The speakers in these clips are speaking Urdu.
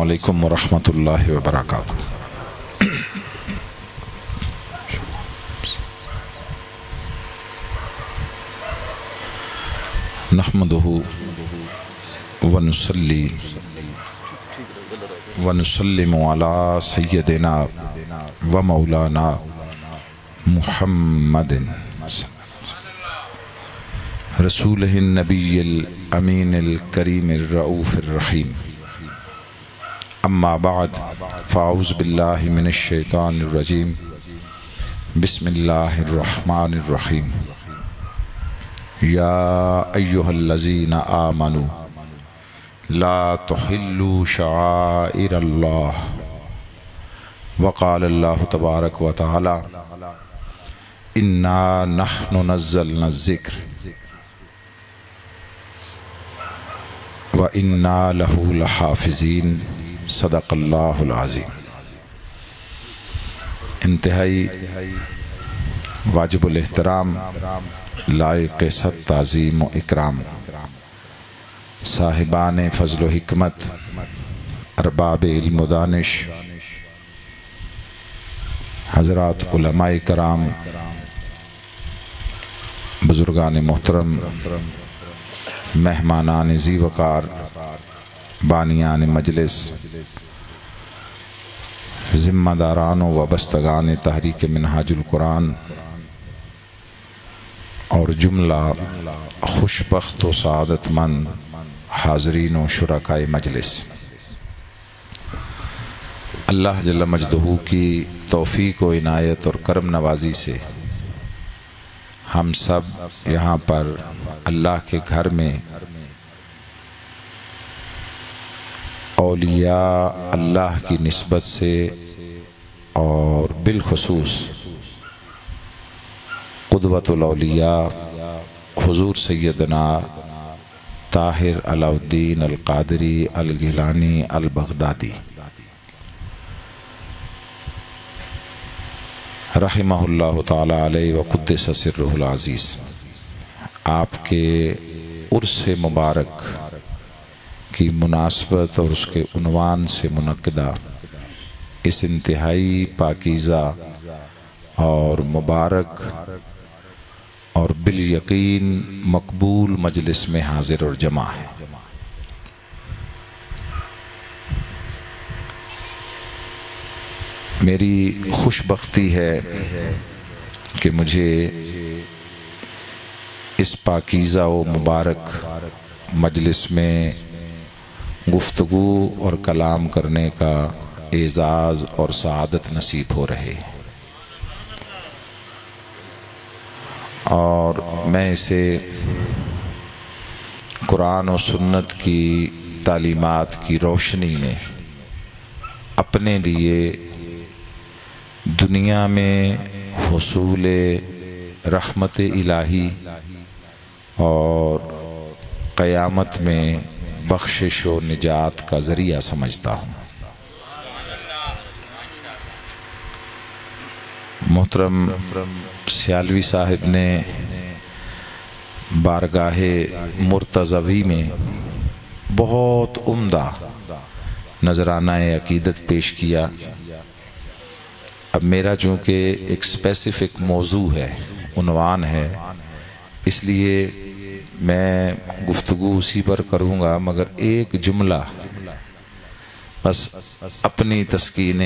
علیکم ورحمۃ اللہ وبرکاتہ۔ نحمدہ ونصلی ونسلم علی سیدنا و مولانا محمد رسولہ النبی الامین الکریم الرؤوف الرحیم، اما بعد فاعوذ باللہ من الشیطان الرجیم، بسم اللہ الرحمن الرحیم۔ یا ایہا الذین آمنوا لا تحلوا شعائر اللہ، وقال اللہ تبارک و تعالی انا نحن نزلنا الذکر وَإِنَّا لَهُ لَحَافِظِينَ۔ صدق اللہ العظیم۔ انتہائی واجب الاحترام، لائق صد تعظیم و اکرام، صاحبان فضل و حکمت، ارباب علم و دانش، حضرات علماء کرام، بزرگان محترم، مہمانان ذی وقار، بانیان مجلس، ذمہ داران و وابستگان تحریک منہاج القرآن، اور جملہ خوشبخت و سعادت مند حاضرین و شرکائے مجلس، اللہ جل مجدہ کی توفیق و عنایت اور کرم نوازی سے ہم سب یہاں پر اللہ کے گھر میں اولیاء اللہ کی نسبت سے اور بالخصوص قدوۃ الاولیاء حضور سیدنا طاہر علاء الدین القادری الگیلانی البغدادی رحمہ اللہ تعالی علیہ وقدس سرہ العزیز، آپ کے عرس مبارک کی مناسبت اور اس کے عنوان سے منعقدہ اس انتہائی پاکیزہ اور مبارک اور بالیقین مقبول مجلس میں حاضر اور جمع ہے۔ میری خوش بختی ہے کہ مجھے اس پاکیزہ و مبارک مجلس میں گفتگو اور کلام کرنے کا اعزاز اور سعادت نصیب ہو رہے، اور میں اسے قرآن و سنت کی تعلیمات کی روشنی میں اپنے لیے دنیا میں حصول رحمت الہی اور قیامت میں بخشش و نجات کا ذریعہ سمجھتا ہوں۔ محترم سیالوی صاحب نے بارگاہ مرتضوی میں بہت عمدہ نذرانہ عقیدت پیش کیا۔ اب میرا چونکہ ایک اسپیسیفک موضوع ہے، عنوان ہے، اس لیے میں گفتگو اسی پر کروں گا، مگر ایک جملہ بس اپنی تسکین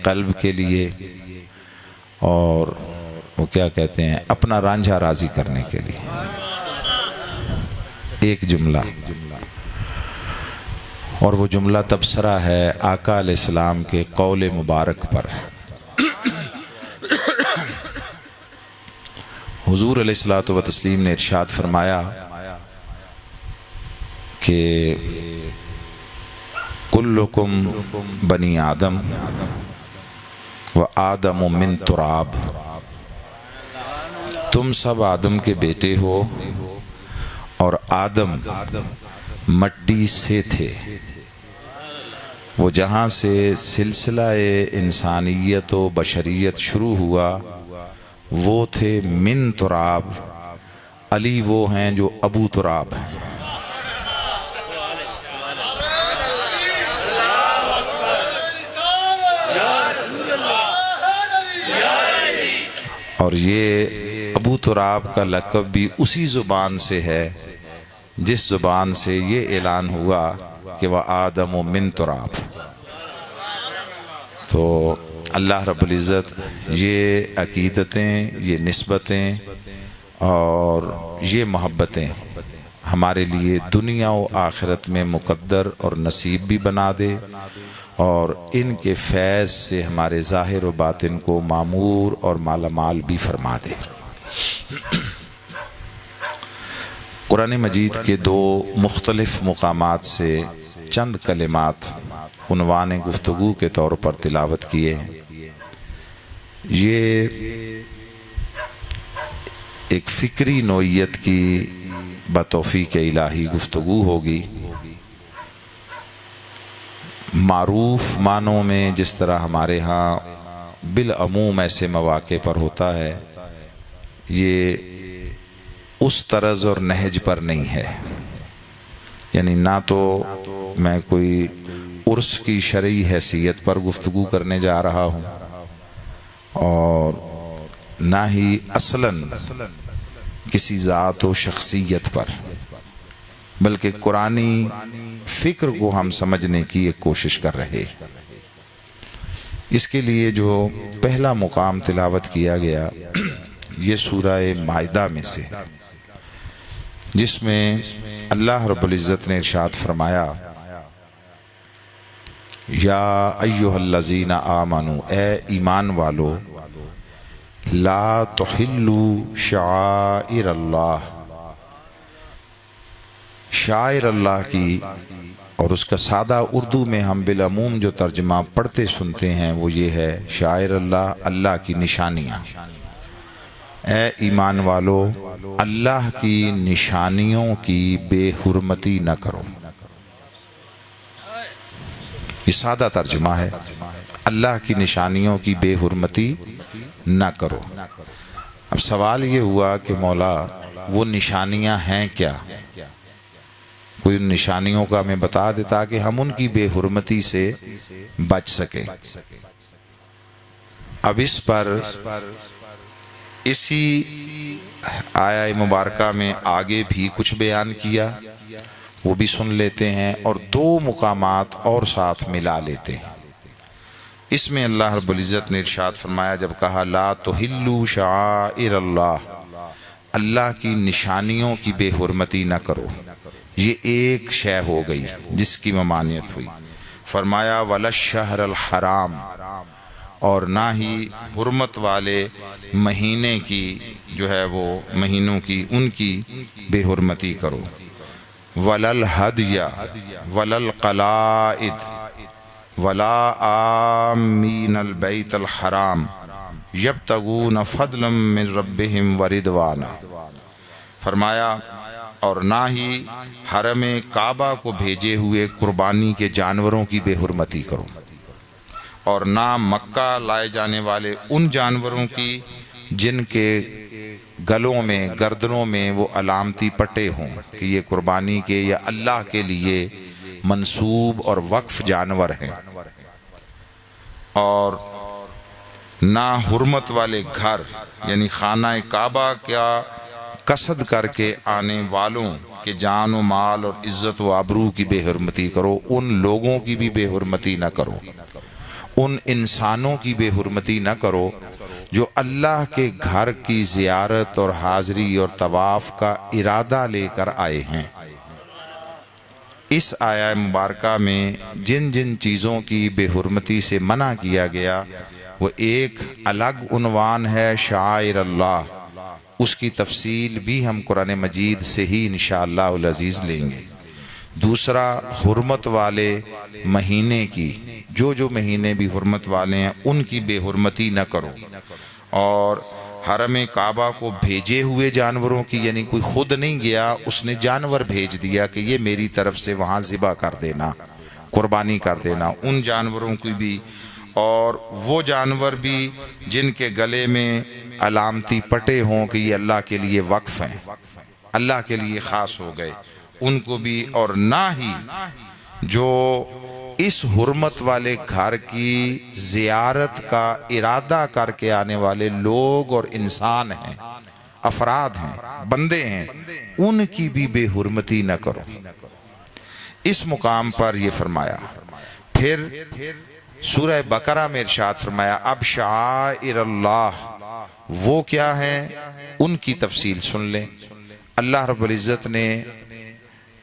قلب کے لیے اور وہ کیا کہتے ہیں اپنا رانجھا راضی کرنے کے لیے ایک جملہ، اور وہ جملہ تبصرہ ہے آقا علیہ السلام کے قول مبارک پر۔ حضور علیہ الصلوۃ والتسلیم نے ارشاد فرمایا کہ کلکم بنی آدم و آدم من تراب، تم سب آدم کے بیٹے ہو اور آدم مٹی سے تھے۔ وہ جہاں سے سلسلہ انسانیت و بشریت شروع ہوا وہ تھے من تراب، علی وہ ہیں جو ابو تراب ہیں۔ اور یہ ابو تراب کا لقب بھی اسی زبان سے ہے جس زبان سے یہ اعلان ہوا کہ وَآدَمُ مِن تُرَاب۔ تو اللہ رب العزت یہ عقیدتیں، یہ نسبتیں اور یہ محبتیں ہمارے لیے دنیا و آخرت میں مقدر اور نصیب بھی بنا دے، اور ان کے فیض سے ہمارے ظاہر و باطن کو معمور اور مالا مال بھی فرما دے۔ قرآن مجید کے دو مختلف مقامات سے چند کلمات عنوان گفتگو کے طور پر تلاوت کیے ہیں۔ یہ ایک فکری نوعیت کی بتوفیق الہی گفتگو ہوگی۔ معروف معنوں میں جس طرح ہمارے ہاں بالعموم ایسے مواقع پر ہوتا ہے، یہ اس طرز اور نہج پر نہیں ہے، یعنی نہ تو میں کوئی عرس کی شرعی حیثیت پر گفتگو کرنے جا رہا ہوں، اور نہ ہی اصلاً کسی ذات و شخصیت پر، بلکہ قرآنی فکر کو ہم سمجھنے کی ایک کوشش کر رہے۔ اس کے لیے جو پہلا مقام تلاوت کیا گیا یہ سورہ مائدہ میں سے، جس میں اللہ رب العزت نے ارشاد فرمایا، یا ایھا الذین آمنوا، اے ایمان والو، لا تحلوا شعائر اللہ، شاعر اللہ کی، اور اس کا سادہ اردو میں ہم بالعموم جو ترجمہ پڑھتے سنتے ہیں وہ یہ ہے، شاعر اللہ، اللہ کی نشانیاں۔ اے ایمان والو، اللہ کی نشانیوں کی بے حرمتی نہ کرو۔ یہ سادہ ترجمہ ہے، اللہ کی نشانیوں کی بے حرمتی نہ کرو۔ اب سوال یہ ہوا کہ مولا وہ نشانیاں ہیں کیا؟ کوئی ان نشانیوں کا ہمیں بتا دیتا کہ ہم ان کی بے حرمتی سے بچ سکیں۔ اب اس پر اسی آیہ مبارکہ میں آگے بھی کچھ بیان کیا، وہ بھی سن لیتے ہیں، اور دو مقامات اور ساتھ ملا لیتے ہیں۔ اس میں اللہ رب العزت نے ارشاد فرمایا، جب کہا لا تحلوا شعائر اللہ، اللہ کی نشانیوں کی بے حرمتی نہ کرو، یہ ایک شے ہو گئی جس کی ممانعت ہوئی۔ فرمایا ولا الشہر الحرام، اور نہ ہی حرمت والے مہینے کی جو ہے وہ مہینوں کی ان کی بے حرمتی کرو۔ ولا الہدی ولا القلائد ولا آمین البیت الحرام یبتغون فضلا من ربہم ورضوانا۔ فرمایا اور نہ ہی حرم کعبہ کو بھیجے ہوئے قربانی کے جانوروں کی بے حرمتی کرو، اور نہ مکہ لائے جانے والے ان جانوروں کی جن کے گلوں میں، گردنوں میں وہ علامتی پٹے ہوں کہ یہ قربانی کے یا اللہ کے لیے منسوب اور وقف جانور ہیں، اور نہ حرمت والے گھر یعنی خانہ کعبہ کا قصد کر کے آنے والوں کے جان و مال اور عزت و آبرو کی بے حرمتی کرو، ان لوگوں کی بھی بے حرمتی نہ کرو، ان انسانوں کی بے حرمتی نہ کرو جو اللہ کے گھر کی زیارت اور حاضری اور طواف کا ارادہ لے کر آئے ہیں۔ اس آیہ مبارکہ میں جن جن چیزوں کی بے حرمتی سے منع کیا گیا وہ ایک الگ عنوان ہے شعائر اللہ، اس کی تفصیل بھی ہم قرآن مجید سے ہی انشاءاللہ العزیز لیں گے۔ دوسرا حرمت والے مہینے کی، جو مہینے بھی حرمت والے ہیں ان کی بے حرمتی نہ کرو، اور حرم کعبہ کو بھیجے ہوئے جانوروں کی، یعنی کوئی خود نہیں گیا، اس نے جانور بھیج دیا کہ یہ میری طرف سے وہاں ذبح کر دینا، قربانی کر دینا، ان جانوروں کی بھی، اور وہ جانور بھی جن کے گلے میں علامتی پٹے ہوں کہ یہ اللہ کے لیے وقف ہیں، اللہ کے لیے خاص ہو گئے، ان کو بھی، اور نہ ہی جو اس حرمت والے گھر کی زیارت کا ارادہ کر کے آنے والے لوگ اور انسان ہیں، افراد ہیں، بندے ہیں، ان کی بھی بے حرمتی نہ کرو۔ اس مقام پر یہ فرمایا۔ پھر سورہ بقرہ میں ارشاد فرمایا اب شعائر اللہ وہ کیا ہیں، ان کی تفصیل سن لیں۔ اللہ رب العزت نے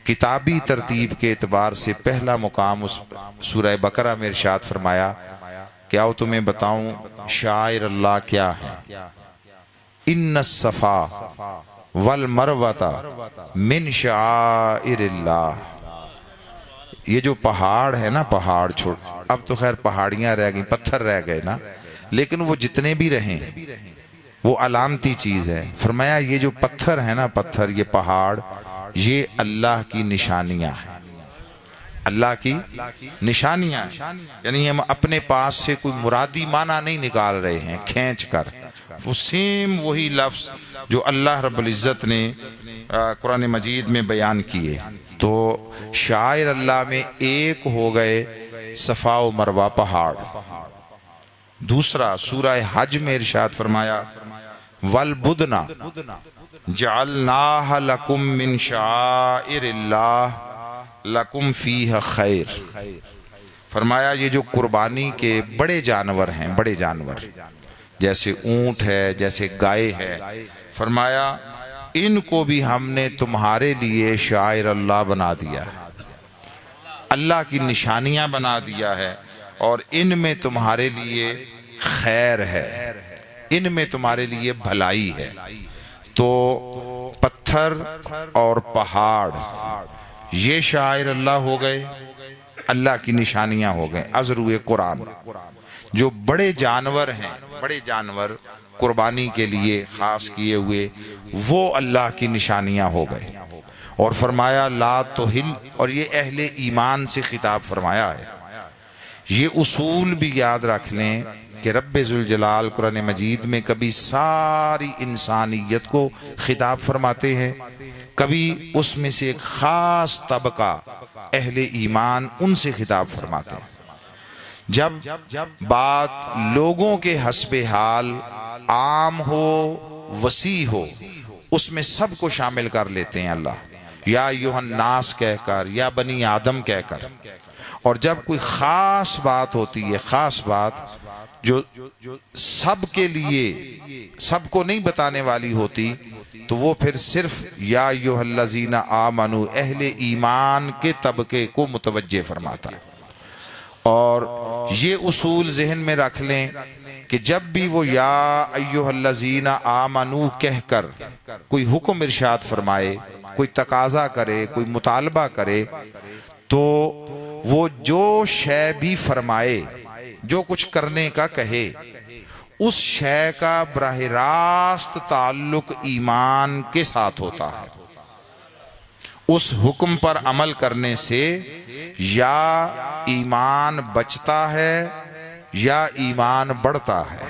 کتابی ترتیب کے اعتبار سے پہلا مقام اس سورہ بقرہ میں ارشاد فرمایا کہ آؤ تمہیں بتاؤں شعائر اللہ کیا ہے۔ ان الصفا والمروۃ من شعائر اللہ۔ یہ جو پہاڑ ہے نا، پہاڑ چھوڑ، اب تو خیر پہاڑیاں رہ گئیں، پتھر رہ گئے نا، لیکن وہ جتنے بھی رہیں وہ علامتی چیز ہے۔ فرمایا یہ جو پتھر ہے نا، پتھر، یہ پہاڑ، یہ اللہ کی نشانیاں ہیں، اللہ کی نشانیاں ہیں۔ یعنی ہم اپنے پاس سے کوئی مرادی معنی نہیں نکال رہے ہیں کھینچ کر، وہ سیم وہی لفظ جو اللہ رب العزت نے قرآن مجید میں بیان کیے۔ تو شاعر اللہ میں ایک ہو گئے صفا و مروہ پہاڑ۔ دوسرا سورہ حج میں ارشاد فرمایا وَالْبُدْنَ جَعَلْنَاهَا لَكُم مِّن شَعَائِرِ اللَّهِ لَكُم فِيهَا خَيْرٌ۔ فرمایا یہ جو قربانی کے بڑے جانور ہیں، بڑے جانور جیسے اونٹ ہے، جیسے گائے ہے، فرمایا ان کو بھی ہم نے تمہارے لیے شاعر اللہ بنا دیا ہے، اللہ کی نشانیاں بنا دیا ہے، اور ان میں تمہارے لیے خیر ہے، ان میں تمہارے لیے بھلائی ہے۔ تو پتھر اور پہاڑ یہ شاعر اللہ ہو گئے، اللہ کی نشانیاں ہو گئے از روئے قرآن۔ جو بڑے جانور ہیں، بڑے جانور قربانی کے لیے خاص کیے ہوئے، وہ اللہ کی نشانیاں ہو گئے۔ اور فرمایا لا تحل، اور یہ اہل ایمان سے خطاب فرمایا ہے۔ یہ اصول بھی یاد رکھ لیں کہ رب ذوالجلال قرآن مجید میں کبھی ساری انسانیت کو خطاب فرماتے ہیں، کبھی اس میں سے ایک خاص طبقہ اہل ایمان ان سے خطاب فرماتے ہیں۔ جب بات لوگوں کے حسب حال عام ہو، وسیع ہو، اس میں سب کو شامل کر لیتے ہیں اللہ، یا ایھا الناس کہہ کر، یا بنی آدم کہہ کر۔ اور جب کوئی خاص بات ہوتی ہے، خاص بات جو سب کے لیے، سب کو نہیں بتانے والی ہوتی، تو وہ پھر صرف یا ایھا الذین آمنوا، اہل ایمان کے طبقے کو متوجہ فرماتا ہے۔ اور یہ اصول ذہن میں رکھ لیں کہ جب بھی وہ یا ایھا الذین آمنوا کہہ کر کوئی حکم ارشاد فرمائے، کوئی تقاضا کرے، کوئی مطالبہ کرے، تو وہ جو شے بھی فرمائے، جو کچھ کرنے کا کہے، اس شے کا براہ راست تعلق ایمان کے ساتھ ہوتا ہے۔ اس حکم پر عمل کرنے سے یا ایمان بچتا ہے یا ایمان بڑھتا ہے،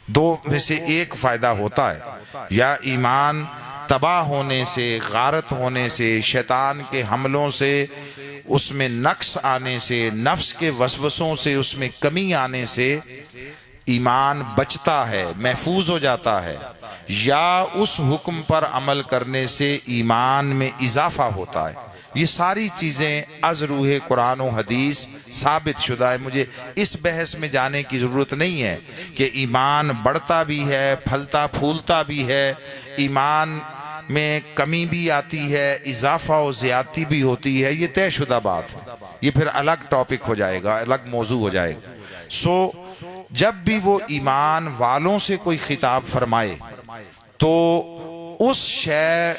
دو میں سے ایک فائدہ ہوتا ہے۔ یا ایمان تباہ ہونے سے، غارت ہونے سے، شیطان کے حملوں سے، اس میں نقص آنے سے، نفس کے وسوسوں سے اس میں کمی آنے سے ایمان بچتا ہے، محفوظ ہو جاتا ہے، یا اس حکم پر عمل کرنے سے ایمان میں اضافہ ہوتا ہے۔ یہ ساری چیزیں از روح قرآن و حدیث ثابت شدہ ہے۔ مجھے اس بحث میں جانے کی ضرورت نہیں ہے کہ ایمان بڑھتا بھی ہے، پھلتا پھولتا بھی ہے، ایمان میں کمی بھی آتی ہے، اضافہ و زیادتی بھی ہوتی ہے، یہ طے شدہ بات ہے۔ یہ پھر الگ ٹاپک ہو جائے گا، الگ موضوع ہو جائے گا۔ جب بھی وہ ایمان والوں سے کوئی خطاب فرمائے تو اس شے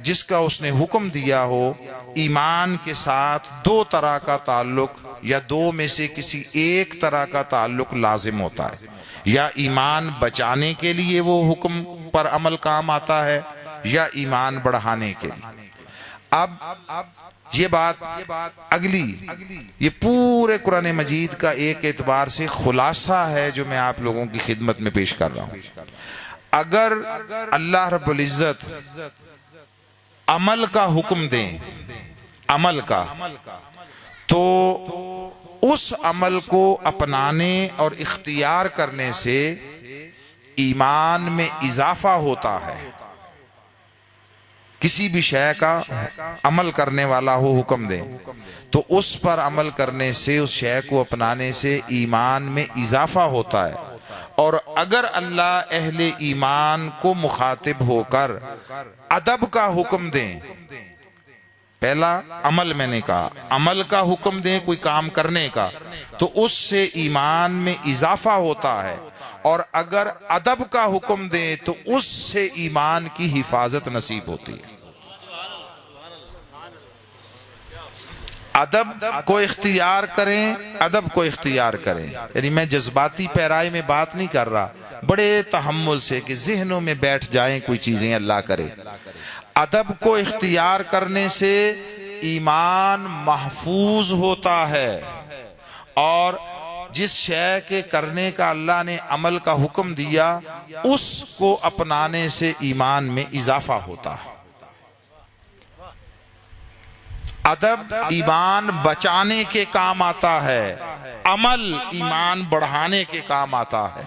جس کا اس نے حکم دیا ہو، ایمان کے ساتھ دو طرح کا تعلق یا دو میں سے کسی ایک طرح کا تعلق لازم ہوتا ہے۔ یا ایمان بچانے کے لیے وہ حکم پر عمل کام آتا ہے، یا ایمان بڑھانے کے لیے۔ اب یہ بات اگلی، یہ پورے قرآن مجید کا ایک اعتبار سے خلاصہ ہے جو میں آپ لوگوں کی خدمت میں پیش کر رہا ہوں۔ اگر اللہ رب العزت عمل کا حکم دیں، عمل کا، تو اس عمل کو اپنانے اور اختیار کرنے سے ایمان میں اضافہ ہوتا ہے۔ کسی بھی شے کا عمل کرنے والا ہو حکم دے تو اس پر عمل کرنے سے، اس شے کو اپنانے سے ایمان میں اضافہ ہوتا ہے۔ اور اگر اللہ اہل ایمان کو مخاطب ہو کر ادب کا حکم دیں، پہلا عمل میں نے کہا، عمل کا حکم دیں کوئی کام کرنے کا، تو اس سے ایمان میں اضافہ ہوتا ہے، اور اگر ادب کا حکم دیں تو اس سے ایمان کی حفاظت نصیب ہوتی ہے۔ ادب کو اختیار کریں، ادب کو اختیار کریں، یعنی میں جذباتی پیرائی میں بات نہیں کر رہا، بڑے تحمل سے کہ ذہنوں میں بیٹھ جائیں کوئی چیزیں اللہ کرے۔ ادب کو اختیار کرنے سے ایمان محفوظ ہوتا ہے، اور جس شے کے کرنے کا اللہ نے عمل کا حکم دیا اس کو اپنانے سے ایمان میں اضافہ ہوتا ہے۔ ادب ایمان بچانے کے کام آتا ہے، عمل ایمان بڑھانے کے کام آتا ہے۔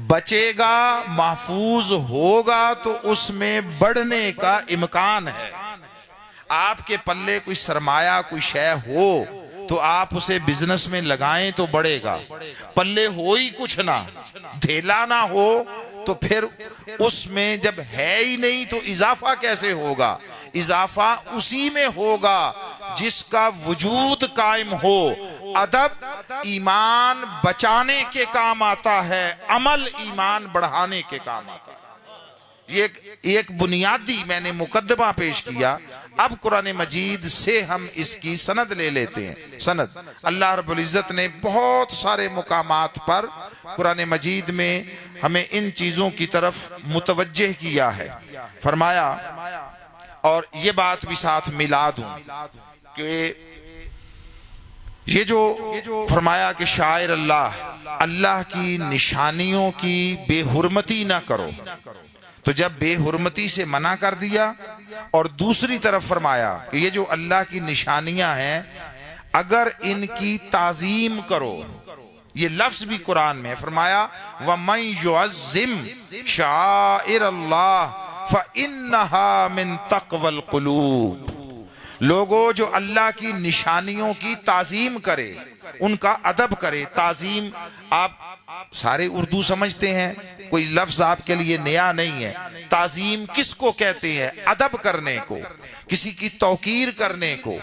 بچے گا، محفوظ ہوگا تو اس میں بڑھنے کا امکان ہے۔ آپ کے پلے کوئی سرمایہ کوئی شے ہو تو آپ اسے بزنس میں لگائیں تو بڑھے گا، پلے ہو ہی کچھ نہ، دھیلا نہ ہو تو پھر اس میں جب ہے ہی نہیں تو اضافہ کیسے ہوگا؟ اضافہ اسی میں ہوگا جس کا وجود قائم ہو۔ ادب ایمان بچانے کے کام آتا ہے، عمل ایمان بڑھانے کے کام آتا ہے۔ یہ ایک بنیادی میں نے مقدمہ پیش کیا، اب قرآن مجید سے ہم اس کی سند لے لیتے ہیں۔ سند اللہ رب العزت نے بہت سارے مقامات پر قرآن مجید میں ہمیں ان چیزوں کی طرف متوجہ کیا ہے۔ فرمایا، اور یہ بات بھی ساتھ ملا دوں کہ یہ جو فرمایا کہ شاعر اللہ کی نشانیوں کی بے حرمتی نہ کرو، تو جب بے حرمتی سے منع کر دیا، اور دوسری طرف فرمایا کہ یہ جو اللہ کی نشانیاں ہیں اگر ان کی تعظیم کرو، یہ لفظ بھی قرآن میں فرمایا وَمَن يُعَظِّمْ شَعَائِرَ اللَّهِ فَإِنَّهَا مِن تَقْوَى الْقُلُوبِ۔ لوگوں جو اللہ کی نشانیوں کی تعظیم کرے، ان کا ادب کرے۔ تعظیم آپ سارے اردو سمجھتے ہیں، کوئی لفظ آپ کے لیے نیا نہیں ہے۔ تعظیم کس کو کہتے ہیں؟ ادب کرنے کو، کسی کی توقیر کرنے کو،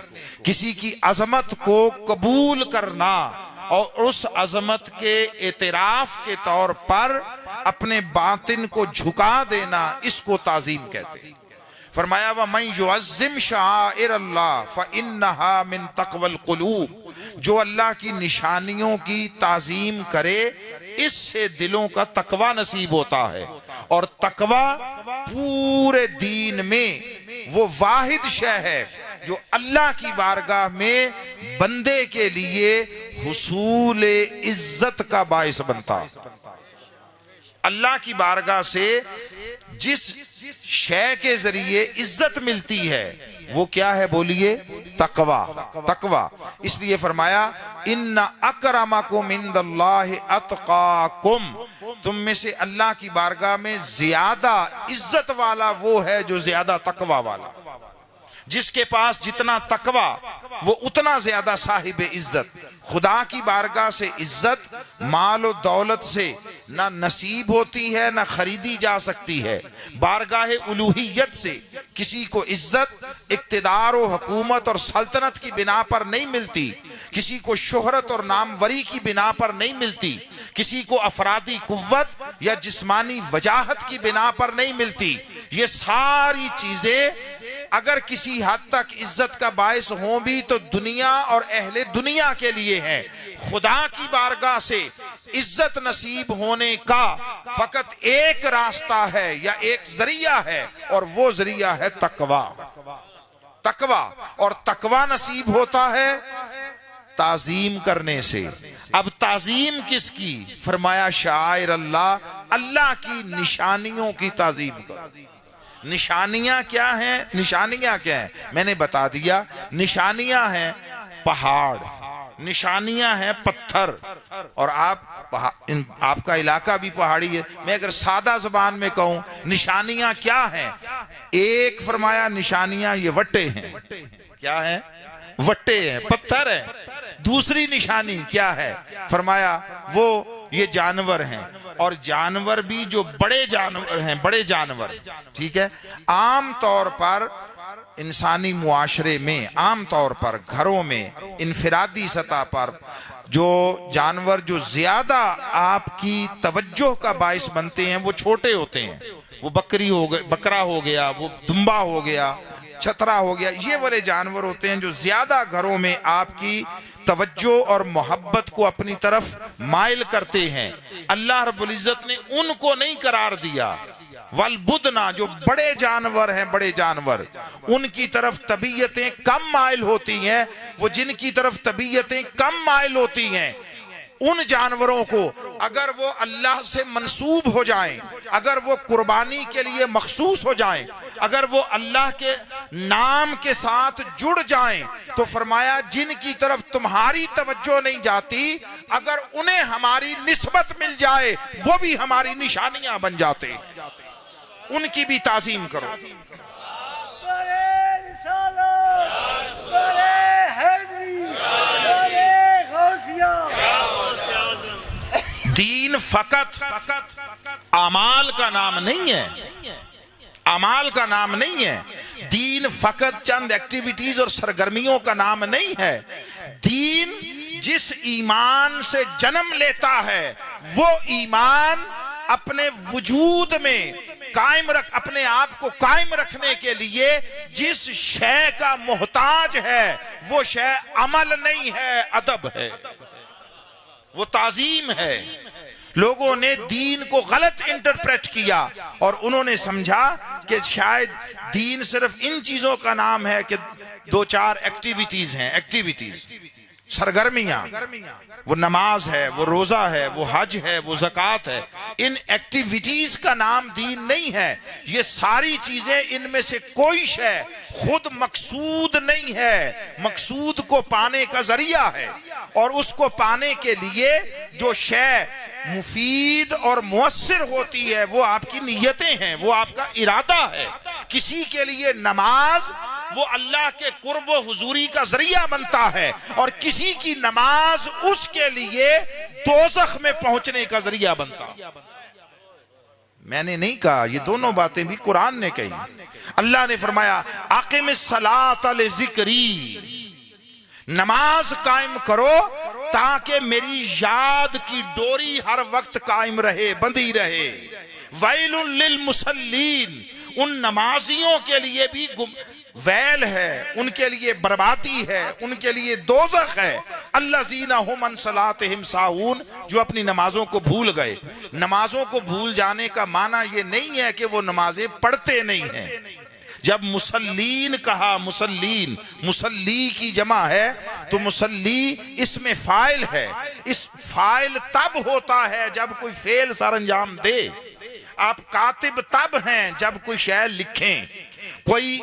کسی کی عظمت کو قبول کرنا، اور اس عظمت کے اعتراف کے طور پر اپنے باطن کو جھکا دینا، اس کو تعظیم کہتے ہیں۔ فرمایا وَمَن يُعَظِّمْ شَعَائِرَ اللَّهِ فَإِنَّهَا مِن تَقْوَى الْقُلُوبِ۔ جو اللہ کی نشانیوں کی تعظیم کرے اس سے دلوں کا تقوی نصیب ہوتا ہے، اور تقوی پورے دین میں وہ واحد شے ہے جو اللہ کی بارگاہ میں بندے کے لیے حصول عزت کا باعث بنتا۔ اللہ کی بارگاہ سے جس شے کے ذریعے عزت ملتی ہے وہ کیا ہے؟ بولیے، تقوی۔ تقوی اس لیے فرمایا ان اکرمکم عند اللہ اتقاکم، تم میں سے اللہ کی بارگاہ میں زیادہ عزت والا وہ ہے جو زیادہ تقوی والا۔ جس کے پاس جتنا تقوی وہ اتنا زیادہ صاحب عزت۔ خدا کی بارگاہ سے عزت مال و دولت سے نہ نصیب ہوتی ہے نہ خریدی جا سکتی ہے۔ بارگاہ الوہیت سے کسی کو عزت اقتدار و حکومت اور سلطنت کی بنا پر نہیں ملتی، کسی کو شہرت اور ناموری کی بنا پر نہیں ملتی، کسی کو افرادی قوت یا جسمانی وجاہت کی بنا پر نہیں ملتی۔ یہ ساری چیزیں اگر کسی حد تک عزت کا باعث ہوں بھی تو دنیا اور اہل دنیا کے لیے ہیں۔ خدا کی بارگاہ سے عزت نصیب ہونے کا فقط ایک راستہ ہے یا ایک ذریعہ ہے، اور وہ ذریعہ ہے تقوی۔ تقوی، اور تقوی نصیب ہوتا ہے تعظیم کرنے سے۔ اب تعظیم کس کی؟ فرمایا شاعر اللہ کی نشانیوں کی تعظیم کرو۔ نشانیاں کیا ہیں؟ نشانیاں کیا ہیں؟ میں نے بتا دیا، نشانیاں ہیں پہاڑ، نشانیاں ہیں پتھر، اور آپ کا علاقہ بھی پہاڑی ہے. میں اگر سادہ زبان میں کہوں نشانیاں کیا ہیں، ایک فرمایا نشانیاں یہ وٹے ہیں. کیا ہیں؟ وٹے ہیں، پتھر ہیں. دوسری نشانی کیا ہے؟ فرمایا وہ یہ جانور ہیں، اور جانور بھی جو بڑے جانور ہیں، بڑے جانور. ٹھیک ہے. عام طور پر انسانی معاشرے میں، عام طور پر گھروں میں انفرادی سطح پر جو جانور جو زیادہ آپ کی توجہ کا باعث بنتے ہیں وہ چھوٹے ہوتے ہیں. وہ بکری ہو گیا، بکرا ہو گیا، وہ دمبا ہو گیا، چھترا ہو گیا، یہ والے جانور ہوتے ہیں جو زیادہ گھروں میں آپ کی توجہ اور محبت کو اپنی طرف مائل کرتے ہیں. اللہ رب العزت نے ان کو نہیں قرار دیا. والبدنا، جو بڑے جانور ہیں، بڑے جانور، ان کی طرف طبیعتیں کم مائل ہوتی ہیں. وہ جن کی طرف طبیعتیں کم مائل ہوتی ہیں، ان جانوروں کو اگر وہ اللہ سے منسوب ہو جائیں، اگر وہ قربانی کے لیے مخصوص ہو جائیں، اگر وہ اللہ کے نام کے ساتھ جڑ جائیں، تو فرمایا جن کی طرف تمہاری توجہ نہیں جاتی، اگر انہیں ہماری نسبت مل جائے وہ بھی ہماری نشانیاں بن جاتے. ان کی بھی تعظیم کرو. دین فقط اعمال کا نام نہیں ہے، اعمال کا نام نہیں ہے. دین فقط چند ایکٹیویٹیز اور سرگرمیوں کا نام نہیں ہے. دین جس ایمان سے جنم لیتا ہے، وہ ایمان اپنے وجود میں اپنے آپ کو قائم رکھنے کے لیے جس شے کا محتاج ہے، وہ شے عمل نہیں ہے، ادب ہے، وہ تعظیم ہے. لوگوں نے دین کو غلط انٹرپریٹ کیا اور انہوں نے سمجھا کہ شاید دین صرف ان چیزوں کا نام ہے کہ دو چار ایکٹیویٹیز ہیں، ایکٹیویٹیز، سرگرمیاں. وہ نماز ہے، وہ روزہ ہے، وہ حج ہے، وہ زکوٰۃ ہے. ان ایکٹیویٹیز کا نام دین نہیں ہے. یہ ساری چیزیں، ان میں سے کوئی شے خود مقصود نہیں ہے، مقصود کو پانے کا ذریعہ ہے. اور اس کو پانے کے لیے جو شے مفید اور مؤثر ہوتی ہے وہ آپ کی نیتیں ہیں، وہ آپ کا ارادہ ہے. کسی کے لیے نماز وہ اللہ کے قرب و حضوری کا ذریعہ بنتا ہے، اور کسی کی نماز اس کے لیے دوزخ میں پہنچنے کا ذریعہ بنتا. میں نے نہیں کہا، یہ دونوں باتیں بھی قرآن نے کہی. اللہ نے فرمایا اقم الصلاۃ لذکری، نماز قائم کرو تاکہ میری یاد کی ڈوری ہر وقت قائم رہے، بندھی رہے. ویل للمصلین، ان نمازیوں کے لیے بھی ویل ہے، ان کے لیے بربادی ہے، ان کے لیے دوزخ ہے. الذین هم عن صلاتهم ساہون، جو اپنی نمازوں کو بھول گئے. نمازوں کو بھول جانے کا معنی یہ نہیں ہے کہ وہ نمازیں پڑھتے نہیں ہیں. جب مسلین کہا، مسلین، مسلی کی جمع ہے تو مسلی اس میں فاعل ہے. اس فاعل تب ہوتا ہے جب کوئی فعل سر انجام دے. آپ کاتب تب ہیں جب کوئی شے لکھیں. کوئی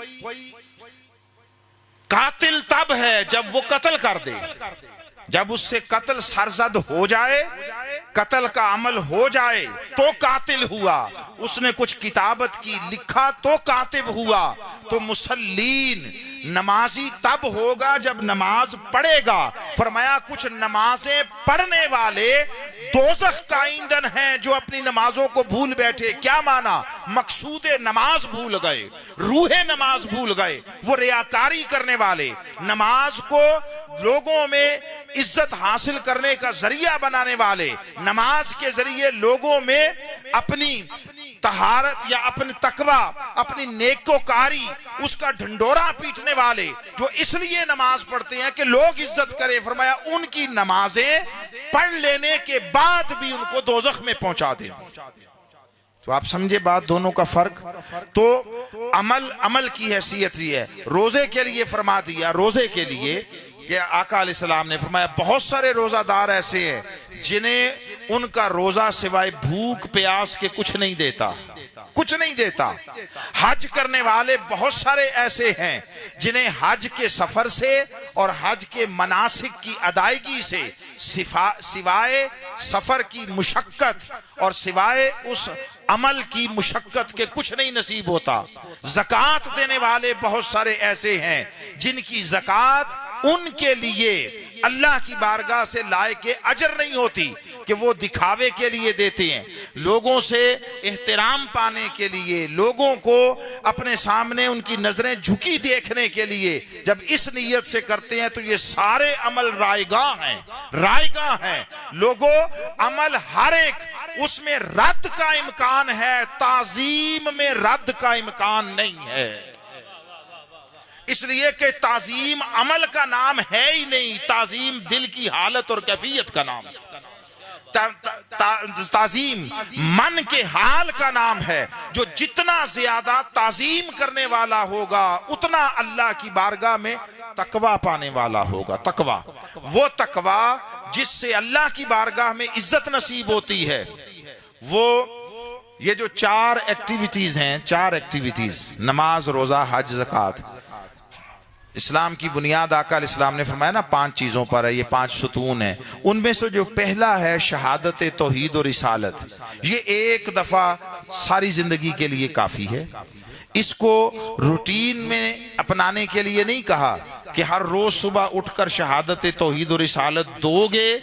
قاتل تب ہے جب وہ قتل کر دے. جب اس سے قتل سرزد ہو جائے، قتل کا عمل ہو جائے تو قاتل ہوا. اس نے کچھ کتابت کی، لکھا تو کاتب ہوا. تو مسلین، نمازی تب ہوگا جب نماز پڑھے گا. فرمایا کچھ نمازیں پڑھنے والے دوزخ کا ایندھن ہیں جو اپنی نمازوں کو بھول بیٹھے. کیا معنی؟ مقصود نماز بھول گئے، روح نماز بھول گئے. وہ ریاکاری کرنے والے، نماز کو لوگوں میں عزت حاصل کرنے کا ذریعہ بنانے والے، نماز کے ذریعے لوگوں میں اپنی طہارت یا اپنی تقوی، اپنی نیکوکاری، اس کا ڈھنڈورا پیٹنے والے جو اس لیے نماز پڑھتے ہیں کہ لوگ عزت کرے. فرمایا ان کی نمازیں پڑھ لینے کے بعد بھی ان کو دوزخ میں پہنچا دے. تو آپ سمجھے بات، دونوں کا فرق. تو عمل کی حیثیت یہ ہے. روزے کے لیے فرما دیا، روزے کے لیے کہ آقا علیہ السلام نے فرمایا بہت سارے روزہ دار ایسے ہیں جنہیں ان کا روزہ سوائے بھوک پیاس کے کچھ نہیں دیتا. کچھ نہیں دیتا۔ حج کرنے والے بہت سارے ایسے ہیں جنہیں حج کے سفر سے اور حج کے مناسک کی ادائیگی سے سوائے سفر کی مشقت اور سوائے اس عمل کی مشقت کے کچھ نہیں نصیب ہوتا۔ زکوٰۃ دینے والے بہت سارے ایسے ہیں جن کی زکوٰۃ ان کے لیے اللہ کی بارگاہ سے لائق اجر نہیں ہوتی کہ وہ دکھاوے کے لیے دیتے ہیں، لوگوں سے احترام پانے کے لیے، لوگوں کو اپنے سامنے ان کی نظریں جھکی دیکھنے کے لیے جب اس نیت سے کرتے ہیں تو یہ سارے عمل رائگاں ہیں۔ لوگوں عمل ہر ایک اس میں رد کا امکان ہے، تعظیم میں رد کا امکان نہیں ہے، اس لیے کہ تعظیم عمل کا نام ہے ہی نہیں، تعظیم دل کی حالت اور کیفیت کا نام ہے، تعظیم من کے حال کا نام ہے۔ جو جتنا زیادہ تعظیم کرنے والا ہوگا اتنا اللہ کی بارگاہ میں تقوی پانے والا ہوگا۔ تقوی، وہ تقوی جس سے اللہ کی بارگاہ میں عزت نصیب ہوتی ہے، وہ یہ جو 4 ایکٹیویٹیز ہیں، 4 ایکٹیویٹیز، نماز، روزہ، حج، زکوٰۃ، اسلام کی بنیاد آقا علیہ السلام نے فرمایا نا 5 چیزوں پر ہے، یہ 5 ستون ہیں، ان میں سے جو پہلا ہے شہادت توحید و رسالت، یہ ایک دفعہ ساری زندگی کے لیے کافی ہے۔ اس کو روٹین میں اپنانے کے لیے نہیں کہا کہ ہر روز صبح اٹھ کر شہادت توحید و رسالت دو گے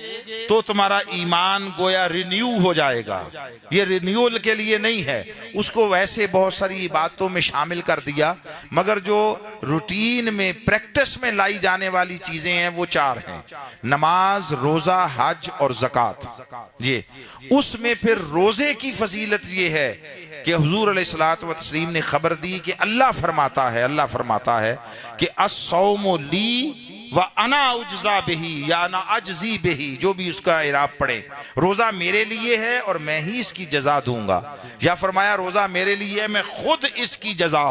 تو تمہارا ایمان گویا رینیو ہو جائے گا، یہ رینیول کے لیے نہیں ہے، اس کو ویسے بہت ساری باتوں میں شامل کر دیا، مگر جو روٹین میں پریکٹس میں لائی جانے والی چیزیں ہیں وہ 4 ہیں، نماز، روزہ، حج اور زکوٰۃ۔ یہ اس میں پھر روزے کی فضیلت یہ ہے کہ حضور علیہ الصلوۃ والتسلیم نے خبر دی کہ اللہ فرماتا ہے کہ الصوم لی وانا اجزا بہی یا انا اجزی بہی، جو بھی اس کا اعراب پڑھے، روزہ میرے لیے ہے اور میں ہی اس کی جزا دوں گا، یا فرمایا روزہ میرے لیے ہے میں خود اس کی جزا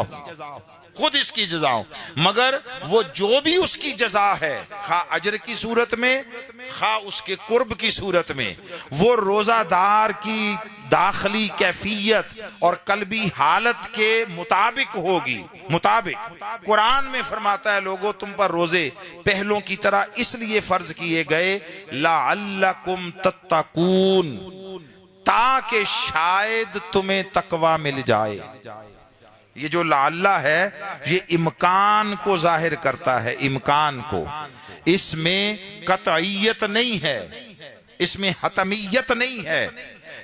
ہوں، مگر وہ جو بھی اس کی جزا ہے، خواہ اجر کی صورت میں خواہ اس کے قرب کی صورت میں، وہ روزہ دار کی داخلی کیفیت اور قلبی حالت کے مطابق ہوگی۔ قرآن میں فرماتا ہے لوگوں تم پر روزے پہلوں کی طرح اس لیے فرض کیے گئے لعلکم تتقون، تاکہ شاید تمہیں تقوی مل جائے۔ یہ جو لعلہ ہے یہ امکان کو ظاہر کرتا ہے، امکان کو، اس میں قطعیت نہیں ہے، اس میں حتمیت نہیں ہے،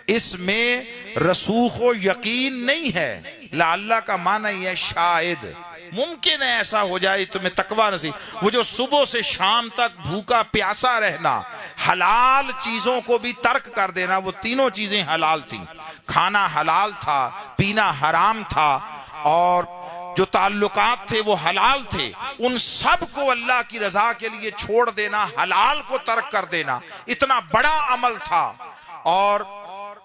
اس میں رسوخ و یقین نہیں ہے۔ لعلہ کا معنی یہ شاید، ممکن ہے ایسا ہو جائے تمہیں تقوی نصیب۔ وہ جو صبح سے شام تک بھوکا پیاسا رہنا، حلال چیزوں کو بھی ترک کر دینا، وہ تینوں چیزیں حلال تھیں، کھانا حلال تھا، پینا حرام تھا، اور جو تعلقات تھے وہ حلال تھے، ان سب کو اللہ کی رضا کے لیے چھوڑ دینا، حلال کو ترک کر دینا، اتنا بڑا عمل تھا، اور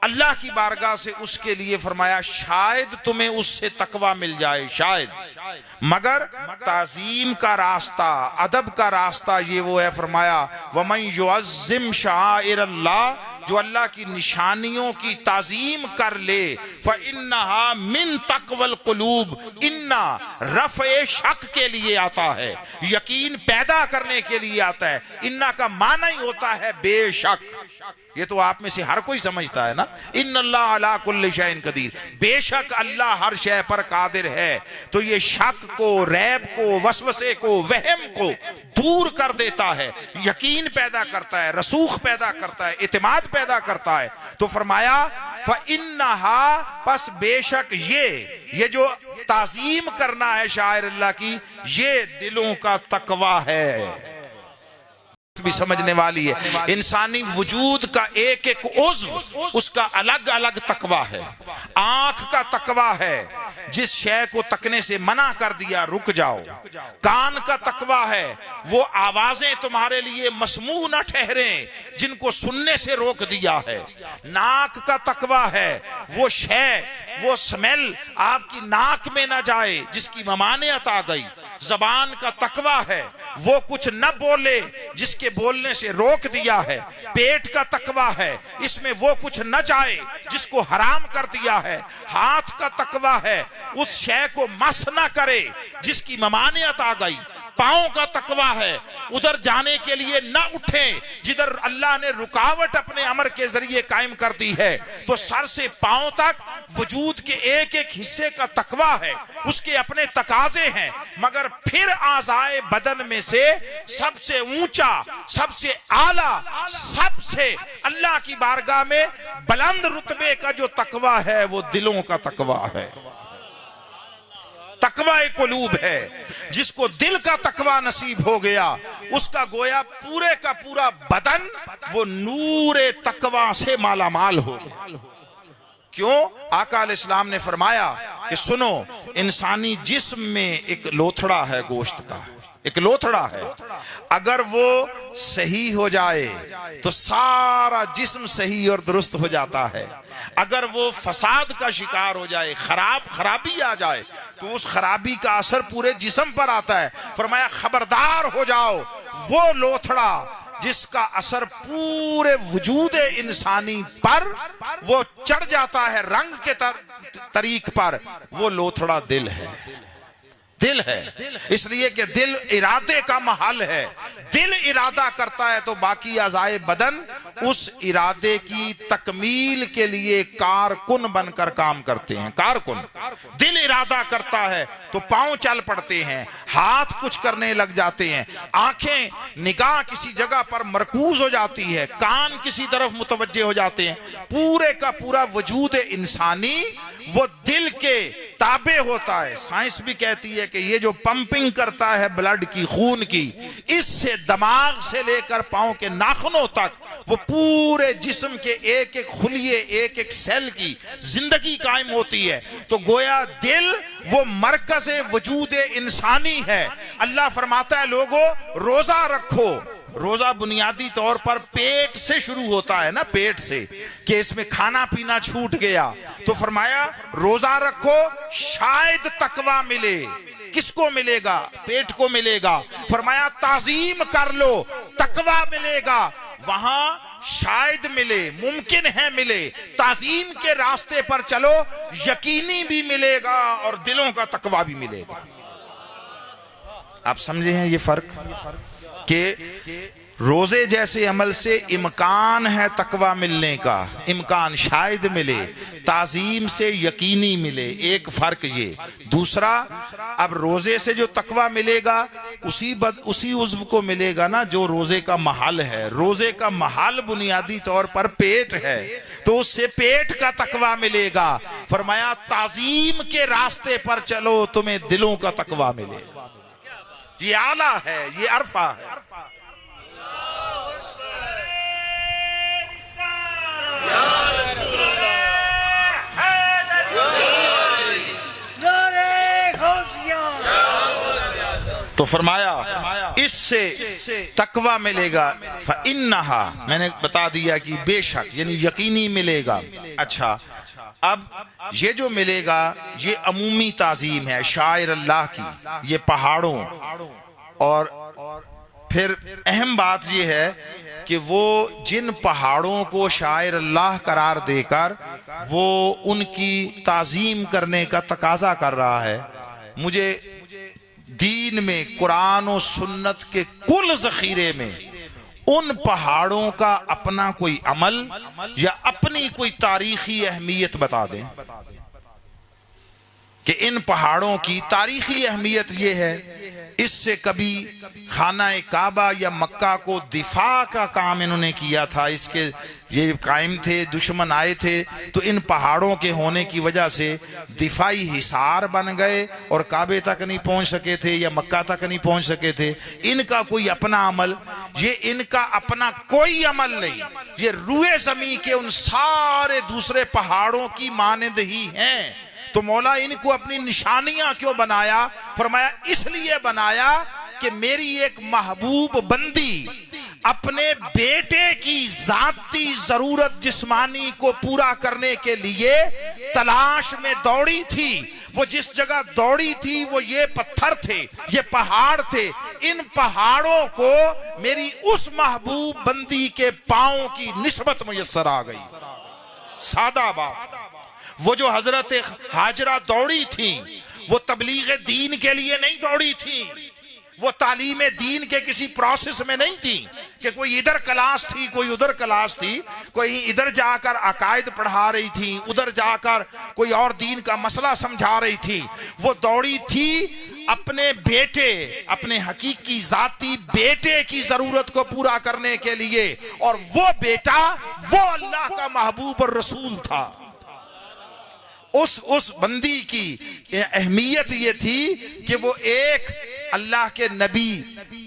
اللہ کی بارگاہ سے اس کے لیے فرمایا شاید تمہیں اس سے تقوی مل جائے، شاید۔ مگر تعظیم کا راستہ، ادب کا راستہ یہ وہ ہے، فرمایا وَمَن يُعَظِّمْ شَعَائِرَ اللَّهِ، جو اللہ کی نشانیوں کی تعظیم کر لے، فَإِنَّهَا مِن تَقْوَى الْقُلُوبِ، اِنَّا رفع شک کے لیے آتا ہے، یقین پیدا کرنے کے لیے آتا ہے، اِنَّا کا معنی ہی ہوتا ہے بے شک۔ یہ تو آپ میں سے ہر کوئی سمجھتا ہے نا، ان اللہ علی کل شیء قدیر، بے شک اللہ ہر شے پر قادر ہے۔ تو یہ شک کو، ریب کو، وسوسے کو، وہم کو دور کر دیتا ہے، یقین پیدا کرتا ہے، رسوخ پیدا کرتا ہے، اعتماد پیدا کرتا ہے۔ تو فرمایا فَإِنَّهَا، پس بے شک یہ جو تعظیم کرنا ہے شاعر اللہ کی، یہ دلوں کا تقوی ہے۔ بھی سمجھنے والی ہے، انسانی وجود کا ایک ایک عضو اس کا الگ الگ تقوی ہے۔ آنکھ کا تقوی ہے، جس شے کو تکنے سے منع کر دیا رک جاؤ۔ کان کا تقوی ہے، وہ آوازیں تمہارے لیے مسموع نہ ٹھہریں، جن کو سننے سے روک دیا ہے۔ ناک کا تقوی ہے وہ شے، وہ سمیل آپ کی ناک میں نہ جائے جس کی ممانعت آ گئی۔ زبان کا تقوی ہے وہ کچھ نہ بولے جس کے بولنے سے روک دیا ہے۔ پیٹ کا تقوی ہے اس میں وہ کچھ نہ جائے جس کو حرام کر دیا ہے۔ ہاتھ کا تقوی ہے اس شے کو مس نہ کرے جس کی ممانعت آ گئی۔ پاؤں کا تقوی ہے ادھر جانے کے لیے نہ اٹھیں جدھر اللہ نے رکاوٹ اپنے امر کے ذریعے قائم کر دی ہے۔ تو سر سے پاؤں تک وجود کے ایک ایک حصے کا تقوی ہے، اس کے اپنے تقاضے ہیں، مگر پھر اعضائے بدن میں سے سب سے اونچا، سب سے اعلیٰ، سب سے اللہ کی بارگاہ میں بلند رتبے کا جو تقوی ہے وہ دلوں کا تقوی ہے، تقوی قلوب ہے۔ جس کو دل کا تقوی نصیب ہو گیا اس کا گویا پورے کا پورا بدن وہ نور تقوی سے مالا مال ہو گیا۔ کیوں؟ آقا علیہ السلام نے فرمایا کہ سنو، انسانی جسم میں ایک لوتھڑا ہے گوشت کا، ایک لوتھڑا ہے، اگر وہ صحیح ہو جائے تو سارا جسم صحیح اور درست ہو جاتا ہے، اگر وہ فساد کا شکار ہو جائے، خرابی آ جائے تو اس خرابی کا اثر پورے جسم پر آتا ہے۔ فرمایا خبردار ہو جاؤ، وہ لوتھڑا جس کا اثر پورے وجود انسانی پر وہ چڑھ جاتا ہے رنگ کے طریق پر، وہ لوتھڑا دل ہے، دل ہے۔ اس لیے کہ دل ارادے کا محل ہے، دل ارادہ کرتا ہے تو باقی اعضائے بدن اس ارادے کی تکمیل کے لیے کارکن بن کر کام کرتے ہیں۔ کارکن، دل ارادہ کرتا ہے تو پاؤں چل پڑتے ہیں، ہاتھ کچھ کرنے لگ جاتے ہیں، آنکھیں نگاہ کسی جگہ پر مرکوز ہو جاتی ہے، کان کسی طرف متوجہ ہو جاتے ہیں۔ پورے کا پورا وجود انسانی وہ دل کے تابع ہوتا ہے۔ سائنس بھی کہتی ہے کہ یہ جو پمپنگ کرتا ہے بلڈ کی، خون کی، اس سے دماغ سے لے کر پاؤں کے ناخنوں تک وہ پورے جسم کے ایک ایک خلیے، ایک ایک سیل کی زندگی قائم ہوتی ہے۔ تو گویا دل وہ مرکز وجود انسانی ہے۔ اللہ فرماتا ہے لوگو روزہ رکھو۔ روزہ بنیادی طور پر پیٹ سے شروع ہوتا ہے نا، پیٹ سے، کہ اس میں کھانا پینا چھوٹ گیا، تو فرمایا روزہ رکھو شاید تقوی ملے۔ کس کو ملے گا؟ پیٹ کو ملے گا۔ فرمایا تعظیم کر لو، تقوی ملے گا۔ وہاں شاید ملے، ممکن ہے ملے، تعظیم کے راستے پر چلو، یقینی بھی ملے گا اور دلوں کا تقوی بھی ملے گا۔ آپ سمجھے ہیں یہ فرق کہ روزے جیسے عمل سے امکان ہے تقوی ملنے کا، امکان شاید ملے، تعظیم سے یقینی ملے، ایک فرق یہ۔ دوسرا، اب روزے سے جو تقوی ملے گا اسی عضو کو ملے گا نا جو روزے کا محل ہے۔ روزے کا محل بنیادی طور پر پیٹ ہے تو اس سے پیٹ کا تقوی ملے گا۔ فرمایا تعظیم کے راستے پر چلو تمہیں دلوں کا تقوی ملے گا۔ یہ اعلیٰ ہے، یہ عرفہ ہے۔ تو فرمایا اس سے تقوی ملے گا، فَإِنَّهَا، میں نے بتا دیا کہ بے شک یعنی یقینی ملے گا۔ اچھا، اب یہ جو ملے گا یہ عمومی تعظیم ہے شاعر اللہ کی، یہ پہاڑوں، اور پھر اہم بات یہ ہے کہ وہ جن پہاڑوں کو شاعر اللہ قرار دے کر وہ ان کی تعظیم کرنے کا تقاضا کر رہا ہے، مجھے دین میں قرآن و سنت کے کل ذخیرے میں ان پہاڑوں کا اپنا کوئی عمل یا اپنی کوئی تاریخی اہمیت بتا دیں کہ ان پہاڑوں کی تاریخی اہمیت یہ ہے۔ اس سے کبھی خانہ کعبہ یا مکہ کو دفاع کا کام انہوں نے کیا تھا، اس کے یہ قائم تھے، دشمن آئے تھے تو ان پہاڑوں کے ہونے کی وجہ سے دفاعی حصار بن گئے اور کعبے تک نہیں پہنچ سکے تھے یا مکہ تک نہیں پہنچ سکے تھے۔ ان کا کوئی اپنا عمل، یہ ان کا اپنا کوئی عمل نہیں، یہ روئے زمین کے ان سارے دوسرے پہاڑوں کی مانند ہی ہیں۔ تو مولا ان کو اپنی نشانیاں کیوں بنایا؟ فرمایا اس لیے بنایا کہ میری ایک محبوب بندی اپنے بیٹے کی ذاتی ضرورت جسمانی کو پورا کرنے کے لیے تلاش میں دوڑی تھی. وہ جس جگہ دوڑی تھی وہ یہ پتھر تھے، یہ پہاڑ تھے. ان پہاڑوں کو میری اس محبوب بندی کے پاؤں کی نسبت میسر آ گئی. سادہ بات. وہ جو حضرت ہاجرہ دوڑی تھی وہ تبلیغ دین کے لیے نہیں دوڑی تھی، وہ تعلیم دین کے کسی پروسیس میں نہیں تھی کہ کوئی ادھر کلاس تھی کوئی ادھر کلاس تھی، کوئی ادھر جا کر عقائد پڑھا رہی تھی، ادھر جا کر کوئی اور دین کا مسئلہ سمجھا رہی تھی. وہ دوڑی تھی اپنے بیٹے، اپنے حقیقی ذاتی بیٹے کی ضرورت کو پورا کرنے کے لیے. اور وہ بیٹا وہ اللہ کا محبوب اور رسول تھا. اس بندی کی اہمیت یہ تھی کہ وہ ایک اللہ کے نبی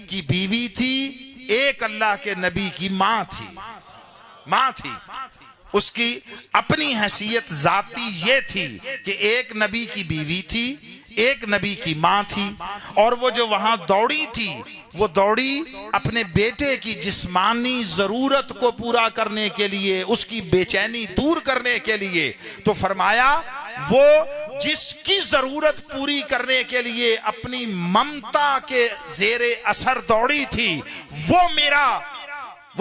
کی بیوی تھی، ایک اللہ کے نبی کی ماں تھی. اس کی اپنی حیثیت ذاتی یہ تھی کہ ایک نبی کی بیوی تھی، ایک نبی کی ماں تھی. اور وہ جو وہاں دوڑی تھی وہ دوڑی اپنے بیٹے کی جسمانی ضرورت کو پورا کرنے کے لیے، اس کی بے چینی دور کرنے کے لیے. تو فرمایا وہ جس کی ضرورت پوری کرنے کے لیے اپنی ممتا کے زیر اثر دوڑی تھی وہ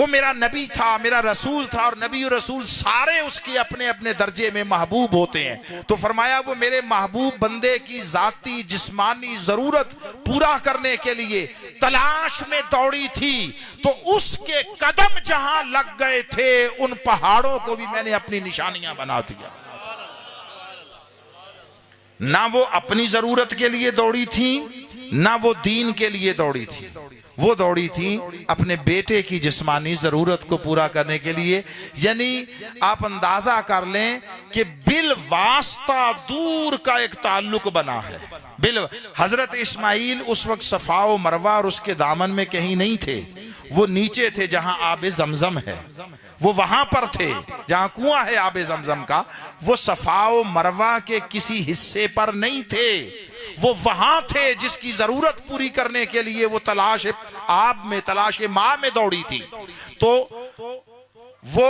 میرا نبی تھا، میرا رسول تھا. اور نبی و رسول سارے اس کے اپنے اپنے درجے میں محبوب ہوتے ہیں. تو فرمایا وہ میرے محبوب بندے کی ذاتی جسمانی ضرورت پورا کرنے کے لیے تلاش میں دوڑی تھی. تو اس کے قدم جہاں لگ گئے تھے ان پہاڑوں کو بھی میں نے اپنی نشانیاں بنا دیا. نہ وہ اپنی ضرورت کے لیے دوڑی تھی، نہ وہ دین کے لیے دوڑی تھی. وہ دوڑی تھی اپنے بیٹے کی جسمانی ضرورت کو پورا کرنے کے لیے. یعنی آپ اندازہ کر لیں کہ بالواسطہ دور کا ایک تعلق بنا ہے. حضرت اسماعیل اس وقت صفا و مروہ اور اس کے دامن میں کہیں نہیں تھے، وہ نیچے تھے جہاں آب زمزم ہے. وہ وہاں پر تھے جہاں کنواں ہے آب زمزم کا. وہ صفا و مروہ کے کسی حصے پر نہیں تھے، وہ وہاں تھے جس کی ضرورت پوری کرنے کے لیے وہ تلاش آب میں، تلاش ماں میں دوڑی تھی. تو وہ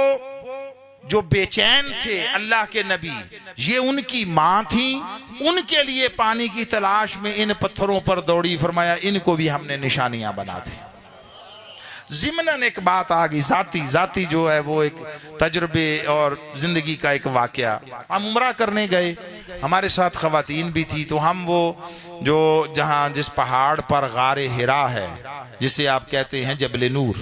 جو بے چین تھے اللہ کے نبی، یہ ان کی ماں تھی. ان کے لیے پانی کی تلاش میں ان پتھروں پر دوڑی. فرمایا ان کو بھی ہم نے نشانیاں بنا دی. ضمناً ایک بات آگئی ذاتی جو ہے وہ ایک تجربے اور زندگی کا ایک واقعہ. ہم عمرہ کرنے گئے، ہمارے ساتھ خواتین بھی تھی. تو ہم وہ جو جہاں جس پہاڑ پر غار حرا ہے جسے آپ کہتے ہیں جبل نور،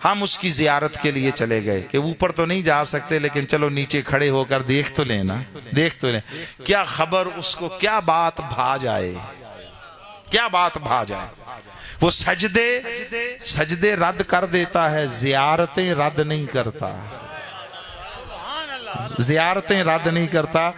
ہم اس کی زیارت کے لیے چلے گئے. کہ اوپر تو نہیں جا سکتے لیکن چلو نیچے کھڑے ہو کر دیکھ تو لیں نا، دیکھ تو لیں. کیا خبر اس کو کیا بات بھا جائے، کیا بات بھا جائے. وہ سجدے رد کر دیتا ہے، زیارتیں رد نہیں کرتا. زیارتیں رد نہیں کرتا.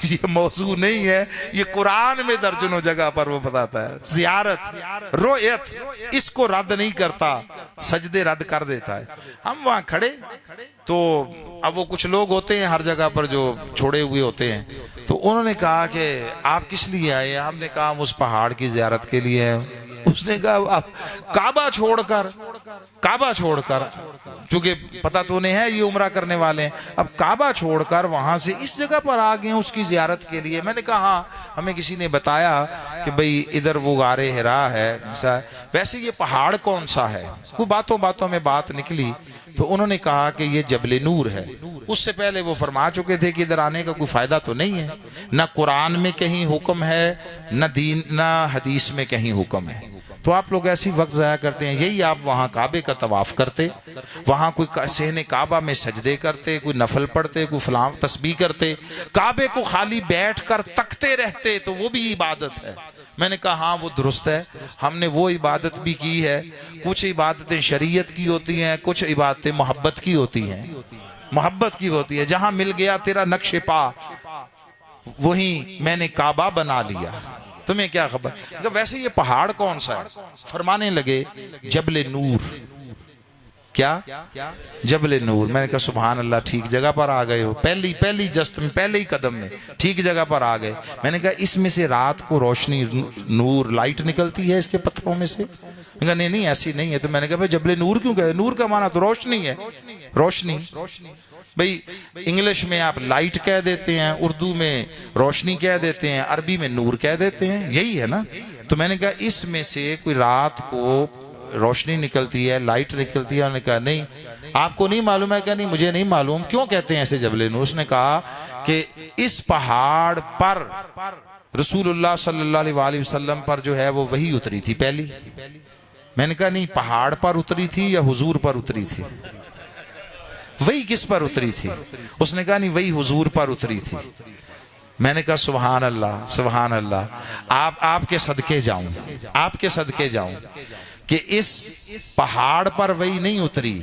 یہ موضوع نہیں ہے، یہ قرآن میں درجنوں جگہ پر وہ بتاتا ہے. زیارت رویت اس کو رد نہیں کرتا، سجدے رد کر دیتا ہے. ہم وہاں کھڑے تو اب وہ کچھ لوگ ہوتے ہیں ہر جگہ پر جو چھوڑے ہوئے ہوتے ہیں. تو انہوں نے کہا کہ آپ کس لیے آئے؟ ہم نے کہا ہم اس پہاڑ کی زیارت کے لیے ہیں. اس نے کہا کعبہ چھوڑ کر چونکہ پتہ تو نہیں ہے یہ عمرہ کرنے والے ہیں، اب کعبہ چھوڑ کر وہاں سے اس جگہ پر آ گئے ہیں اس کی زیارت کے لیے. میں نے کہا ہاں، ہمیں کسی نے بتایا کہ بھئی ادھر وہ غار حرا ہے. ویسے یہ پہاڑ کون سا ہے؟ کوئی باتوں میں بات نکلی تو انہوں نے کہا کہ یہ جبل نور ہے. اس سے پہلے وہ فرما چکے تھے کہ ادھر آنے کا کوئی فائدہ تو نہیں ہے، نہ قرآن میں کہیں حکم ہے، نہ حدیث میں کہیں حکم ہے. تو آپ لوگ ایسی وقت ضائع کرتے ہیں. یہی آپ وہاں کعبے کا طواف کرتے، وہاں کوئی صحن کعبہ میں سجدے کرتے، کوئی نفل پڑھتے، کوئی فلاں تسبیح کرتے، کعبے کو خالی بیٹھ کر تکتے رہتے تو وہ بھی عبادت ہے. میں نے کہا ہاں وہ درست ہے، ہم نے وہ عبادت بھی کی ہے. کچھ عبادتیں شریعت کی ہوتی ہیں، کچھ عبادتیں محبت کی ہوتی ہیں. محبت کی ہوتی ہے. جہاں مل گیا تیرا نقش پا وہیں میں نے کعبہ بنا لیا. تمہیں کیا خبر؟ ویسے یہ پہاڑ کون سا ہے؟ فرمانے لگے جبل نور. کیا؟ جبل نور۔ میں نے کہا سبحان اللہ، ٹھیک جگہ پر آ گئے ہو، پہلی جست میں، پہلے ہی قدم میں ٹھیک جگہ پر آ گئے۔ میں نے کہا اس میں سے رات کو روشنی، نور، لائٹ نکلتی ہے اس کے پتھروں میں سے؟ میں نے کہا نہیں ایسی نہیں ہے۔ تو میں نے کہا بھائی جبل نور کیوں کہے؟ نور کا معنی تو روشنی ہے، روشنی۔ بھئی انگلش میں آپ لائٹ کہہ دیتے ہیں، اردو میں روشنی کہہ دیتے ہیں، عربی میں نور کہہ دیتے ہیں، یہی ہے نا۔ تو میں نے کہا اس میں سے کوئی رات کو روشنی نکلتی ہے، لائٹ نکلتی ہے؟ انہوں نے کہا نہیں۔ آپ کو نہیں معلوم ہے؟ کہ نہیں مجھے نہیں معلوم۔ کیوں کہتے ہیں ایسے جبل نور؟ اس نے کہا کہ اس پہاڑ پر رسول اللہ صلی اللہ علیہ وآلہ وسلم پر جو ہے وہ وحی اتری تھی پہلی۔ میں نے کہا نہیں، پہاڑ پر اتری تھی یا حضور پر اتری تھی؟ وہی کس پر اتری تھی؟ اس نے کہا نہیں، وہی حضور پر اتری تھی۔ میں نے کہا سبحان اللہ، سبحان اللہ۔ آپ کے صدقے جاؤں، آپ کے صدقے جاؤں کہ اس پہاڑ پر وہی نہیں اتری،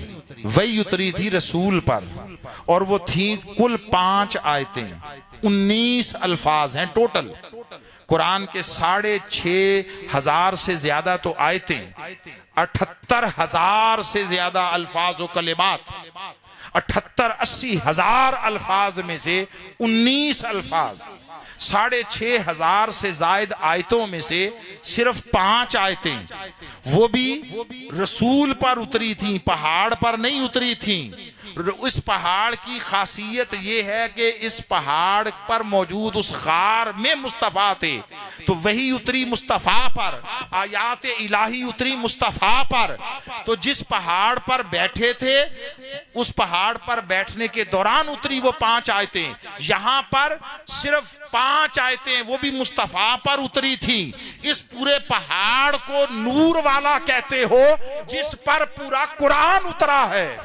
وہی اتری تھی رسول پر، اور وہ تھی کل 5 آیتیں، 19 الفاظ ہیں ٹوٹل۔ قرآن کے 6,500 سے زیادہ تو آیتیں، 78,000 سے زیادہ الفاظ و کلمات، 78-80 ہزار الفاظ میں سے 19 الفاظ، 6,500 سے زائد آیتوں میں سے صرف 5 آیتیں وہ بھی رسول پر اتری تھیں، پہاڑ پر نہیں اتری تھیں۔ اس پہاڑ کی خاصیت یہ ہے کہ اس پہاڑ پر موجود اس غار میں مصطفیٰ تھے، تو وہی اتری مصطفیٰ پر، آیات الہی اتری مصطفیٰ پر۔ تو جس پہاڑ پر بیٹھے تھے اس پہاڑ پر بیٹھنے کے دوران اتری وہ 5 آیتیں، یہاں پر صرف 5 آیتیں وہ بھی مصطفیٰ پر اتری تھیں۔ اس پورے پہاڑ کو نور والا کہتے ہو جس پر پورا قرآن اترا ہے۔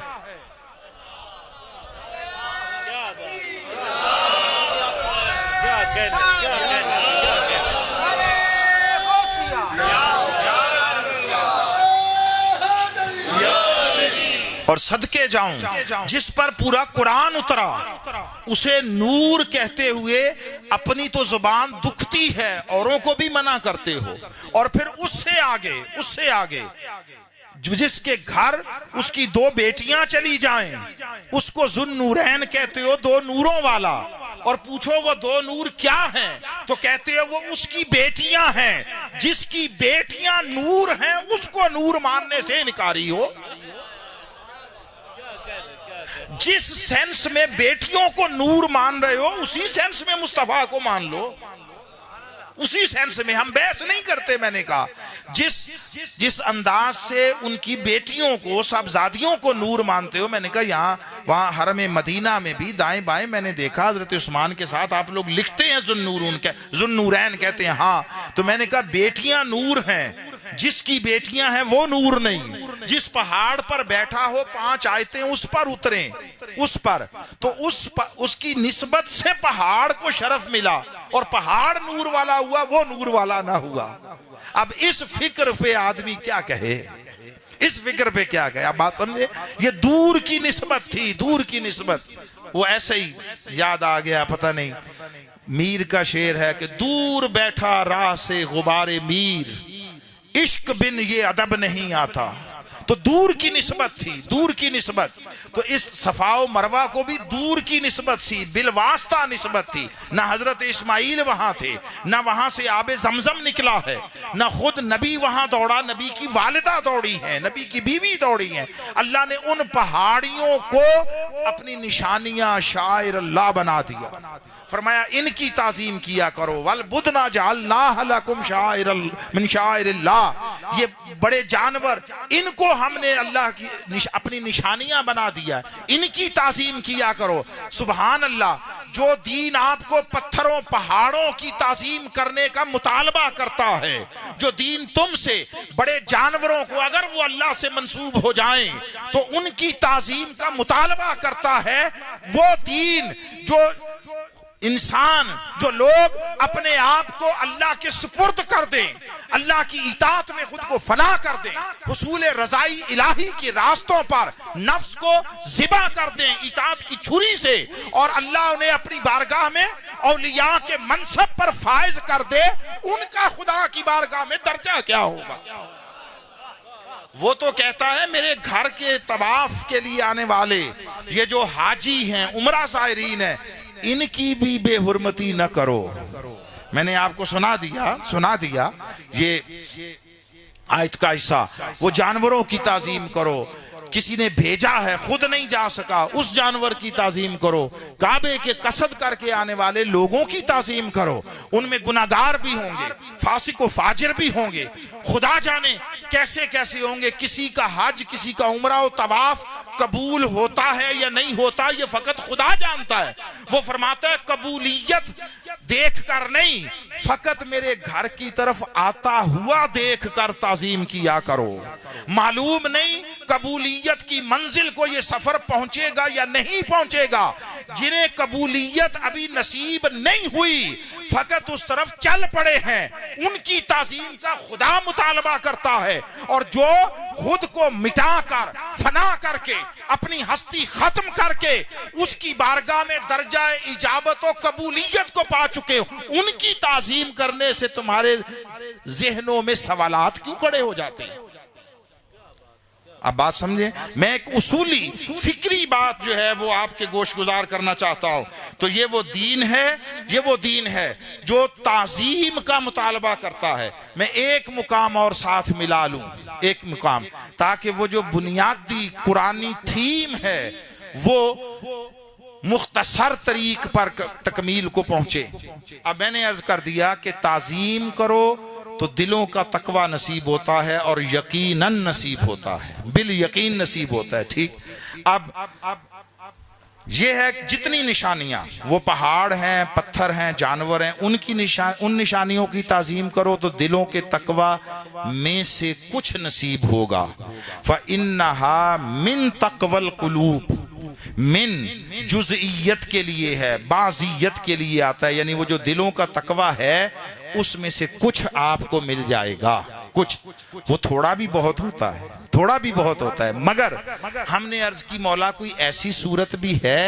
اور صدقے جاؤں جس پر پورا قرآن اترا، اسے نور کہتے ہوئے اپنی تو زبان دکھتی ہے، اوروں کو بھی منع کرتے ہو، اور پھر اس سے آگے جس کے گھر اس کی 2 بیٹیاں چلی جائیں اس کو ذو النورین کہتے ہو، 2 نوروں والا، اور پوچھو وہ 2 نور کیا ہیں تو کہتے ہو وہ اس کی بیٹیاں ہیں۔ جس کی بیٹیاں نور ہیں اس کو نور ماننے سے انکاری ہو۔ جس سینس میں بیٹیوں کو نور مان رہے ہو اسی سینس میں مصطفیٰ کو مان لو، اسی سینس میں۔ ہم بحث نہیں کرتے۔ میں نے کہا جس انداز سے ان کی بیٹیوں کو، صاحبزادیوں کو نور مانتے ہو، میں نے کہا وہاں حرم مدینہ میں بھی دائیں بائیں میں نے دیکھا حضرت عثمان کے ساتھ آپ لوگ لکھتے ہیں ذو النورین کہتے ہیں، ہاں۔ تو میں نے کہا بیٹیاں نور ہیں، جس کی بیٹیاں ہیں وہ نور نہیں۔ جس پہاڑ پر بیٹھا ہو 5 آیتیں اس پر اتریں، اس پر، تو اس کی نسبت سے پہاڑ کو شرف ملا، اور پہاڑ نور والا ہوا، وہ نور والا نہ ہوا۔ اب اس فکر پہ آدمی کیا کہے، اس فکر پہ کیا کہے؟ آپ بات سمجھے؟ یہ دور کی نسبت تھی، دور کی نسبت۔ وہ ایسے ہی یاد آ گیا، پتہ نہیں، میر کا شعر ہے کہ دور بیٹھا راہ سے غبار میر، عشق بن یہ ادب نہیں آتا۔ تو دور کی نسبت تھی، دور کی نسبت۔ تو اس صفا و مروہ کو بھی دور کی نسبت تھی، بالواسطہ نسبت تھی۔ نہ حضرت اسماعیل وہاں تھے، نہ وہاں سے آب زمزم نکلا ہے، نہ خود نبی وہاں دوڑا، نبی کی والدہ دوڑی ہیں، نبی کی بیوی دوڑی ہیں۔ اللہ نے ان پہاڑیوں کو اپنی نشانیاں شاعر اللہ بنا دیا، فرمایا ان کی تعظیم کیا کرو۔ وَالْبُدْنَ جَعَلْنَاهَا لَكُمْ شَاعِرًا مِنْ شَاعِرِ اللَّهِ، یہ بڑے جانور، ان کو ہم نے اللہ کی اپنی نشانیاں بنا دیا، ان کی تعظیم کیا کرو۔ سبحان اللہ، جو دین آپ کو پتھروں پہاڑوں کی تعظیم کرنے کا مطالبہ کرتا ہے، جو دین تم سے بڑے جانوروں کو اگر وہ اللہ سے منسوب ہو جائیں تو ان کی تعظیم کا مطالبہ کرتا ہے، وہ دین جو انسان، جو لوگ اپنے آپ کو اللہ کے سپرد کر دیں، اللہ کی اطاعت میں خود کو فنا کر دیں، حصول رضائی الہی کے راستوں پر نفس کو ذبح کر دیں اطاعت کی چھری سے، اور اللہ انہیں اپنی بارگاہ میں اولیاء کے منصب پر فائز کر دے، ان کا خدا کی بارگاہ میں درجہ کیا ہوگا؟ وہ تو کہتا ہے میرے گھر کے طواف کے لیے آنے والے یہ جو حاجی ہیں، عمرہ زائرین ہیں، ان کی بھی بے حرمتی نہ کرو۔ میں نے آپ کو سنا دیا یہ آیت کا حصہ، وہ جانوروں کی تعظیم کرو، کسی نے بھیجا ہے خود نہیں جا سکا اس جانور کی تعظیم کرو، کعبے کے قصد کر کے آنے والے لوگوں کی تعظیم کرو، ان میں گناہگار بھی ہوں گے، فاسق و فاجر بھی ہوں گے، خدا جانے کیسے کیسے ہوں گے، کسی کا حج کسی کا عمرہ و طواف قبول ہوتا ہے یا نہیں ہوتا یہ فقط خدا جانتا ہے۔ وہ فرماتا ہے قبولیت دیکھ کر نہیں، فقط میرے گھر کی طرف آتا ہوا دیکھ کر تعظیم کیا کرو۔ معلوم نہیں قبولیت کی منزل کو یہ سفر پہنچے گا یا نہیں پہنچے گا، جنہیں قبولیت ابھی نصیب نہیں ہوئی فقط اس طرف چل پڑے ہیں، ان کی تعظیم کا خدا مطالبہ کرتا ہے، اور جو خود کو مٹا کر فنا کر کے اپنی ہستی ختم کر کے اس کی بارگاہ میں درجہ اجابت و قبولیت کو پا چکے ہو، ان کی تعظیم کرنے سے تمہارے ذہنوں میں سوالات کیوں کھڑے ہو جاتے ہیں؟ اب بات سمجھیں، میں ایک اصولی فکری بات جو ہے وہ آپ کے گوش گزار کرنا چاہتا ہوں۔ تو یہ وہ دین ہے جو تعظیم کا مطالبہ کرتا ہے۔ میں ایک مقام اور ساتھ ملا لوں، ایک مقام، تاکہ وہ جو بنیادی قرآنی تھیم ہے وہ مختصر طریق پر تکمیل کو پہنچے۔ اب میں نے عرض کر دیا کہ تعظیم کرو تو دلوں کا تقوی نصیب ہوتا ہے اور یقیناً نصیب ہوتا ہے، بالیقین نصیب ہوتا ہے۔ ٹھیک، اب یہ ہے جتنی نشانیاں، وہ پہاڑ ہیں، پتھر ہیں، جانور ہیں، ان نشانیوں کی تعظیم کرو تو دلوں کے تقوی میں سے کچھ نصیب ہوگا۔ فَإِنَّهَا مِن تَقْوَى الْقُلُوبِ، من جزئیت کے لیے ہے، بعضیت کے لیے آتا ہے، یعنی وہ جو دلوں کا تقوی ہے اس میں سے کچھ آپ کو مل جائے گا، کچھ، وہ تھوڑا بھی بہت ہوتا ہے، مگر ہم نے عرض کی مولا کوئی ایسی صورت بھی ہے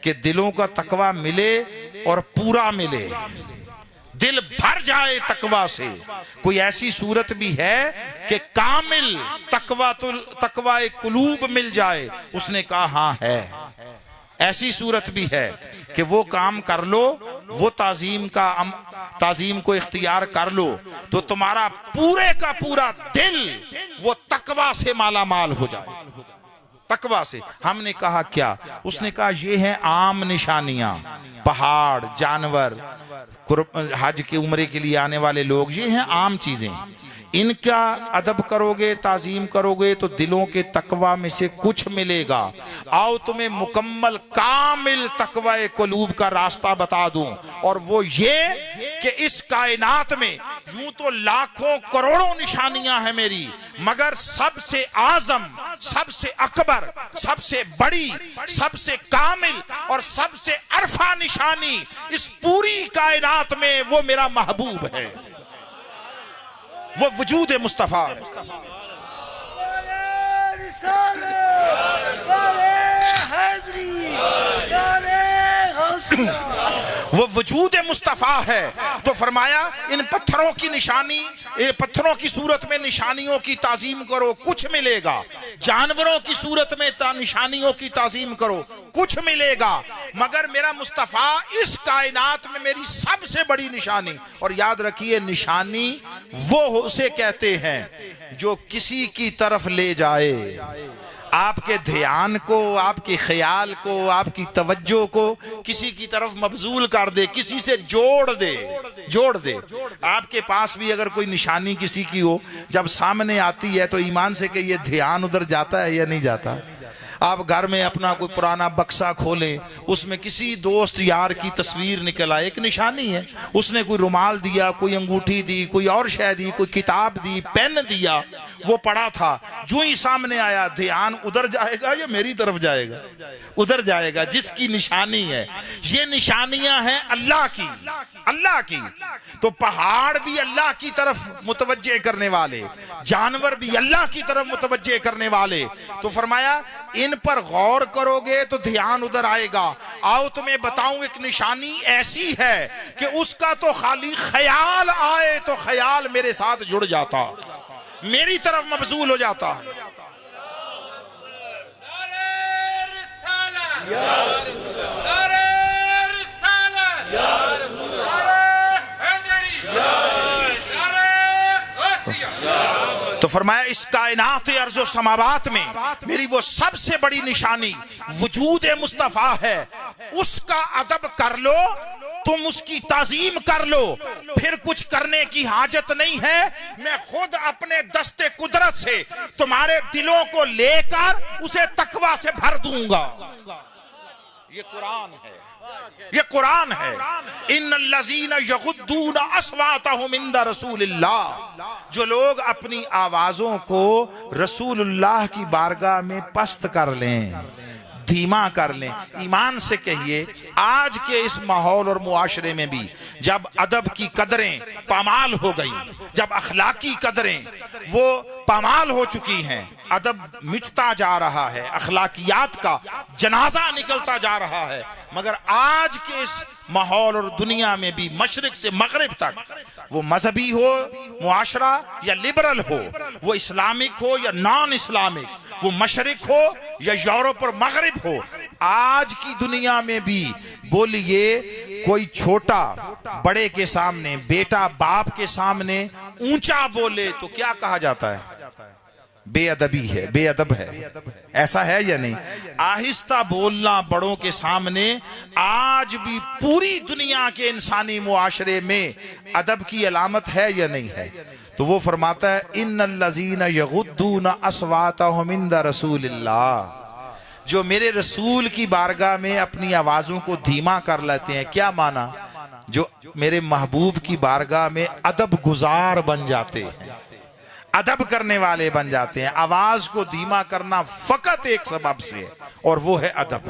کہ دلوں کا تقوی ملے اور پورا ملے، دل بھر جائے تقوی سے، کوئی ایسی صورت بھی ہے کہ کامل تقوی قلوب مل جائے؟ اس نے کہا ہاں ہے، ایسی صورت بھی ہے کہ وہ کام کر لو، وہ تعظیم کو اختیار کر لو تو تمہارا پورے کا پورا دل وہ تقوی سے مالا مال ہو جائے، تقوی سے۔ ہم نے کہا کیا؟ اس نے کہا یہ ہیں عام نشانیاں، پہاڑ، جانور، حج کے عمرے کے لیے آنے والے لوگ، یہ ہیں عام چیزیں، ان کا ادب کرو گے، تعظیم کرو گے تو دلوں کے تقوی میں سے کچھ ملے گا۔ آؤ تمہیں مکمل کامل تقوی قلوب کا راستہ بتا دوں، اور وہ یہ کہ اس کائنات میں یوں تو لاکھوں کروڑوں نشانیاں ہیں میری، مگر سب سے اعظم، سب سے اکبر، سب سے بڑی، سب سے کامل اور سب سے عرفہ نشانی اس پوری کائنات میں وہ میرا محبوب ہے، وہ وجود مصطفیٰ ہے۔ وہ وجود مصطفیٰ ہے۔ تو فرمایا ان پتھروں کی نشانی، پتھروں کی صورت میں نشانیوں کی تعظیم کرو، کچھ ملے گا، جانوروں کی صورت میں نشانیوں کی تعظیم کرو، کچھ ملے گا، مگر میرا مصطفیٰ اس کائنات میں میری سب سے بڑی نشانی، اور یاد رکھیے نشانی وہ اسے کہتے ہیں جو کسی کی طرف لے جائے، آپ کے دھیان کو، آپ کے خیال کو، آپ کی توجہ کو کسی کی طرف مبذول کر دے، کسی سے جوڑ دے۔ آپ کے پاس بھی اگر کوئی نشانی کسی کی ہو، جب سامنے آتی ہے تو ایمان سے کہ یہ دھیان ادھر جاتا ہے یا نہیں جاتا؟ آپ گھر میں اپنا کوئی پرانا بکسا کھولیں، اس میں کسی دوست یار کی تصویر نکل آئے، ایک نشانی ہے، اس نے کوئی رومال دیا، کوئی انگوٹھی دی، کوئی اور شے دی، کوئی کتاب دی، پین دیا، وہ پڑھا تھا، جو ہی سامنے آیا دھیان ادھر جائے گا یا میری طرف جائے گا؟ ادھر جائے گا، جس کی نشانی ہے۔ یہ نشانیاں ہیں اللہ کی، تو پہاڑ بھی اللہ کی طرف متوجہ کرنے والے، جانور بھی اللہ کی طرف متوجہ کرنے والے۔ تو فرمایا ان پر غور کرو گے تو دھیان ادھر آئے گا۔ آؤ تمہیں بتاؤں ایک نشانی ایسی ہے کہ اس کا تو خالی خیال آئے تو خیال میرے ساتھ جڑ جاتا، میری طرف مبذول ہو جاتا ہے۔ تو فرمایا اس کائنات ارض و سماوات میں میری وہ سب سے بڑی نشانی وجود مصطفیٰ ہے، اس کا ادب کر لو، تم اس کی تعظیم کر لو، پھر کچھ کرنے کی حاجت نہیں ہے، میں خود اپنے دست قدرت سے تمہارے دلوں کو لے کر اسے تقوی سے بھر دوں گا۔ یہ قرآن ہے، یہ قرآن ہے۔ ان الذین یغضون اصواتهم عند رسول اللہ، جو لوگ اپنی آوازوں کو رسول اللہ کی بارگاہ میں پست کر لیں، دھیما کر لیں۔ ایمان سے کہیے آج کے اس ماحول اور معاشرے میں بھی جب ادب کی قدریں پامال ہو گئی، جب اخلاقی قدریں وہ پامال ہو چکی ہیں، ادب مٹتا جا رہا ہے، اخلاقیات کا جنازہ نکلتا جا رہا ہے، مگر آج کے اس ماحول اور دنیا میں بھی مشرق سے مغرب تک، وہ مذہبی ہو معاشرہ یا لبرل ہو، وہ اسلامک ہو یا نان اسلامک، وہ مشرق ہو یا یورپ اور مغرب ہو، آج کی دنیا میں بھی بولیے کوئی چھوٹا بڑے کے سامنے، بیٹا باپ کے سامنے اونچا بولے تو کیا کہا جاتا ہے؟ بے ادبی ہے، بے ادب ہے۔ ایسا ہے یا نہیں؟ آہستہ بولنا بڑوں کے سامنے آج بھی پوری دنیا کے انسانی معاشرے میں ادب کی علامت ہے یا نہیں ہے؟ تو وہ فرماتا ہے ان الذین یغضون اصواتهم عند رسول اللہ، جو میرے رسول کی بارگاہ میں اپنی آوازوں کو دھیما کر لیتے ہیں۔ کیا معنی؟ جو میرے محبوب کی بارگاہ میں ادب گزار بن جاتے ہیں، ادب کرنے والے بن جاتے ہیں۔ آواز کو دھیما کرنا فقط ایک سبب سے، اور وہ ہے ادب۔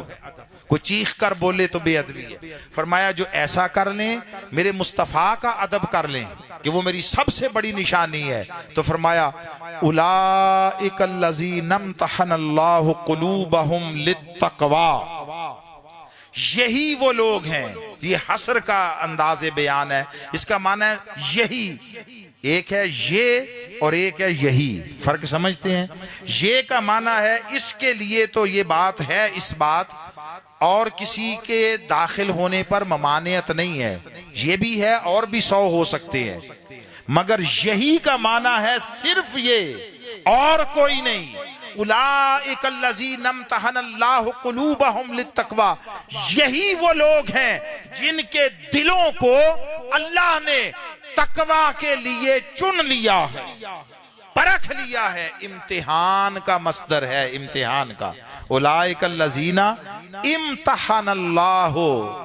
کوئی چیخ کر بولے تو بے ادبی ہے۔ فرمایا جو ایسا کر لیں، میرے مصطفیٰ کا ادب کر لیں کہ وہ میری سب سے بڑی نشانی ہے، تو فرمایا اولئک الذین امتحن اللہ قلوبہم للتقوی، یہی وہ لوگ ہیں۔ یہ حصر کا انداز بیان ہے، اس کا معنی ہے یہی، ایک ہے یہ اور ایک ہے یہی، فرق سمجھتے ہیں؟ یہ کا معنی ہے اس کے لیے تو یہ بات ہے، اس بات اور کسی کے داخل ہونے پر ممانعت نہیں ہے، یہ بھی ہے اور بھی 100 ہو سکتے ہیں، مگر یہی کا معنی ہے صرف یہ اور کوئی نہیں۔ اولئک الذین امتحن اللہ قلوبہم للتقوی، یہی وہ لوگ ہیں جن کے دلوں کو اللہ نے تقوی کے لیے چن لیا ہے، پرکھ لیا ہے۔ امتحان کا مصدر ہے، امتحان کا۔ اولئک الذین امتحن اللہ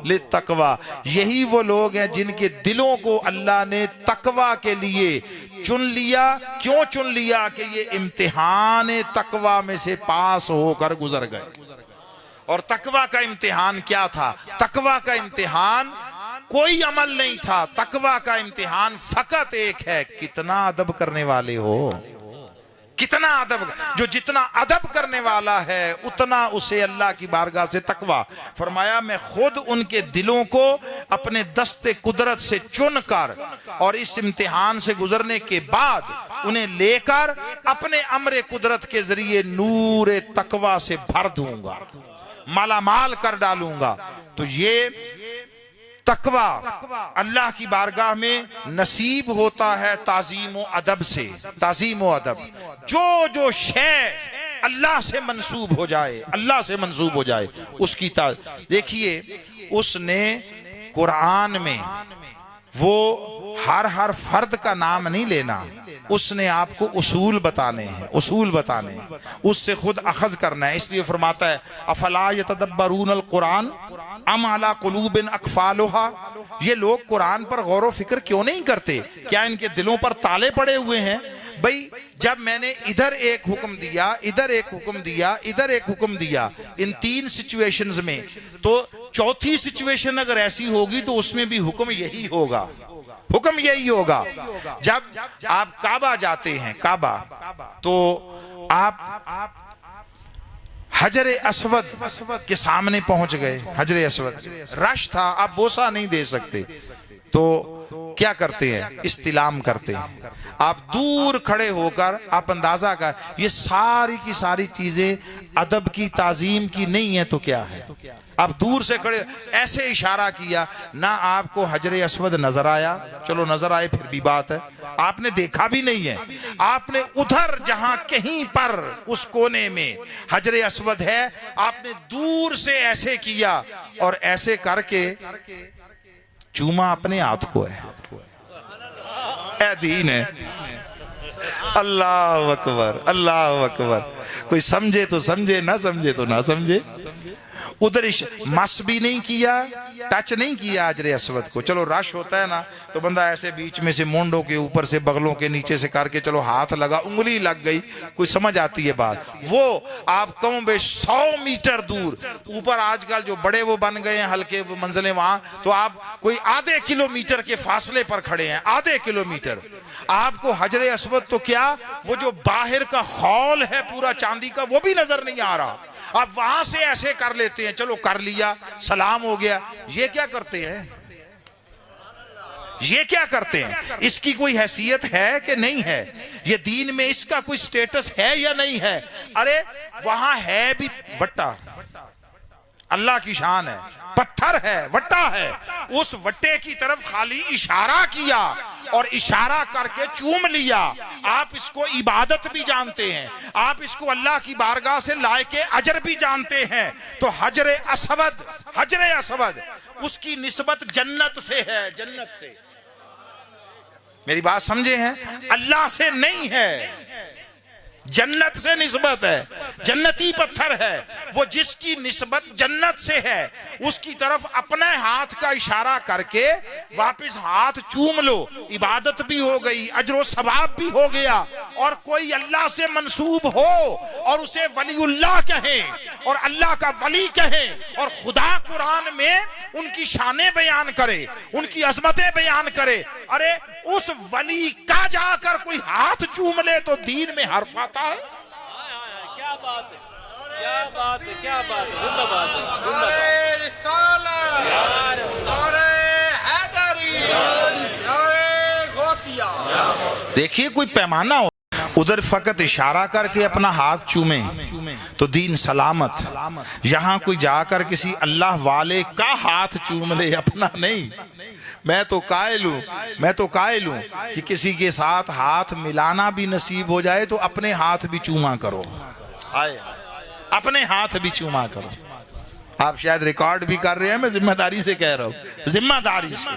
للتقوی، یہی وہ لوگ ہیں جن کے دلوں کو اللہ نے تقوی کے لیے چن لیا۔ کیوں چن لیا؟ کہ یہ امتحان تقوی میں سے پاس ہو کر گزر گئے۔ اور تقوی کا امتحان کیا تھا؟ تقوی کا امتحان کوئی عمل نہیں تھا، تقوی کا امتحان فقط ایک ہے، کتنا ادب کرنے والے ہو، کتنا ادب۔ جو جتنا ادب کرنے والا ہے اتنا اسے اللہ کی بارگاہ سے تقوی۔ فرمایا میں خود ان کے دلوں کو اپنے دست قدرت سے چن کر اور اس امتحان سے گزرنے کے بعد انہیں لے کر اپنے امر قدرت کے ذریعے نور تقوی سے بھر دوں گا، مالا مال کر ڈالوں گا۔ تو یہ تقوی اللہ کی بارگاہ میں نصیب ہوتا ہے تعظیم و ادب سے، تعظیم و ادب۔ جو شے اللہ سے منسوب ہو جائے، اللہ سے منسوب ہو جائے اس کی دیکھیے اس نے قرآن میں وہ ہر فرد کا نام نہیں لینا، اس نے آپ کو اصول بتانے ہیں، اصول بتانے ہیں، اس سے خود اخذ کرنا ہے۔ اس لیے فرماتا ہے افلا یتدبرون القرآن ام علی قلوب اقفالها، یہ لوگ قرآن پر غور و فکر کیوں نہیں کرتے؟ کیا ان کے دلوں پر تالے پڑے ہوئے ہیں؟ بھئی جب میں نے ادھر ایک حکم دیا، ادھر ایک حکم دیا، ادھر ایک حکم دیا، ان 3 سچویشنز میں، تو چوتھی سچویشن اگر ایسی ہوگی تو اس میں بھی حکم یہی ہوگا، حکم یہی ہوگا۔ جب آپ کعبہ جاتے ہیں، کعبہ تو آپ حجر اسود کے سامنے پہنچ گئے، حجر اسود رش تھا، آپ بوسہ نہیں دے سکتے، تو کیا کرتے ہیں؟ استلام کرتے ہیں. آپ دور کھڑے ہو کر آپ اندازہ کر، یہ ساری کی ساری چیزیں ادب کی تعظیم کی نہیں ہے تو کیا ہے؟ آپ دور سے کھڑے ایسے اشارہ کیا، نہ آپ کو حجر اسود نظر آیا، چلو نظر آئے پھر بھی بات ہے، آپ نے دیکھا بھی نہیں ہے، آپ نے ادھر جہاں کہیں پر اس کونے میں حجر اسود ہے آپ نے دور سے ایسے کیا اور ایسے کر کے چوما اپنے ہاتھ کو ہے. اے دین ہے. اللہ اکبر، اللہ اکبر. کوئی سمجھے تو سمجھے، نہ سمجھے تو نہ سمجھے. ادھر مس بھی نہیں کیا، ٹچ نہیں کیا حجر اسود کو. چلو رش ہوتا ہے نا تو بندہ ایسے بیچ میں سے مونڈوں کے اوپر سے بغلوں کے نیچے سے کر کے چلو ہاتھ لگا، انگلی لگ گئی، کوئی سمجھ آتی ہے بات. وہ آپ کم بیش 100 میٹر دور اوپر، آج کل جو بڑے وہ بن گئے ہیں ہلکے منزلیں وہاں، تو آپ کوئی آدھے کلومیٹر کے فاصلے پر کھڑے ہیں، آدھے کلومیٹر. آپ کو حجر اسود تو کیا، وہ جو باہر کا خول ہے پورا چاندی کا وہ بھی نظر نہیں آ رہا. آپ وہاں سے ایسے کر لیتے ہیں، چلو کر لیا، سلام ہو گیا. یہ کیا کرتے ہیں؟ یہ کیا کرتے ہیں؟ اس کی کوئی حیثیت ہے کہ نہیں ہے؟ یہ دین میں اس کا کوئی سٹیٹس ہے یا نہیں ہے؟ ارے وہاں ہے بھی وٹا، اللہ کی شان ہے، پتھر ہے، وٹا ہے، اس وٹے کی طرف خالی اشارہ کیا اور اشارہ کر کے چوم لیا. آپ اس کو عبادت بھی جانتے ہیں، آپ اس کو اللہ کی بارگاہ سے لائق اجر بھی جانتے ہیں. تو حجر اسود اس کی نسبت جنت سے ہے، جنت سے. میری بات سمجھے ہیں؟ اللہ سے نہیں ہے، جنت سے نسبت ہے. جنتی پتھر ہے وہ، جس کی نسبت جنت سے ہے اس کی طرف اپنے ہاتھ کا اشارہ کر کے واپس ہاتھ چوم لو. عبادت بھی ہو گئی، اجر و ثواب بھی ہو گیا. اور کوئی اللہ سے منسوب ہو اور اسے ولی اللہ کہیں اور اللہ کا ولی کہیں اور خدا قرآن میں ان کی شانیں بیان کرے، ان کی عظمتیں بیان کرے، ارے اس ولی کا جا کر کوئی ہاتھ چوم لے تو دین میں حرف آتا ہے. کیا بات ہے، کیا بات ہے، کیا بات ہے، زندہ بات ہے. نعرہ رسالت، نعرہ حیدری، نعرہ غوثیہ. دیکھیے کوئی پیمانہ ہو، ادھر فقط اشارہ کر کے اپنا ہاتھ چومیں تو دین سلامت. یہاں کوئی جا کر کسی اللہ والے کا ہاتھ چوم لے، اپنا نہیں. میں تو قائل ہوں کہ کسی کے ساتھ ہاتھ ملانا بھی نصیب ہو جائے تو اپنے ہاتھ بھی چوما کرو، اپنے ہاتھ بھی چوما کرو. آپ شاید ریکارڈ بھی کر رہے ہیں، میں ذمہ داری سے کہہ رہا ہوں، ذمہ داری سے.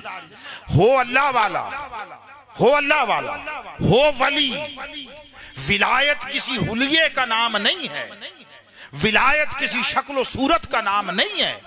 ہو اللہ والا، ہو اللہ والا، ہو ولی. ولایت کسی حلیے کا نام نہیں ہے، ولایت کسی شکل و صورت کا نام نہیں ہے،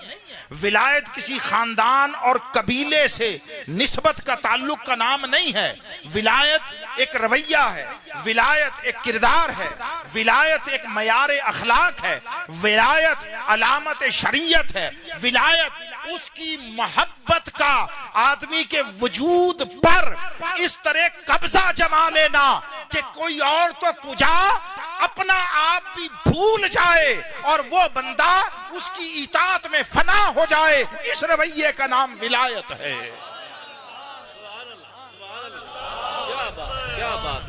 ولایت کسی خاندان اور قبیلے سے نسبت کا تعلق کا نام نہیں ہے. ولایت ایک رویہ ہے، ولایت ایک کردار ہے، ولایت ایک معیار اخلاق ہے، ولایت علامت شریعت ہے. ولایت اس کی محبت کا آدمی کے وجود پر اس طرح قبضہ جما لینا کہ کوئی اور تو کجا اپنا آپ بھی بھول جائے اور وہ بندہ اس کی اطاعت میں فنا ہو جائے. اس رویے کا نام ولایت ہے. کیا بات، کیا بات.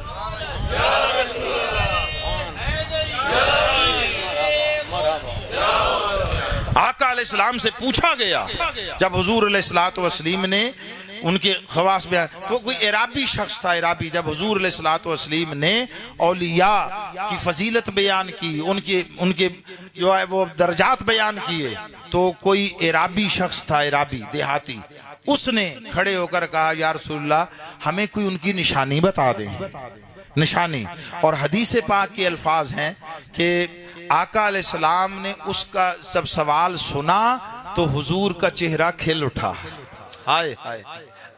آقا علیہ السلام سے پوچھا گیا جب حضور علیہ السلام نے ان کے خواص بیان، تو کوئی عرابی شخص تھا، عرابی. جب حضور علیہ السلام نے اولیاء کی فضیلت بیان کی، ان کے جو ہے وہ درجات بیان کیے، تو کوئی عرابی شخص تھا، عرابی دیہاتی. اس نے کھڑے ہو کر کہا یا رسول اللہ ہمیں کوئی ان کی نشانی بتا دیں. نشانی. اور حدیث پاک کے الفاظ ہیں کہ آقا علیہ السلام نے اس کا جب سوال سنا تو حضور کا چہرہ کھل اٹھا. ہائے ہائے،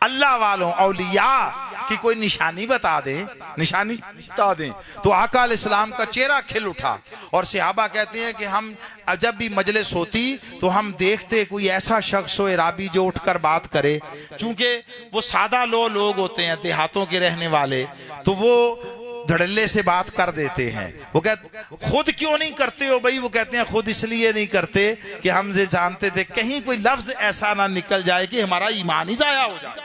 اللہ والوں اولیاء کی کوئی نشانی بتا دیں، نشانی بتا دیں. تو آقا علیہ السلام کا چہرہ کھل اٹھا. اور صحابہ کہتے ہیں کہ ہم جب بھی مجلس ہوتی تو ہم دیکھتے کوئی ایسا شخص ہو عرابی جو اٹھ کر بات کرے، چونکہ وہ سادہ لوگ ہوتے ہیں دیہاتوں کے رہنے والے، تو وہ دھڑلے سے بات کر دیتے ہیں. وہ کہتے خود کیوں نہیں کرتے ہو بھائی؟ وہ کہتے ہیں خود اس لیے نہیں کرتے کہ ہم سے جانتے تھے کہیں کوئی لفظ ایسا نہ نکل جائے کہ ہمارا ایمان ہی ضائع ہو جائے.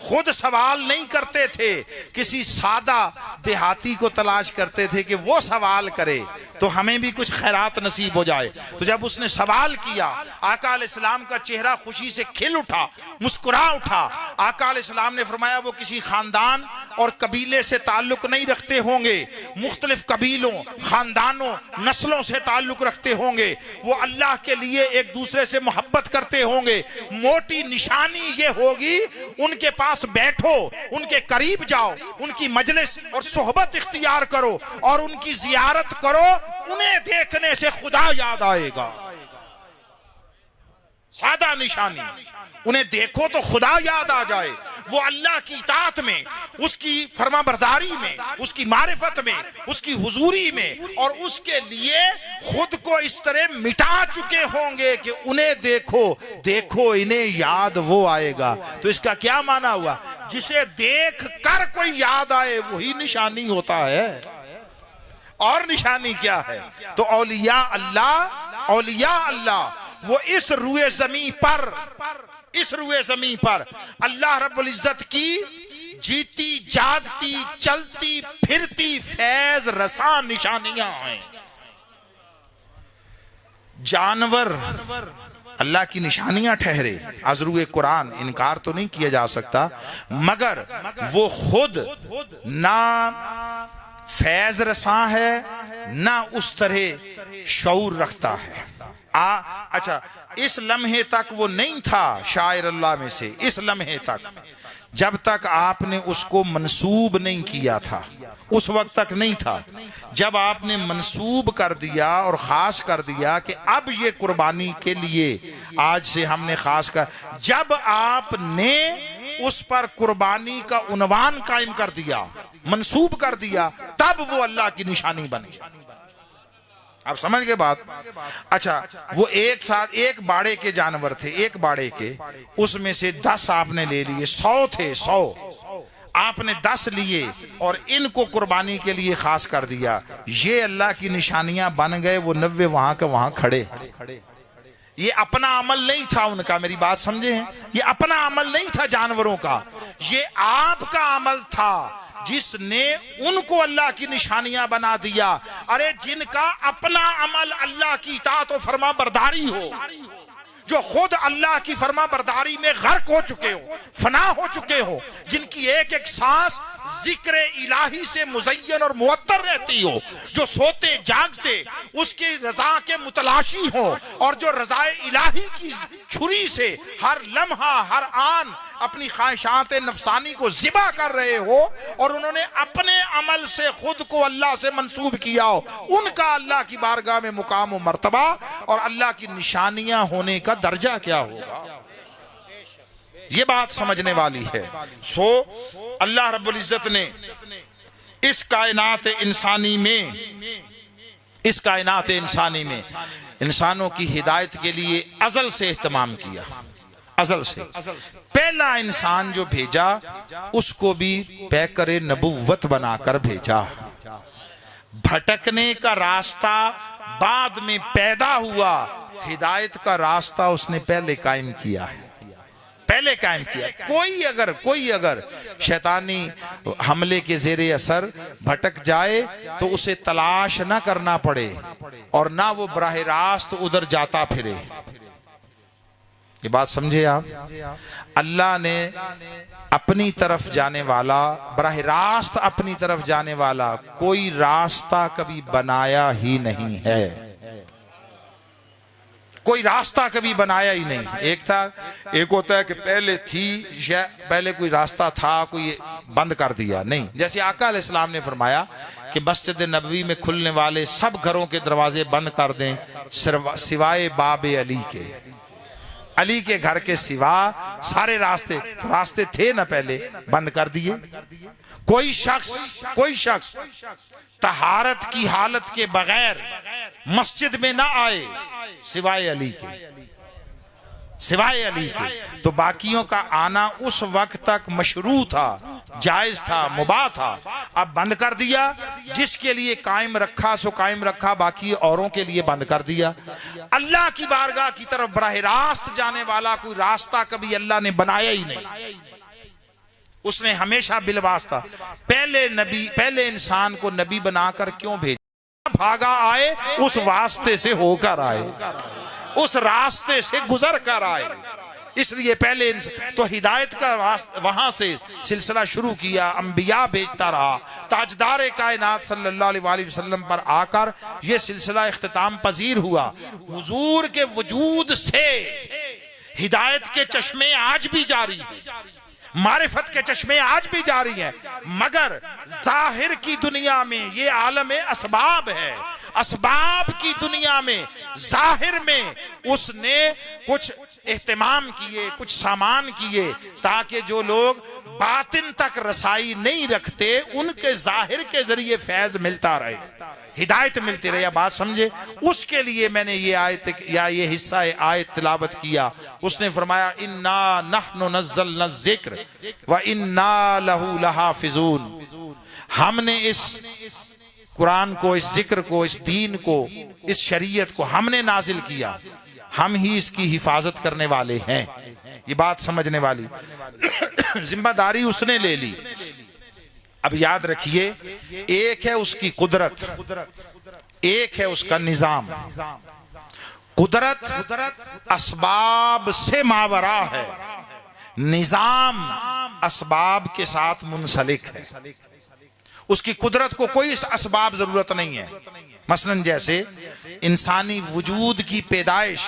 خود سوال نہیں کرتے تھے، کسی سادہ دیہاتی کو تلاش کرتے تھے کہ وہ سوال کرے تو ہمیں بھی کچھ خیرات نصیب ہو جائے۔ تو جب اس نے سوال کیا، آقا علیہ السلام کا چہرہ خوشی سے کھل اٹھا، مسکرا اٹھا۔ آقا علیہ السلام نے فرمایا وہ کسی خاندان اور قبیلے سے تعلق نہیں رکھتے ہوں گے، مختلف قبیلوں، خاندانوں، نسلوں سے تعلق رکھتے ہوں گے، وہ اللہ کے لیے ایک دوسرے سے محبت کرتے ہوں گے۔ موٹی نشانی یہ ہوگی ان کے پاس بیٹھو، ان کے قریب جاؤ، ان کی مجلس اور صحبت اختیار کرو اور ان کی زیارت کرو، انہیں دیکھنے سے خدا یاد آئے گا۔ سادہ نشانی، انہیں دیکھو تو خدا یاد آ جائے۔ وہ اللہ کی اطاعت میں، اس کی فرما برداری میں، اس کی معرفت میں، اس کی حضوری میں، اور اس کے لیے خود کو اس طرح مٹا چکے ہوں گے کہ انہیں دیکھو انہیں یاد وہ آئے گا۔ تو اس کا کیا معنی ہوا؟ جسے دیکھ کر کوئی یاد آئے وہی نشانی ہوتا ہے، اور نشانی کیا ہے؟ تو اولیاء اللہ وہ اس روئے زمین پر اللہ رب العزت کی جیتی جاگتی چلتی پھرتی فیض رساں نشانیاں ہیں۔ جانور اللہ کی نشانیاں ٹھہرے، از روئے قرآن انکار تو نہیں کیا جا سکتا، مگر وہ خود نہ فیض رساں ہے نہ اس طرح شعور رکھتا ہے۔ اچھا، اس لمحے تک وہ نہیں تھا شاعر اللہ میں سے، اس لمحے تک جب تک آپ نے اس کو منسوب نہیں کیا تھا، اس وقت تک نہیں تھا۔ جب آپ نے منسوب کر دیا اور خاص کر دیا کہ اب یہ قربانی کے لیے آج سے ہم نے خاص کر، جب آپ نے اس پر قربانی کا عنوان قائم کر دیا، منسوب کر دیا، تب وہ اللہ کی نشانی بنی۔ آپ سمجھ گئے بات؟ اچھا، وہ ایک ساتھ ایک باڑے کے جانور تھے، ایک باڑے کے، اس میں سے 10 آپ نے لے لیے، 100 تھے، 100 آپ نے 10 لیے اور ان کو قربانی کے لیے خاص کر دیا۔ یہ اللہ کی نشانیاں بن گئے، وہ 90 وہاں کے وہاں کھڑے۔ یہ اپنا عمل نہیں تھا ان کا، میری بات سمجھے ہیں؟ یہ اپنا عمل نہیں تھا جانوروں کا، یہ آپ کا عمل تھا جس نے ان کو اللہ کی نشانیاں بنا دیا۔ ارے جن کا اپنا عمل اللہ کی اطاعت و فرما برداری ہو، جو خود اللہ کی فرما برداری میں غرق ہو چکے ہو، فنا ہو چکے ہو، جن کی ایک ایک سانس ذکر الہی سے مزین اور معطر رہتی ہو، جو سوتے جاگتے اس کی رضا کے متلاشی ہوں، اور جو رضا الہی کی چھری سے ہر لمحہ ہر آن اپنی خواہشات نفسانی کو ذبح کر رہے ہو، اور انہوں نے اپنے عمل سے خود کو اللہ سے منسوب کیا ہو، ان کا اللہ کی بارگاہ میں مقام و مرتبہ اور اللہ کی نشانیاں ہونے کا درجہ کیا ہوگا؟ یہ بات سمجھنے والی ہے۔ سو اللہ رب العزت نے اس کائنات انسانی میں انسانوں کی ہدایت کے لیے ازل سے اہتمام کیا، ازل سے۔ پہلا انسان جو بھیجا اس کو بھی پیکر نبوت بنا کر بھیجا۔ بھٹکنے کا راستہ بعد میں پیدا ہوا، ہدایت کا راستہ اس نے پہلے قائم کیا ہے، پہلے قائم کیا۔ کوئی اگر شیطانی حملے کے زیر اثر بھٹک جائے تو اسے تلاش نہ کرنا پڑے اور نہ وہ براہ راست ادھر جاتا پھرے۔ یہ بات سمجھے آپ؟ اللہ نے اپنی طرف جانے والا، براہ راست اپنی طرف جانے والا کوئی راستہ کبھی بنایا ہی نہیں ہے، کوئی راستہ کبھی بنایا ہی نہیں۔ ایک ہوتا ہے کہ پہلے کوئی راستہ تھا، کوئی بند کر دیا، نہیں۔ جیسے آقا علیہ السلام نے فرمایا کہ مسجد نبوی میں کھلنے والے سب گھروں کے دروازے بند کر دیں سوائے باب علی کے، علی کے گھر کے سوا سارے راستے تھے نا پہلے، بند کر دیے۔ کوئی شخص طہارت کی حالت کے بغیر مسجد میں نہ آئے سوائے علی کے، تو باقیوں کا آنا اس وقت تک مشروع تھا، جائز تھا، مباح تھا۔ اب بند کر دیا، جس کے لیے قائم رکھا سو قائم رکھا، باقی اوروں کے لیے بند کر دیا۔ اللہ کی بارگاہ کی طرف براہ راست جانے والا کوئی راستہ کبھی اللہ نے بنایا ہی نہیں۔ اس نے ہمیشہ بالواسطہ پہلے انسان کو نبی بنا کر کیوں بھیجا؟ بھاگا آئے اس واسطے سے ہو کر آئے، اس راستے سے گزر کر آئے، اس لیے پہلے تو ہدایت کا وہاں سے سلسلہ شروع کیا، انبیاء بھیجتا رہا، تاجدار کائنات صلی اللہ علیہ وآلہ وسلم پر آ کر یہ سلسلہ اختتام پذیر ہوا۔ حضور کے وجود سے ہدایت کے چشمے آج بھی جاری ہیں، معرفت کے چشمے آج بھی جاری ہیں، مگر ظاہر کی دنیا میں یہ عالم اسباب ہے، اسباب کی دنیا میں ظاہر میں اس نے کچھ اہتمام کیے، کچھ سامان کیے تاکہ جو لوگ باطن تک رسائی نہیں رکھتے ان کے ظاہر کے ذریعے فیض ملتا رہے، ہدایت ملتی رہے۔ بات سمجھے؟ اس کے لیے میں نے یہ آیت یا یہ حصہ آیت تلاوت کیا۔ اس نے فرمایا اِنَّا نَحْنُ نَزَّلْنَا الذِّكْرَ وَإِنَّا لَهُ لَحَافِظُونَ، ہم نے اس قرآن کو، اس ذکر کو، اس دین کو، اس شریعت کو ہم نے نازل کیا، ہم ہی اس کی حفاظت کرنے والے ہیں۔ یہ بات سمجھنے والی ذمہ داری اس نے لے لی۔ اب یاد رکھیے، ایک ہے اس کی قدرت، ایک ہے اس کا نظام۔ قدرت اسباب سے ماورا ہے، نظام اسباب کے ساتھ منسلک ہے۔ اس کی قدرت کو کوئی اسباب ضرورت نہیں ہے۔ مثلا جیسے انسانی وجود کی پیدائش،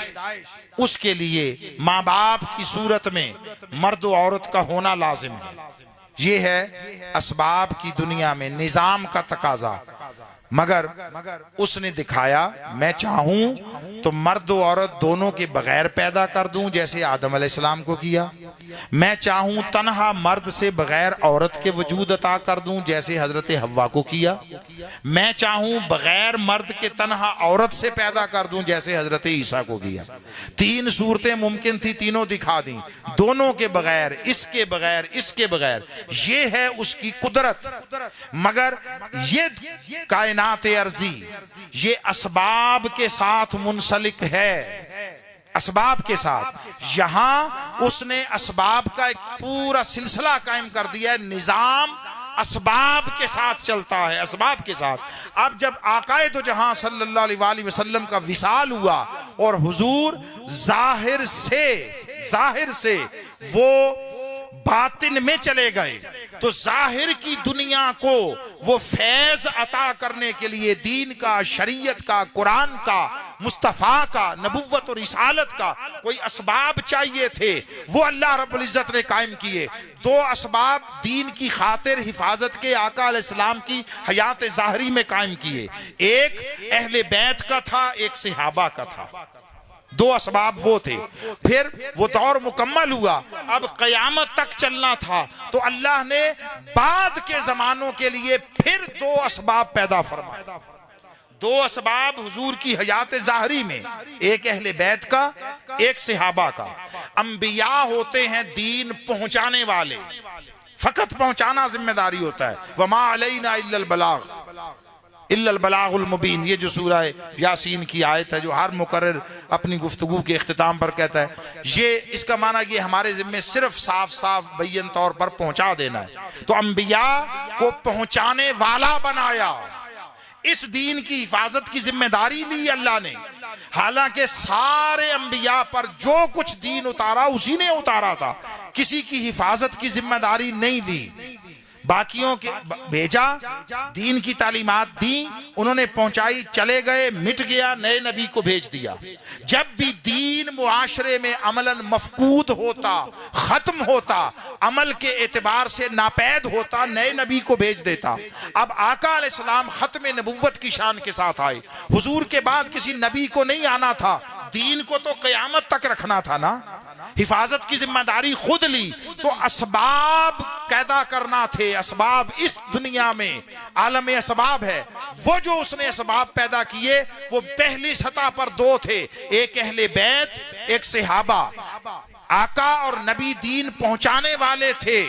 اس کے لیے ماں باپ کی صورت میں مرد و عورت کا ہونا لازم ہے، یہ ہے اسباب کی دنیا میں نظام کا تقاضا۔ مگر اس نے دکھایا میں چاہوں تو مرد و عورت دونوں کے بغیر پیدا کر دوں جیسے آدم علیہ السلام کو کیا، میں چاہوں تنہا مرد سے بغیر عورت کے وجود عطا کر دوں جیسے حضرت حوا کو کیا، میں چاہوں بغیر مرد کے تنہا عورت سے پیدا کر دوں جیسے حضرت عیسیٰ کو کیا۔ تین صورتیں ممکن تھی، تینوں دکھا دیں، دونوں کے بغیر، اس کے بغیر، اس کے بغیر۔ یہ ہے اس کی قدرت۔ مگر یہ کائنات ارضی یہ اسباب کے ساتھ منسلک ہے، اسباب کے ساتھ۔ یہاں اس نے اسباب کا ایک پورا سلسلہ قائم کر دیا ہے، نظام اسباب کے ساتھ چلتا ہے، اسباب کے ساتھ۔ اب جب آقا دو جہاں صلی اللہ علیہ وآلہ وسلم کا وصال ہوا اور حضور ظاہر سے وہ باطن میں چلے گئے، تو ظاہر کی دنیا کو وہ فیض عطا کرنے کے لیے دین کا، شریعت کا، قرآن کا، مصطفیٰ کا، نبوت اور رسالت کا کوئی اسباب چاہیے تھے، وہ اللہ رب العزت نے قائم کیے۔ دو اسباب دین کی خاطر حفاظت کے آقا علیہ السلام کی حیات ظاہری میں قائم کیے، ایک اہل بیت کا تھا، ایک صحابہ کا تھا، دو اسباب وہ تھے۔ پھر وہ دور مکمل ہوا، اب قیامت تک چلنا تھا، تو اللہ نے بعد کے زمانوں کے لیے پھر دو اسباب پیدا فرمائے۔ دو اسباب حضور کی حیات ظاہری میں، ایک اہل بیت کا، ایک صحابہ کا۔ انبیاء ہوتے ہیں دین پہنچانے والے، فقط پہنچانا ذمہ داری ہوتا ہے۔ وما علینا الا البلاغ الا البلاغ المبین، یہ جو سورہ یاسین کی آیت ہے جو ہر مقرر اپنی گفتگو کے اختتام پر کہتا ہے، یہ اس کا معنی کہ ہمارے ذمہ صرف صاف صاف بین طور پر پہنچا دینا ہے۔ تو انبیاء کو پہنچانے والا بنایا، اس دین کی حفاظت کی ذمہ داری لی اللہ نے۔ حالانکہ سارے انبیاء پر جو کچھ دین اتارا اسی نے اتارا تھا، کسی کی حفاظت کی ذمہ داری نہیں لی۔ باقیوں کے بھیجا، دین کی تعلیمات دیں، انہوں نے پہنچائی، چلے گئے، مٹ گیا، نئے نبی کو بھیج دیا۔ جب بھی دین معاشرے میں عملاً مفقود ہوتا، ختم ہوتا، عمل کے اعتبار سے ناپید ہوتا، نئے نبی کو بھیج دیتا۔ اب آقا علیہ السلام ختم نبوت کی شان کے ساتھ آئے، حضور کے بعد کسی نبی کو نہیں آنا تھا، دین کو تو قیامت تک رکھنا تھا نا، حفاظت کی ذمہ داری خود لی، تو اسباب پیدا کرنا تھے۔ اسباب اس دنیا میں عالم اسباب ہے، وہ جو اس نے اسباب پیدا کیے وہ پہلی سطح پر دو تھے، ایک اہل بیت، ایک صحابہ۔ آقا اور نبی دین پہنچانے والے تھے،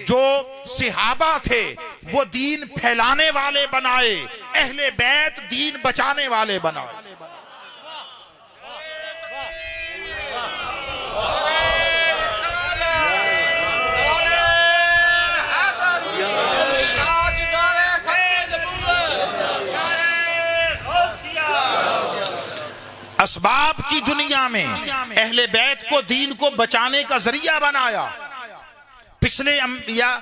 جو صحابہ تھے وہ دین پھیلانے والے بنائے، اہل بیت دین بچانے والے بنائے۔ اسباب کی دنیا میں اہل بیت کو دین کو بچانے کا ذریعہ بنایا. پچھلے انبیاء،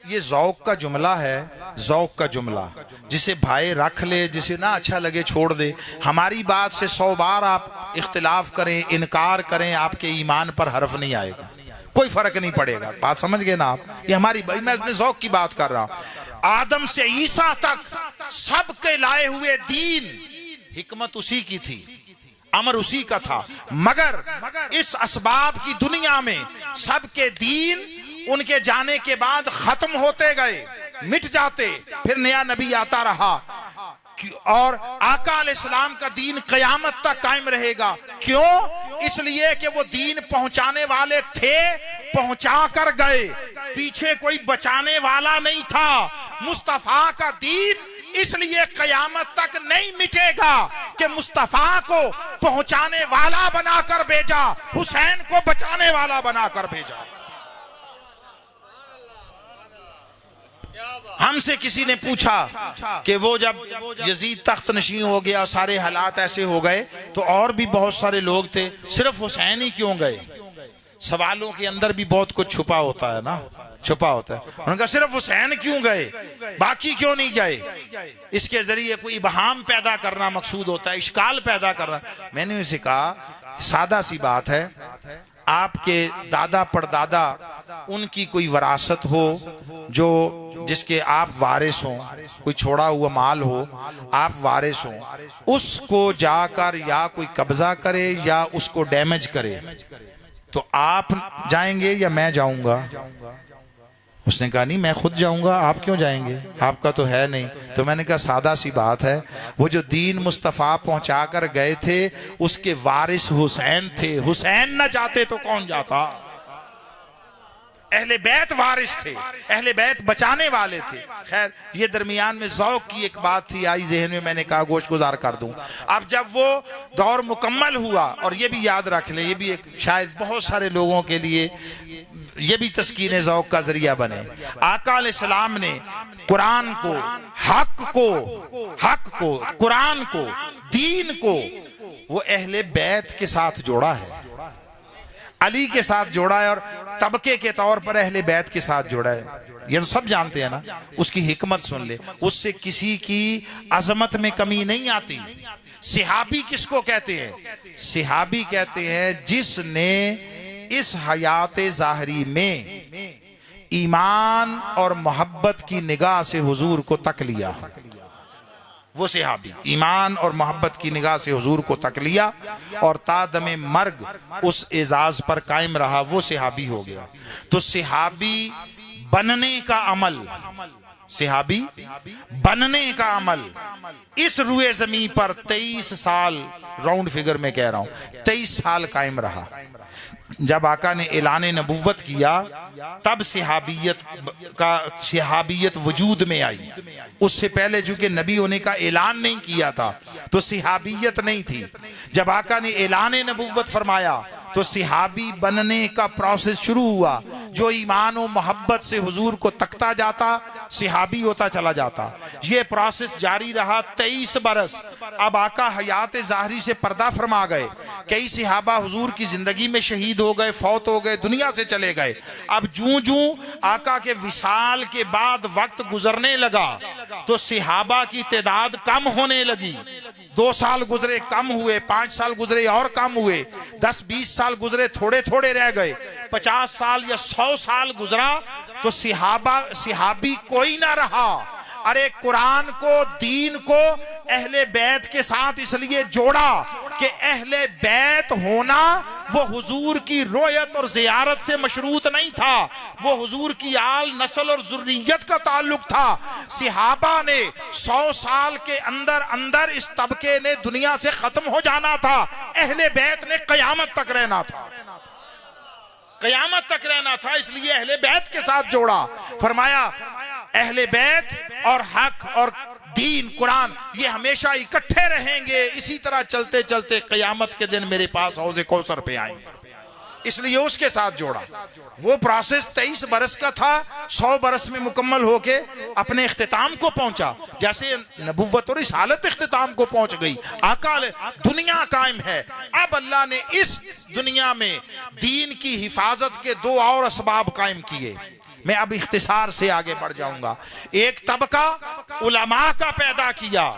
یہ ذوق کا جملہ ہے، ذوق کا جملہ، جسے بھائی رکھ لے، جسے نہ اچھا لگے چھوڑ دے. ہماری بات سے 100 بار آپ اختلاف کریں، انکار کریں، آپ کے ایمان پر حرف نہیں آئے گا، کوئی فرق نہیں پڑے گا. بات سمجھ گئے نا آپ؟ یہ ہماری، میں اپنے ذوق کی بات کر رہا ہوں. آدم سے عیسیٰ تک سب کے لائے ہوئے دین، حکمت اسی کی تھی، امر اسی کا تھا، مگر اس اسباب کی دنیا میں سب کے دین ان کے جانے کے بعد ختم ہوتے گئے، مٹ جاتے. پھر نیا نبی آتا رہا اور آقا علیہ السلام کا دین قیامت تک قائم رہے گا. کیوں؟ اس لیے کہ وہ دین پہنچانے والے تھے، پہنچا کر گئے، پیچھے کوئی بچانے والا نہیں تھا. مصطفیٰ کا دین اس لیے قیامت تک نہیں مٹے گا کہ مصطفیٰ کو پہنچانے والا بنا کر بھیجا، حسین کو بچانے والا بنا کر بھیجا. ہم سے کسی نے پوچھا کہ وہ جب یزید تخت نشین ہو گیا، سارے حالات ایسے ہو گئے، تو اور بھی بہت سارے لوگ تھے، صرف حسین ہی کیوں گئے؟ سوالوں کے اندر بھی بہت کچھ چھپا ہوتا ہے نا، چھپا ہوتا ہے. انہوں نے کہا صرف حسین کیوں گئے، باقی کیوں نہیں گئے؟ اس کے ذریعے کوئی ابہام پیدا کرنا مقصود ہوتا ہے، اشکال پیدا کرنا. میں نے اسے کہا سادہ سی بات ہے، آپ کے دادا پردادا ان کی کوئی وراثت ہو جو جس کے آپ وارث ہوں، کوئی چھوڑا ہوا مال ہو، آپ وارث ہوں، اس کو جا کر یا کوئی قبضہ کرے یا اس کو ڈیمیج کرے، تو آپ جائیں گے یا میں جاؤں گا؟ اس نے کہا نہیں، میں خود جاؤں گا، آپ کیوں جائیں گے، آپ کا تو ہے نہیں. تو میں نے کہا سادہ سی بات ہے، وہ جو دین مصطفیٰ پہنچا کر گئے تھے اس کے وارث حسین تھے، حسین نہ جاتے تو کون جاتا؟ اہل بیت وارث تھے، اہل بیت بچانے والے تھے. خیر، یہ درمیان میں ذوق کی ایک بات تھی، آئی ذہن میں، میں نے کہا گوش گزار کر دوں. اب جب وہ دور مکمل ہوا، اور یہ بھی یاد رکھ لیں، یہ بھی ایک شاید بہت سارے لوگوں کے لیے یہ بھی تسکین ذوق کا ذریعہ بنے. آقا علیہ السلام نے قرآن کو، حق کو، قرآن کو، دین کو وہ اہل بیت کے ساتھ جوڑا ہے، علی کے ساتھ جوڑا ہے، اور طبقے کے طور پر اہل بیت کے ساتھ جوڑا ہے. یہ تو سب جانتے ہیں نا. اس کی حکمت سن لے، اس سے کسی کی عظمت میں کمی نہیں آتی. صحابی کس کو کہتے ہیں؟ صحابی کہتے ہیں جس نے اس حیات ظاہری میں ایمان اور محبت کی نگاہ سے حضور کو تک لیا. وہ صحابی ایمان اور محبت کی نگاہ سے حضور کو تک لیا اور تا دم مرگ اس اعزاز پر قائم رہا، وہ صحابی ہو گیا. تو صحابی بننے کا عمل، صحابی بننے کا عمل اس روئے زمین پر 23 سال، راؤنڈ فگر میں کہہ رہا ہوں، 23 سال قائم رہا. جب آقا نے اعلان نبوت کیا تب صحابیت وجود میں آئی. اس سے پہلے چونکہ نبی ہونے کا اعلان نہیں کیا تھا تو صحابیت نہیں تھی. جب آقا نے اعلان نبوت فرمایا تو صحابی بننے کا پروسیس شروع ہوا. جو ایمان و محبت سے حضور کو تکتا جاتا صحابی ہوتا چلا جاتا. یہ پروسیس جاری رہا 23 برس. اب آقا حیات ظاہری سے پردہ فرما گئے. کئی صحابہ حضور کی زندگی میں شہید ہو گئے، فوت ہو گئے، دنیا سے چلے گئے. اب جوں آقا کے وصال کے بعد وقت گزرنے لگا تو صحابہ کی تعداد کم ہونے لگی. 2 سال گزرے، کم ہوئے، 5 سال گزرے اور کم ہوئے، 10-20 سال گزرے، تھوڑے تھوڑے رہ گئے، 50 سال یا 100 سال گزرا تو صحابی کوئی نہ رہا. ارے قرآن کو، دین کو اہل بیت کے ساتھ اس لیے جوڑا کہ اہل بیت ہونا وہ حضور کی رویت اور زیارت سے مشروط نہیں تھا، وہ حضور کی آل، نسل اور ذریت کا تعلق تھا. صحابہ نے 100 سال کے اندر اس طبقے نے دنیا سے ختم ہو جانا تھا. اہل بیت نے قیامت تک رہنا تھا، قیامت تک رہنا تھا. اس لیے اہل بیت کے ساتھ جوڑا. فرمایا اہل بیت اور حق اور دین، قرآن، یہ ہمیشہ اکٹھے رہیں گے. اسی طرح چلتے چلتے قیامت کے دن میرے پاس حوض کوثر پہ آئیں گے. اس لیے اس کے ساتھ جوڑا. وہ پروسیس 23 برس کا تھا، 100 برس میں مکمل ہو کے اپنے اختتام کو پہنچا. جیسے نبوت اور رسالت اختتام کو پہنچ گئی، آقا دنیا قائم ہے. اب اللہ نے اس دنیا میں دین کی حفاظت کے 2 اور اسباب قائم کیے. میں اب اختصار سے آگے بڑھ جاؤں گا. ایک طبقہ علماء کا پیدا کیا،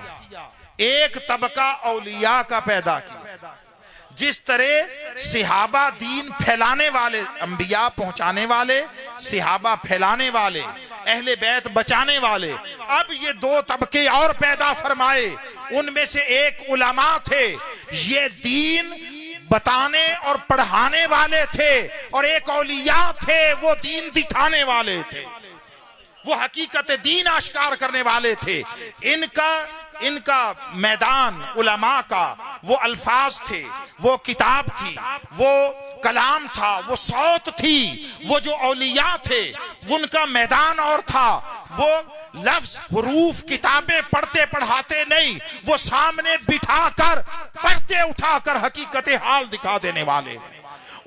ایک طبقہ اولیاء کا پیدا کیا. جس طرح صحابہ دین پھیلانے والے، انبیاء پہنچانے والے، صحابہ پھیلانے والے، اہل بیت بچانے والے، اب یہ 2 طبقے اور پیدا فرمائے. ان میں سے ایک علماء تھے، یہ دین بتانے اور پڑھانے والے تھے، اور ایک اولیاء تھے، وہ دین دکھانے والے تھے، وہ حقیقت دین آشکار کرنے والے تھے. ان کا میدان علماء کا وہ الفاظ تھے، وہ کتاب تھی، وہ کلام تھا، وہ صوت تھی. وہ جو اولیاء تھے ان کا میدان اور تھا. وہ لفظ، حروف، کتابیں پڑھتے پڑھاتے نہیں، وہ سامنے بٹھا کر پردے اٹھا کر حقیقت حال دکھا دینے والے.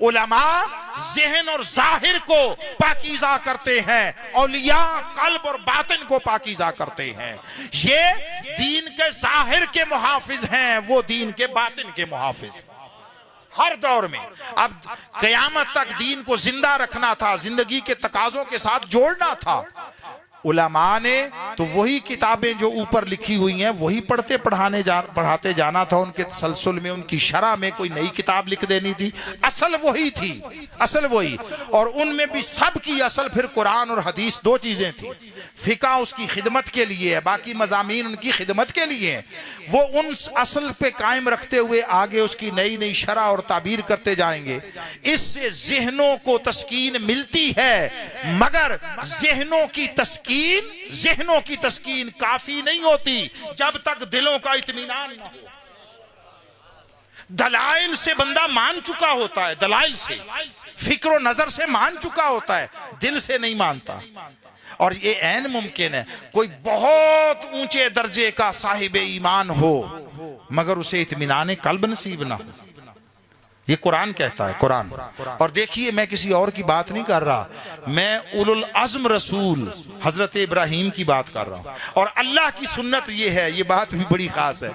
علماء ذہن اور ظاہر کو پاکیزہ کرتے ہیں، اولیاء قلب اور باطن کو پاکیزہ کرتے ہیں. یہ دین کے ظاہر کے محافظ ہیں، وہ دین کے باطن کے محافظ. ہر دور میں اب قیامت تک دین کو زندہ رکھنا تھا، زندگی کے تقاضوں کے ساتھ جوڑنا تھا. علماء نے تو وہی کتابیں جو اوپر لکھی ہوئی ہیں وہی پڑھاتے جانا تھا. ان کے تسلسل میں، ان کی شرح میں کوئی نئی کتاب لکھ دینی تھی. اصل وہی تھی، اصل وہی. اور ان میں بھی سب کی اصل پھر قرآن اور حدیث 2 چیزیں تھیں. فقہ اس کی خدمت کے لیے ہے، باقی مضامین ان کی خدمت کے لیے ہیں. وہ ان اصل پہ قائم رکھتے ہوئے آگے اس کی نئی نئی شرح اور تعبیر کرتے جائیں گے. اس سے ذہنوں کو تسکین ملتی ہے، مگر ذہنوں کی تسکین کافی نہیں ہوتی جب تک دلوں کا اطمینان نہ ہو. دلائل سے بندہ مان چکا ہوتا ہے، دلائل سے، فکر و نظر سے مان چکا ہوتا ہے، دل سے نہیں مانتا. اور یہ عین ممکن ہے کوئی بہت اونچے درجے کا صاحب ایمان ہو مگر اسے اطمینان قلب نصیب نہ ہو. یہ قرآن کہتا ہے، قرآن. اور دیکھیے میں کسی اور کی بات نہیں کر رہا، میں اولو العزم رسول حضرت ابراہیم کی بات کر رہا ہوں. اور اللہ کی سنت یہ ہے، یہ بات بھی بڑی خاص ہے،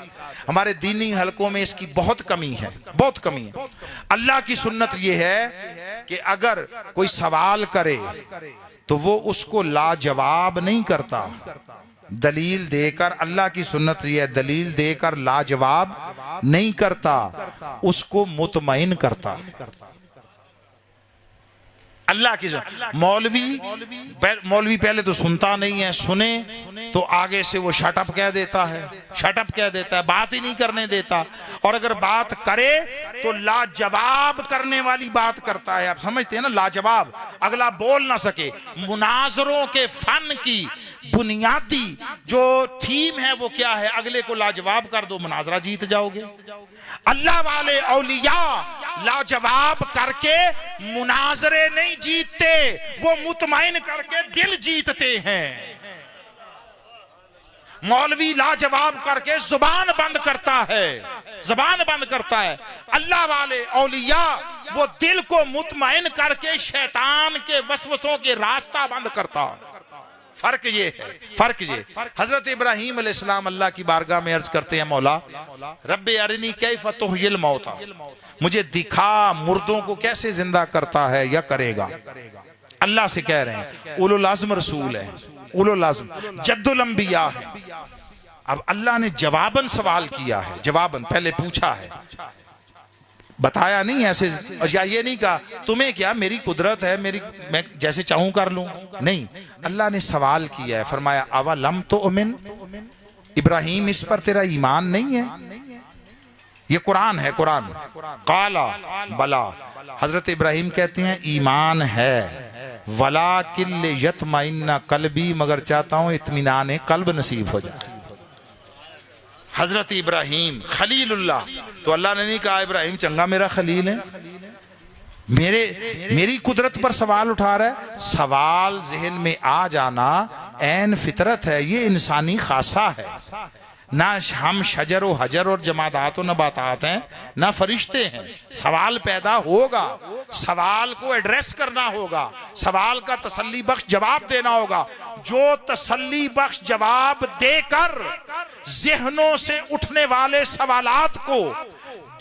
ہمارے دینی حلقوں میں اس کی بہت کمی ہے، بہت کمی ہے. اللہ کی سنت یہ ہے کہ اگر کوئی سوال کرے تو وہ اس کو لاجواب نہیں کرتا، دلیل دے کر. اللہ کی سنت یہ ہے، دلیل دے کر لاجواب نہیں کرتا، اس کو مطمئن کرتا. اللہ کی سنت. مولوی پہلے تو سنتا نہیں ہے، سنے تو آگے سے وہ شٹ اپ کہہ دیتا ہے، شٹ اپ کہہ دیتا ہے، بات ہی نہیں کرنے دیتا. اور اگر بات کرے تو لاجواب کرنے والی بات کرتا ہے. آپ سمجھتے ہیں نا، لاجواب، اگلا بول نہ سکے. مناظروں کے فن کی بنیادی جو تھیم ہے وہ کیا ہے؟ اگلے کو لاجواب کر دو، مناظرہ جیت جاؤ گے. اللہ والے اولیاء لاجواب کر کے مناظرے نہیں جیتتے، وہ مطمئن کر کے دل جیتتے ہیں. مولوی لاجواب کر کے زبان بند کرتا ہے، زبان بند کرتا ہے. اللہ والے اولیاء وہ دل کو مطمئن کر کے شیطان کے وسوسوں کے راستہ بند کرتا. فرق یہ ہے، فرق یہ. حضرت ابراہیم علیہ السلام اللہ کی بارگاہ میں عرض کرتے ہیں، مولا رب ارنی کیف تحیی الموتى، مجھے دکھا مردوں کو کیسے زندہ کرتا ہے یا کرے گا. اللہ سے کہہ رہے ہیں، اولو العزم رسول ہے، اولو العزم جد الانبیاء ہے. اب اللہ نے جواباً سوال کیا ہے، جواباً پہلے پوچھا ہے، بتایا نہیں ایسے، یا یہ نہیں کہا تمہیں کیا، میری قدرت ہے، میں جیسے چاہوں کر لوں. نہیں، اللہ نے سوال کیا ہے، فرمایا اولم تؤمن، ابراہیم اس پر تیرا ایمان نہیں ہے؟ یہ قرآن ہے، قرآن. قالا بلا، حضرت ابراہیم کہتے ہیں ایمان ہے، ولیکن لیطمئن قلبی، مگر چاہتا ہوں اطمینان قلب نصیب ہو جائے. حضرت ابراہیم خلیل اللہ، تو اللہ نے نہیں کہا ابراہیم چنگا میرا خلیل ہے، میری قدرت پر سوال اٹھا رہا ہے. سوال ذہن میں آ جانا عین فطرت ہے، یہ انسانی خاصہ ہے. نہ ہم شجر و حجر اور جمادات و نباتات ہیں، نہ فرشتے ہیں. سوال پیدا ہوگا، سوال کو ایڈریس کرنا ہوگا، سوال کا تسلی بخش جواب دینا ہوگا۔ جو تسلی بخش جواب دے کر ذہنوں سے اٹھنے والے سوالات کو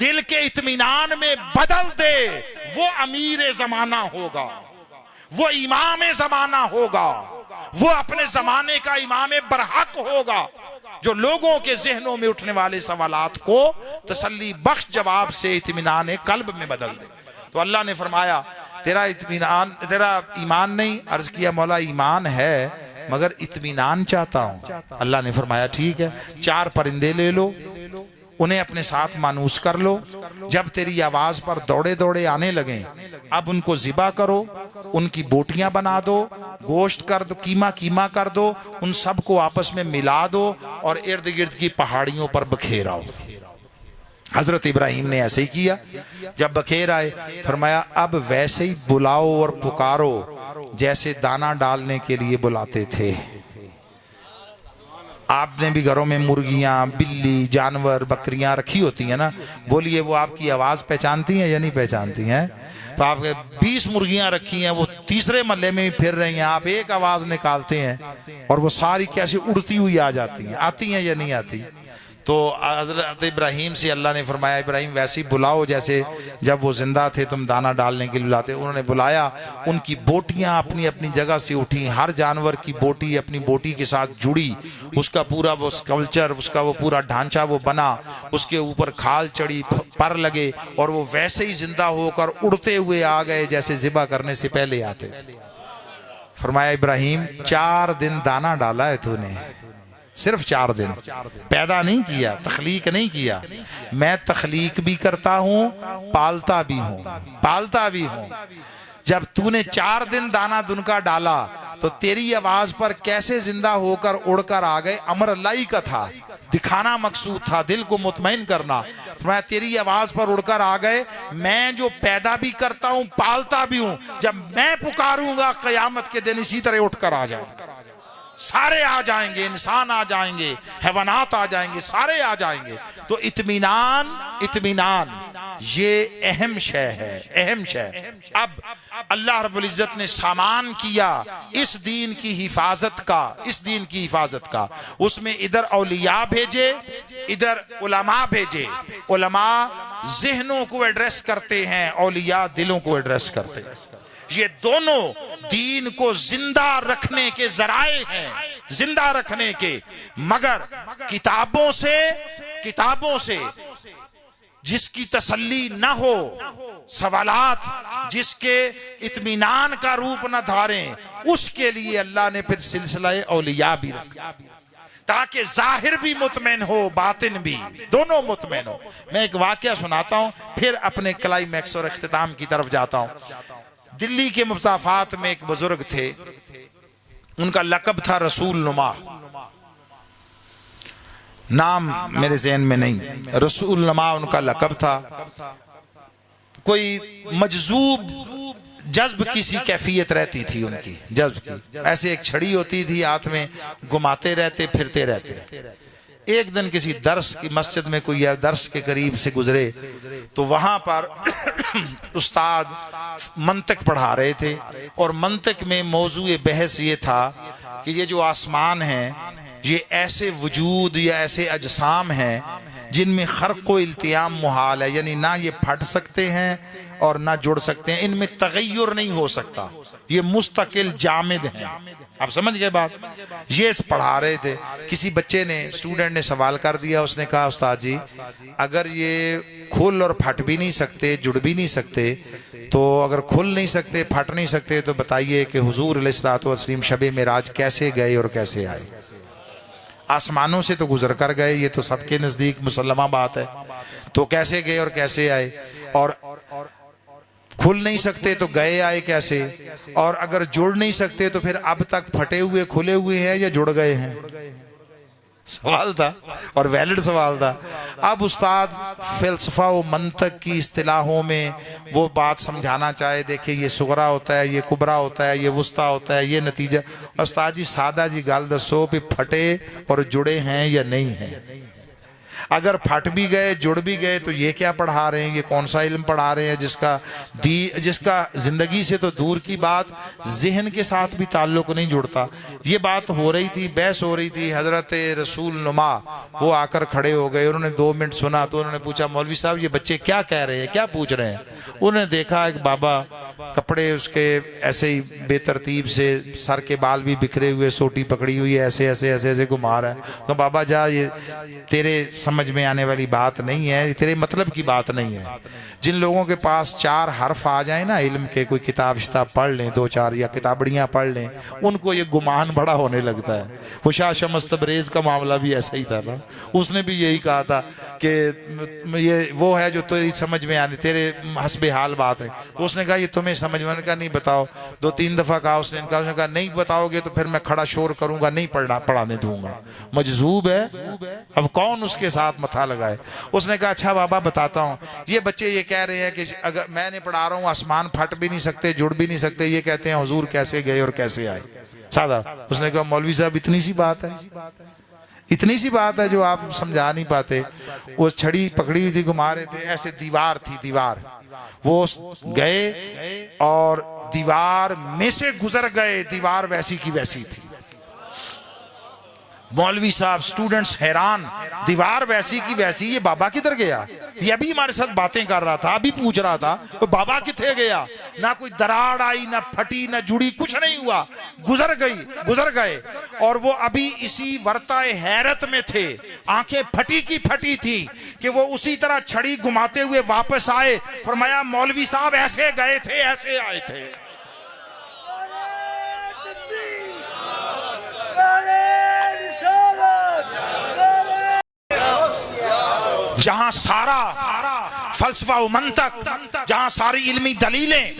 دل کے اطمینان میں بدل دے، وہ امیر زمانہ ہوگا، وہ امام زمانہ ہوگا، وہ اپنے زمانے کا امام برحق ہوگا، جو لوگوں کے ذہنوں میں اٹھنے والے سوالات کو تسلی بخش جواب سے اطمینان قلب میں بدل دے۔ تو اللہ نے فرمایا تیرا ایمان نہیں؟ عرض کیا مولا ایمان ہے مگر اطمینان چاہتا ہوں۔ اللہ نے فرمایا ٹھیک ہے، 4 پرندے لے لو، انہیں اپنے ساتھ مانوس کر لو، جب تیری آواز پر دوڑے دوڑے آنے لگیں اب ان کو ذبح کرو، ان کی بوٹیاں بنا دو، گوشت کر دو، کیما کر دو، ان سب کو آپس میں ملا دو اور ارد گرد کی پہاڑیوں پر بکھیراؤ۔ حضرت ابراہیم نے ایسے ہی کیا، جب بکھیر آئے فرمایا اب ویسے ہی بلاؤ اور پکارو جیسے دانہ ڈالنے کے لیے بلاتے تھے۔ آپ نے بھی گھروں میں مرغیاں، بلی، جانور، بکریاں رکھی ہوتی ہیں نا، بولیے وہ آپ کی آواز پہچانتی ہیں یا نہیں پہچانتی ہیں؟ تو آپ کے 20 مرغیاں رکھی ہیں، وہ تیسرے محلے میں بھی پھر رہی ہیں، آپ ایک آواز نکالتے ہیں اور وہ ساری کیسے اڑتی ہوئی آ جاتی ہیں، آتی ہیں یا نہیں آتی؟ تو حضرت ابراہیم سے اللہ نے فرمایا ابراہیم ویسے ہی بلاؤ جیسے جب وہ زندہ تھے تم دانہ ڈالنے کے لیے بلاتے۔ انہوں نے بلایا، ان کی بوٹیاں اپنی اپنی جگہ سے اٹھی، ہر جانور کی بوٹی اپنی بوٹی کے ساتھ جڑی، اس کا پورا وہ سکلپچر، اس کا وہ پورا ڈھانچہ وہ بنا، اس کے اوپر کھال چڑھی، پر لگے اور وہ ویسے ہی زندہ ہو کر اڑتے ہوئے آ گئے جیسے ذبح کرنے سے پہلے آتے تھے۔ فرمایا ابراہیم 4 دن دانہ ڈالا ہے تو نے، صرف 4 دن، پیدا نہیں کیا، تخلیق نہیں کیا۔ میں تخلیق بھی کرتا ہوں، پالتا بھی ہوں۔ جب تو نے 4 دن دانہ دنکا ڈالا تو تیری آواز پر کیسے زندہ ہو کر اڑ کر آ گئے؟ امر اللہ ہی کا تھا، دکھانا مقصود تھا، دل کو مطمئن کرنا۔ میں تیری آواز پر اڑ کر آ گئے، میں جو پیدا بھی کرتا ہوں پالتا بھی ہوں، جب میں پکاروں گا قیامت کے دن اسی طرح اٹھ کر آ جائیں، سارے آ جائیں گے، انسان آ جائیں گے، حیوانات آ جائیں گے، سارے آ جائیں گے۔ تو اطمینان یہ اہم شے ہے، اہم شے۔ اب اللہ رب العزت نے سامان کیا اس دین کی حفاظت کا، اس میں ادھر اولیاء بھیجے، ادھر علماء بھیجے۔ علماء ذہنوں کو ایڈریس کرتے ہیں، اولیاء دلوں کو ایڈریس کرتے ہیں۔ یہ دونوں دین کو زندہ رکھنے کے ذرائع ہیں، زندہ رکھنے کے، مگر کتابوں سے جس کی تسلی نہ ہو، سوالات جس کے اطمینان کا روپ نہ دھاریں، اس کے لیے اللہ نے پھر سلسلہ اولیاء بھی رکھا تاکہ ظاہر بھی مطمئن ہو، باطن بھی، دونوں مطمئن ہو۔ میں ایک واقعہ سناتا ہوں پھر اپنے کلائمیکس اور اختتام کی طرف جاتا ہوں۔ دلی کے مضافات میں ایک بزرگ تھے، ان کا لقب تھا رسول نما، نام میرے ذہن میں نہیں، رسول نما ان کا لقب تھا۔ کوئی مجذوب جذب کسی کیفیت رہتی تھی ان کی، جذب کی، ایسے ایک چھڑی ہوتی تھی ہاتھ میں، گھماتے رہتے، پھرتے رہتے۔ ایک دن کسی درس کی مسجد میں کوئی درس کے قریب سے گزرے تو وہاں پر استاد منطق پڑھا رہے تھے، اور منطق میں موضوع بحث یہ تھا کہ یہ جو آسمان ہیں یہ ایسے وجود یا ایسے اجسام ہیں جن میں خرق و التیام محال ہے، یعنی نہ یہ پھٹ سکتے ہیں اور نہ جڑ سکتے ہیں، ان میں تغیر نہیں ہو سکتا، یہ مستقل جامد ہیں۔ آپ سمجھ گئے بات؟ یہ پڑھا رہے تھے، کسی بچے نے، اسٹوڈنٹ نے سوال کر دیا، اس نے کہا استاد جی اگر یہ کھل اور پھٹ بھی نہیں سکتے، جڑ بھی نہیں سکتے، تو اگر کھل نہیں سکتے، پھٹ نہیں سکتے، تو بتائیے کہ حضور علیہ الصلوۃ والتسلیم شب معراج کیسے گئے اور کیسے آئے؟ آسمانوں سے تو گزر کر گئے، یہ تو سب کے نزدیک مسلمہ بات ہے، تو کیسے گئے اور کیسے آئے؟ اور کھل نہیں سکتے تو گئے آئے کیسے؟ اور اگر جڑ نہیں سکتے تو پھر اب تک پھٹے ہوئے کھلے ہوئے ہیں یا جڑ گئے ہیں؟ سوال تھا اور ویلڈ سوال تھا۔ اب استاد فلسفہ و منطق کی اصطلاحوں میں وہ بات سمجھانا چاہے، دیکھیں یہ صغرا ہوتا ہے، یہ کبرا ہوتا ہے، یہ وسطی ہوتا ہے، یہ نتیجہ۔ استاد جی سادہ جی گل دسو بھی پھٹے اور جڑے ہیں یا نہیں ہیں؟ اگر پھٹ بھی گئے جڑ بھی گئے تو یہ کیا پڑھا رہے ہیں, یہ کون سا علم پڑھا رہے ہیں جس کا زندگی سے تو دور کی بات ذہن کے ساتھ بھی تعلق نہیں جڑتا. یہ بات ہو رہی تھی, بحث ہو رہی تھی, حضرت رسول نما وہ آ کر کھڑے ہو گئے, انہوں نے 2 منٹ سنا تو انہوں نے پوچھا مولوی صاحب یہ بچے کیا کہہ رہے ہیں, کیا پوچھ رہے ہیں. انہوں نے دیکھا ایک بابا کپڑے اس کے ایسے ہی بے ترتیب سے, سر کے بال بھی بکھرے ہوئے, سوٹی پکڑی ہوئی ہے, ایسے ایسے ایسے ایسے گھما رہا ہے. تو بابا جا یہ تیرے سمجھ میں آنے والی بات نہیں ہے, تیرے مطلب کی بات نہیں ہے. جن لوگوں کے پاس 4 حرف آ جائیں نا علم کے, کوئی کتاب شتاب پڑھ لیں 2-4 یا کتابڑیاں پڑھ لیں, ان کو یہ گمان بڑا ہونے لگتا ہے. وہ شاہ شمس تبریز کا معاملہ بھی ایسا ہی تھا نا, اس نے بھی یہی کہا تھا کہ یہ وہ ہے جو تیری سمجھ میں آنے, تیرے حسب حال بات ہے. تو اس نے کہا یہ تمہیں سمجھ میں, نے کہا نہیں بتاؤ. 2-3 دفعہ کہا اس نے کہا نہیں بتاؤ گے تو پھر میں کھڑا شور کروں گا, نہیں پڑھانے دوں گا. مجذوب ہے, اب کون اس کے ساتھ متھا لگائے. اس نے کہا اچھا بابا بتاتا ہوں, یہ بچے یہ کہہ رہے ہیں کہ اگر میں نے پڑھا رہا ہوں آسمان پھٹ بھی نہیں سکتے, جڑ بھی نہیں سکتے, یہ کہتے ہیں حضور کیسے گئے اور کیسے آئے. سادہ. اس نے کہا مولوی صاحب اتنی سی بات ہے, اتنی سی بات ہے جو آپ سمجھا نہیں پاتے. وہ چھڑی پکڑی ہوئی تھی, گھما رہے تھے, ایسے دیوار تھی, دیوار وہ گئے اور دیوار میں سے گزر گئے, دیوار ویسی کی ویسی تھی. مولوی صاحب سٹوڈنٹس حیران, دیوار ویسی کی ویسی, یہ بابا کدھر گیا؟ یہ ابھی ہمارے ساتھ باتیں کر رہا تھا, ابھی پوچھ رہا تھا بابا کتنے گیا. نہ کوئی دراڑ آئی, نہ پھٹی, نہ جڑی, کچھ نہیں ہوا, گزر گئے. اور وہ ابھی اسی ورطہ حیرت میں تھے, آنکھیں پھٹی کی پھٹی تھی کہ وہ اسی طرح چھڑی گھماتے ہوئے واپس آئے. فرمایا مولوی صاحب ایسے گئے تھے, ایسے آئے تھے. جہاں سارا فلسفہ و منطق, جہاں ساری علمی دلیلیں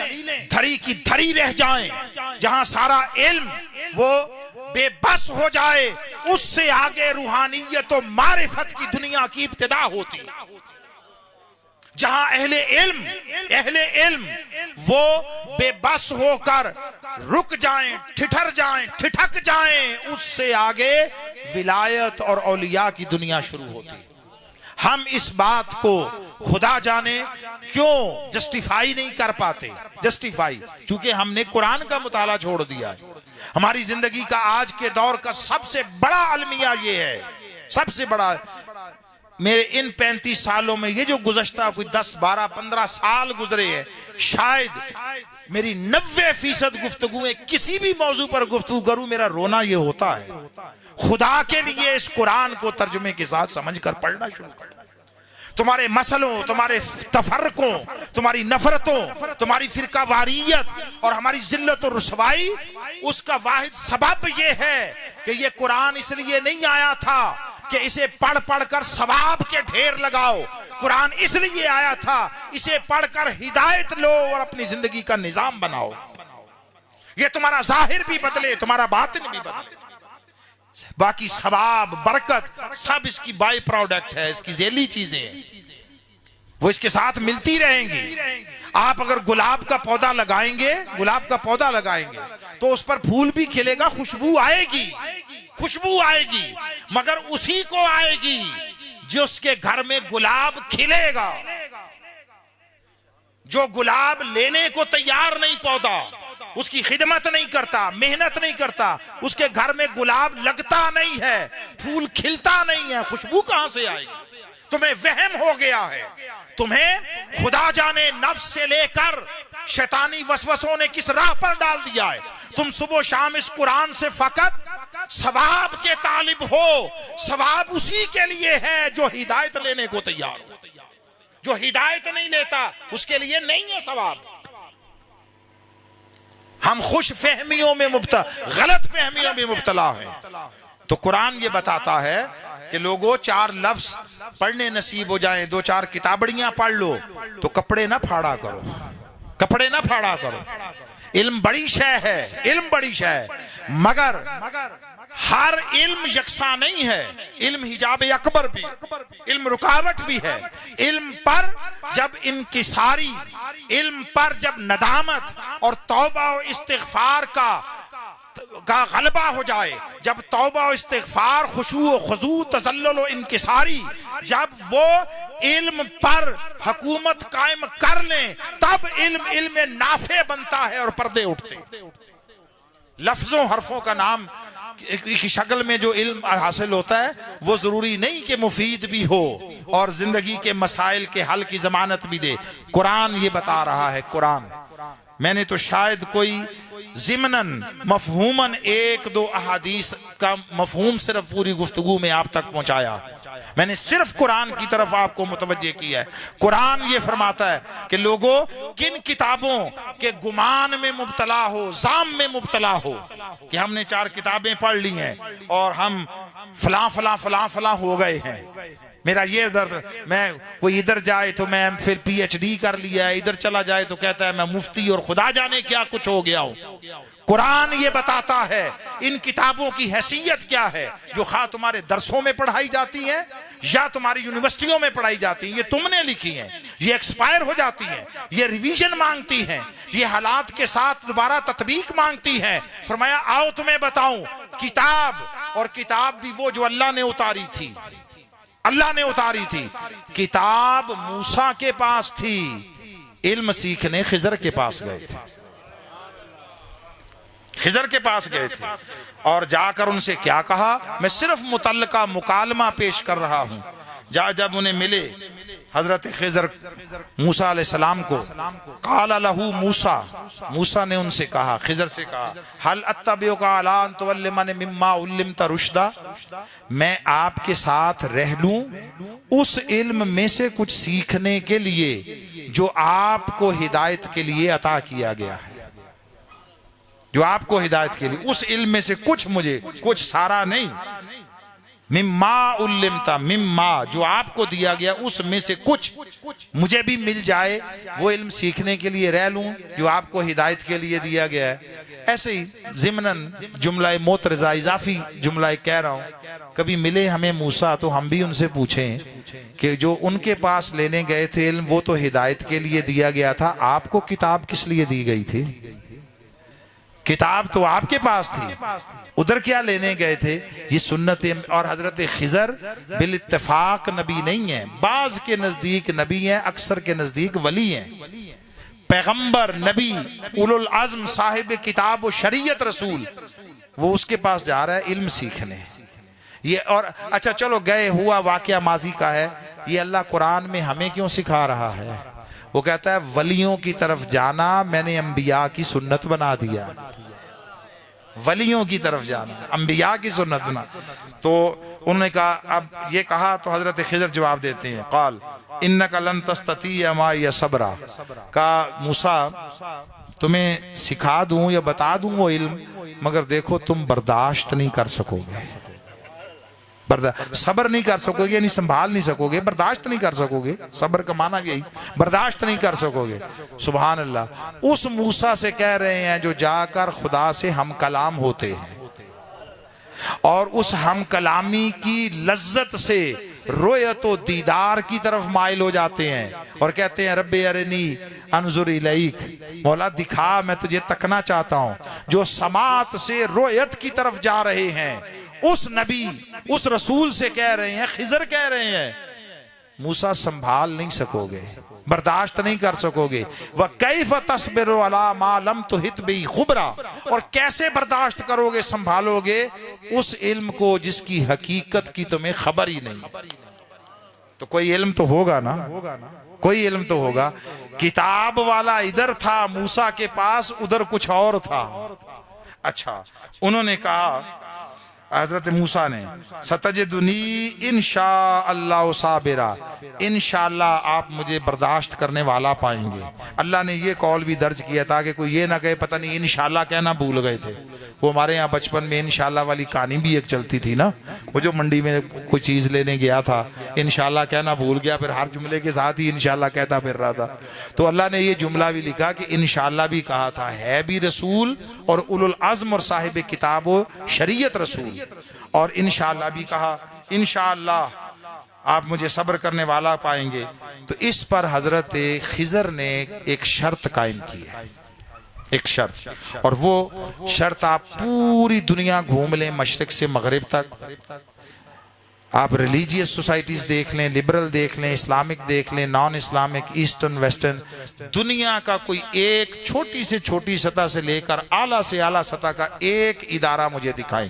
دھری کی دھری رہ جائیں, جہاں سارا علم وہ بے بس ہو جائے, اس سے آگے روحانیت و معرفت کی دنیا کی ابتدا ہوتی. جہاں اہل علم وہ بے بس ہو کر رک جائیں, ٹھٹک جائیں, اس سے آگے ولایت اور اولیاء کی دنیا شروع ہوتی. ہم اس بات کو خدا جانے کیوں جسٹیفائی نہیں کر پاتے. چونکہ ہم نے قرآن کا مطالعہ چھوڑ دیا ہے. ہماری زندگی کا آج کے دور کا سب سے بڑا المیہ یہ ہے, سب سے بڑا. میرے ان 35 سالوں میں یہ جو گزشتہ کوئی 10-12-15 سال گزرے ہیں, شاید میری 90% گفتگویں کسی بھی موضوع پر گفتگو کروں, میرا رونا یہ ہوتا ہے خدا کے لیے اس قرآن کو ترجمے کے ساتھ سمجھ کر پڑھنا شروع کرنا. تمہارے مسئلوں, تمہارے تفرقوں, تمہاری نفرتوں, تمہاری فرقہ واریت اور ہماری ذلت و رسوائی, اس کا واحد سبب یہ ہے کہ یہ قرآن اس لیے نہیں آیا تھا کہ اسے پڑھ کر ثواب کے ڈھیر لگاؤ. قرآن اس لیے آیا تھا اسے پڑھ کر ہدایت لو اور اپنی زندگی کا نظام بناؤ. یہ تمہارا ظاہر بھی بدلے, تمہارا باطن بھی بدلے. باقی ثواب برکت سب اس کی بائی پروڈکٹ ہے, اس کی ذیلی چیزیں ہیں, وہ اس کے ساتھ ملتی رہیں گی. آپ اگر گلاب کا پودا لگائیں گے تو اس پر پھول بھی کھلے گا, خوشبو آئے گی, مگر اسی کو آئے گی جس کے گھر میں گلاب کھلے گا. جو گلاب لینے کو تیار نہیں پودا, اس کی خدمت نہیں کرتا, محنت نہیں کرتا, اس کے گھر میں گلاب لگتا نہیں ہے, پھول کھلتا نہیں ہے, خوشبو کہاں سے آئے گی؟ تمہیں وہم ہو گیا ہے. تمہیں خدا جانے نفس سے لے کر شیطانی وسوسوں نے کس راہ پر ڈال دیا ہے. تم صبح و شام اس قرآن سے فقط ثواب کے طالب ہو. ثواب اسی کے لیے ہے جو ہدایت لینے کو تیار ہو. جو ہدایت نہیں لیتا اس کے لیے نہیں ہے ثواب. ہم خوش فہمیوں میں مبتلا, غلط فہمیوں میں مبتلا ہیں. تو قرآن یہ بتاتا ہے کہ لوگوں 4 لفظ پڑھنے نصیب ہو جائیں, 2-4 کتابڑیاں پڑھ لو تو کپڑے نہ پھاڑا کرو. علم بڑی شے ہے, مگر ہر علم یکساں نہیں ہے. علم حجاب اکبر بھی, علم رکاوٹ بھی ہے. علم پر جب انکساری, علم پر جب ندامت اور توبہ و استغفار کا کا غلبہ ہو جائے، جب توبہ و استغفار، خشوع و خضوع، تذلل و انکساری، جب وہ علم پر حکومت قائم کر لیں، تب علم نافع بنتا ہے اور پردے اٹھتے ہیں۔ لفظوں حرفوں کا نام کی شکل میں جو علم حاصل ہوتا ہے وہ ضروری نہیں کہ مفید بھی ہو اور زندگی کے مسائل کے حل کی ضمانت بھی دے۔ قرآن یہ بتا رہا ہے، قرآن میں نے تو شاید کوئی ضمناً مفہوماً ایک دو احادیث کا مفہوم صرف پوری گفتگو میں آپ تک پہنچایا، میں نے صرف قرآن کی طرف آپ کو متوجہ کیا ہے۔ قرآن یہ فرماتا ہے کہ لوگوں کن کتابوں کے گمان میں مبتلا ہو، ظام میں مبتلا ہو کہ ہم نے 4 کتابیں پڑھ لی ہیں اور ہم فلاں فلاں فلاں فلاں ہو گئے ہیں، میرا یہ درد، میں کوئی ادھر جائے تو میں پھر پی ایچ ڈی کر لیا ہے، ادھر چلا جائے تو کہتا ہے میں مفتی اور خدا جانے کیا کچھ ہو گیا ہوں۔ قرآن یہ بتاتا ہے ان کتابوں کی حیثیت کیا ہے جو خواہ تمہارے درسوں میں پڑھائی جاتی ہیں یا تمہاری یونیورسٹیوں میں پڑھائی جاتی ہیں، یہ تم نے لکھی ہیں، یہ ایکسپائر ہو جاتی ہیں، یہ ریویژن مانگتی ہیں، یہ حالات کے ساتھ دوبارہ تطبیق مانگتی ہیں۔ فرمایا آؤ تمہیں بتاؤں کتاب، اور کتاب بھی وہ جو اللہ نے اتاری تھی، اللہ نے اتاری تھی۔ کتاب موسیٰ کے پاس تھی، علم سیکھنے خضر کے پاس گئے تھے، خضر کے پاس گئے تھے اور جا کر ان سے کیا کہا، میں صرف متعلقہ مکالمہ پیش کر رہا ہوں۔ جب انہیں ملے حضرت خضر موسیٰ علیہ السلام کو، قال لہو موسیٰ، موسیٰ نے ان سے کہا، خضر سے کہا، هل اتبعک علی ان تعلمنی مما علمت رشدا، میں آپ کے ساتھ رہ لوں اس علم میں سے کچھ سیکھنے کے لیے جو آپ کو ہدایت کے لیے عطا کیا گیا ہے، جو آپ کو ہدایت کے لیے، اس علم میں سے کچھ مجھے، کچھ سارا نہیں، مما علمتا، مما جو آپ کو دیا گیا اس میں سے کچھ مجھے بھی مل جائے، وہ علم سیکھنے کے لیے رہ لوں جو آپ کو ہدایت کے لیے دیا گیا ہے۔ ایسے ہی ضمناً جملہ معترضہ اضافی جملہ کہہ رہا ہوں، کبھی ملے ہمیں موسیٰ تو ہم بھی ان سے پوچھیں کہ جو ان کے پاس لینے گئے تھے علم وہ تو ہدایت کے لیے دیا گیا تھا، آپ کو کتاب کس لیے دی گئی تھی؟ کتاب تو آپ کے پاس تھی، ادھر کیا لینے گئے تھے؟ یہ سنت۔ اور حضرت خضر بالاتفاق نبی نہیں ہیں، بعض کے نزدیک نبی ہیں، اکثر کے نزدیک ولی ہیں، پیغمبر، نبی، اولو العزم، صاحب کتاب و شریعت رسول، وہ اس کے پاس جا رہا ہے علم سیکھنے۔ یہ اور اچھا چلو گئے، ہوا واقعہ ماضی کا ہے، یہ اللہ قرآن میں ہمیں کیوں سکھا رہا ہے؟ وہ کہتا ہے ولیوں کی طرف جانا میں نے انبیاء کی سنت بنا دیا، ولیوں کی طرف جانا انبیاء کی سنت بنا۔ تو انہوں نے کہا، اب یہ کہا تو حضرت خضر جواب دیتے ہیں، قال انک لن تستطیع معی صبرا، کہا موسیٰ تمہیں سکھا دوں یا بتا دوں وہ علم، مگر دیکھو تم برداشت نہیں کر سکو گے، صبر نہیں کر سکو گے، یعنی سنبھال نہیں سکو گے، برداشت نہیں کر سکو گے، صبر کا معنی یہی، برداشت نہیں کر سکو گے۔ سبحان اللہ، اس موسیٰ سے کہہ رہے ہیں جو جا کر خدا سے ہم کلام ہوتے ہیں اور اس ہم کلامی کی لذت سے رویت و دیدار کی طرف مائل ہو جاتے ہیں اور کہتے ہیں رب ارنی انظر الیک، مولا دکھا میں تجھے تکنا چاہتا ہوں۔ جو سماعت سے رویت کی طرف جا رہے ہیں، اس نبی، اس رسول سے کہہ رہے ہیں، خضر کہہ رہے ہیں موسیٰ سنبھال نہیں سکو گے، برداشت نہیں کر سکو گے۔ وَكَيْفَ تَصْبِرُ عَلَى مَا لَمْ تُحِطْ بِهِ خُبْرًا، اور کیسے برداشت کرو گے، سنبھالو گے اس علم کو جس کی حقیقت کی تمہیں خبر ہی نہیں۔ تو کوئی علم تو ہوگا نا، کوئی علم تو ہوگا۔ کتاب والا ادھر تھا موسیٰ کے پاس، ادھر کچھ اور تھا۔ اچھا انہوں نے کہا حضرت موسیٰ نے، ستجدنی انشاء اللہ صابرا، انشاءاللہ آپ مجھے برداشت کرنے والا پائیں گے۔ اللہ نے یہ قول بھی درج کیا تاکہ کوئی یہ نہ کہے پتہ نہیں انشاءاللہ کہنا بھول گئے تھے۔ وہ ہمارے ہاں بچپن میں انشاءاللہ والی کہانی بھی ایک چلتی تھی نا، وہ جو منڈی میں کوئی چیز لینے گیا تھا، انشاءاللہ کہنا بھول گیا، پھر ہر جملے کے ساتھ ہی انشاءاللہ کہتا پھر رہا تھا۔ تو اللہ نے یہ جملہ بھی لکھا کہ انشاءاللہ بھی کہا تھا، ہے بھی رسول اور اولو العزم اور صاحب کتاب و شریعت رسول، اور انشاءاللہ بھی کہا انشاءاللہ آپ مجھے صبر کرنے والا پائیں گے۔ تو اس پر حضرت خضر نے ایک شرط قائم کی ہے، ایک شرط، اور وہ شرط آپ پوری دنیا گھوم لیں مشرق سے مغرب تک، آپ ریلیجیس سوسائٹیز دیکھ لیں، لبرل دیکھ لیں، اسلامک دیکھ لیں، نان اسلامک، ایسٹرن ویسٹرن، دنیا کا کوئی ایک چھوٹی سے چھوٹی سطح سے لے کر اعلیٰ سے اعلیٰ سطح کا ایک ادارہ مجھے دکھائیں،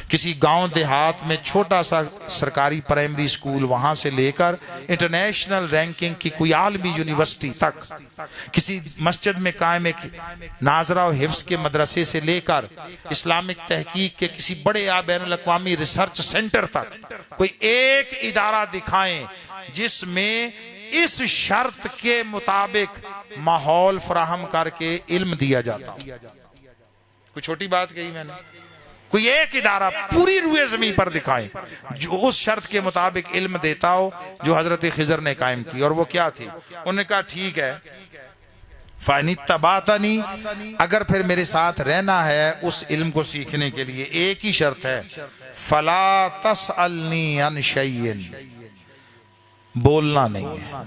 کسی گاؤں دیہات میں چھوٹا سا سرکاری پرائمری سکول، وہاں سے لے کر انٹرنیشنل رینکنگ کی کوئی عالمی یونیورسٹی تک، کسی مسجد میں قائم ایک ناظرہ و حفظ کے مدرسے سے لے کر اسلامک تحقیق کے کسی بڑے بین الاقوامی ریسرچ سینٹر تک کوئی ایک ادارہ دکھائیں جس میں اس شرط کے مطابق ماحول فراہم کر کے علم دیا جاتا. کوئی چھوٹی بات کہی میں نے؟ کوئی ایک ادارہ پوری روئے زمین پر دکھائیں جو اس شرط کے مطابق علم دیتا ہو جو حضرت خضر نے قائم کی. اور وہ کیا تھی؟ انہوں نے کہا ٹھیک ہے، فَإِنِ اتَّبَعْتَنِي، اگر پھر میرے ساتھ رہنا ہے اس علم کو سیکھنے کے لیے، ایک ہی شرط ہے، فَلَا تَسْأَلْنِي عَنْ شَيْءٍ، بولنا نہیں ہے،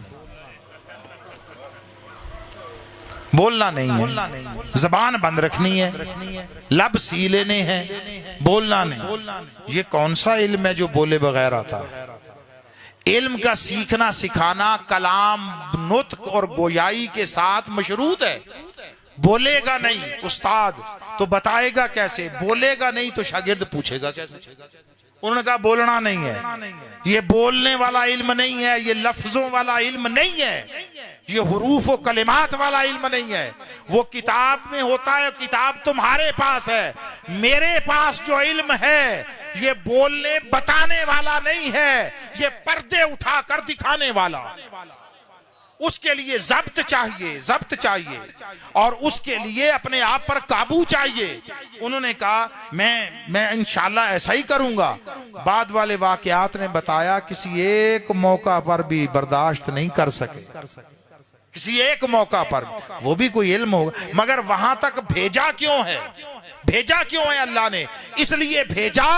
بولنا نہیں ہے، زبان بند رکھنی ہے، لب سی لینے ہیں، بولنا نہیں. یہ کون سا علم ہے جو بولے بغیر آتا ہے؟ علم کا سیکھنا سکھانا کلام، نطق اور گویائی کے ساتھ مشروط ہے. بولے گا نہیں استاد تو بتائے گا کیسے؟ بولے گا نہیں تو شاگرد پوچھے گا کیسے؟ انہوں نے کہا بولنا نہیں ہے، یہ بولنے والا علم نہیں ہے، یہ لفظوں والا علم نہیں ہے، یہ حروف و کلمات والا علم نہیں ہے. وہ کتاب میں ہوتا ہے، کتاب تمہارے پاس ہے، میرے پاس جو علم ہے یہ بولنے بتانے والا نہیں ہے، یہ پردے اٹھا کر دکھانے والا. اس کے لیے ضبط چاہیے، ضبط چاہیے، اور اس کے لیے اپنے آپ پر قابو چاہیے. انہوں نے کہا میں انشاءاللہ ایسا ہی کروں گا. بعد والے واقعات نے بتایا کسی ایک موقع پر بھی برداشت نہیں کر سکے، کسی ایک موقع پر، وہ بھی کوئی علم ہوگا، مگر وہاں تک بھیجا کیوں ہے؟ بھیجا کیوں ہے اللہ نے؟ اس لیے بھیجا،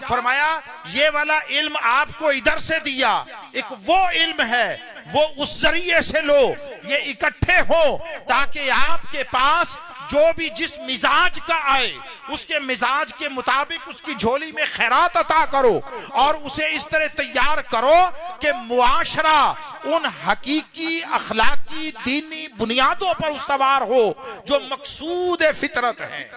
فرمایا یہ والا علم آپ کو ادھر سے دیا، ایک وہ علم ہے وہ اس ذریعے سے لو، یہ اکٹھے ہو تاکہ آپ کے پاس جو بھی جس مزاج کا آئے اس کے مزاج کے مطابق اس کی جھولی میں خیرات عطا کرو، اور اسے اس طرح تیار کرو کہ معاشرہ ان حقیقی اخلاقی دینی بنیادوں پر استوار ہو جو مقصود فطرت ہیں،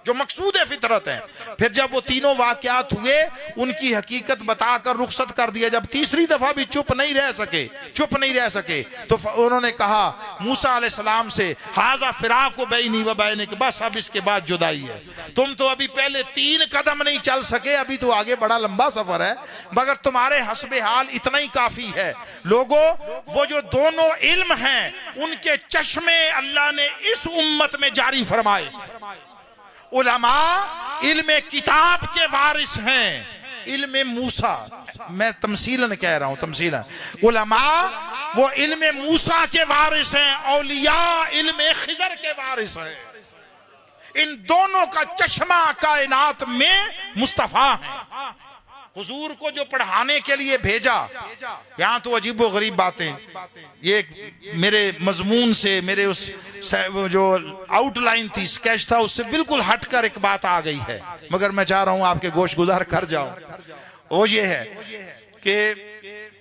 جو مقصود فطرت ہے. پھر جب وہ تینوں واقعات ہوئے ان کی حقیقت بتا کر رخصت کر دیا. جب تیسری دفعہ بھی چپ نہیں رہ سکے تو انہوں نے کہا موسیٰ علیہ السلام سے، ھذا فراق بینی و بینک، بس اب اس کے بعد جدائی ہے. تم تو ابھی پہلے 3 قدم نہیں چل سکے، ابھی تو آگے بڑا لمبا سفر ہے، مگر تمہارے حسب حال اتنا ہی کافی ہے. لوگوں، وہ جو دونوں علم ہیں ان کے چشمے اللہ نے اس امت میں جاری فرمائے. علماء علم کتاب کے وارث ہیں، علم موسیٰ، میں تمثیلاً کہہ رہا ہوں، تمثیلاً، علماء وہ علم موسیٰ کے وارث ہیں، اولیاء علم خضر کے وارث ہیں. ان دونوں کا چشمہ کائنات میں مصطفیٰ ہیں. حضور کو جو پڑھانے کے لیے بھیجا، یہاں تو عجیب و غریب باتیں، یہ میرے مضمون سے، میرے اس جو آؤٹ لائن تھی، سکیچ تھا، اس سے بالکل ہٹ کر ایک بات آ گئی ہے، مگر میں چاہ رہا ہوں آپ کے گوش گزار کر جاؤں. وہ یہ ہے کہ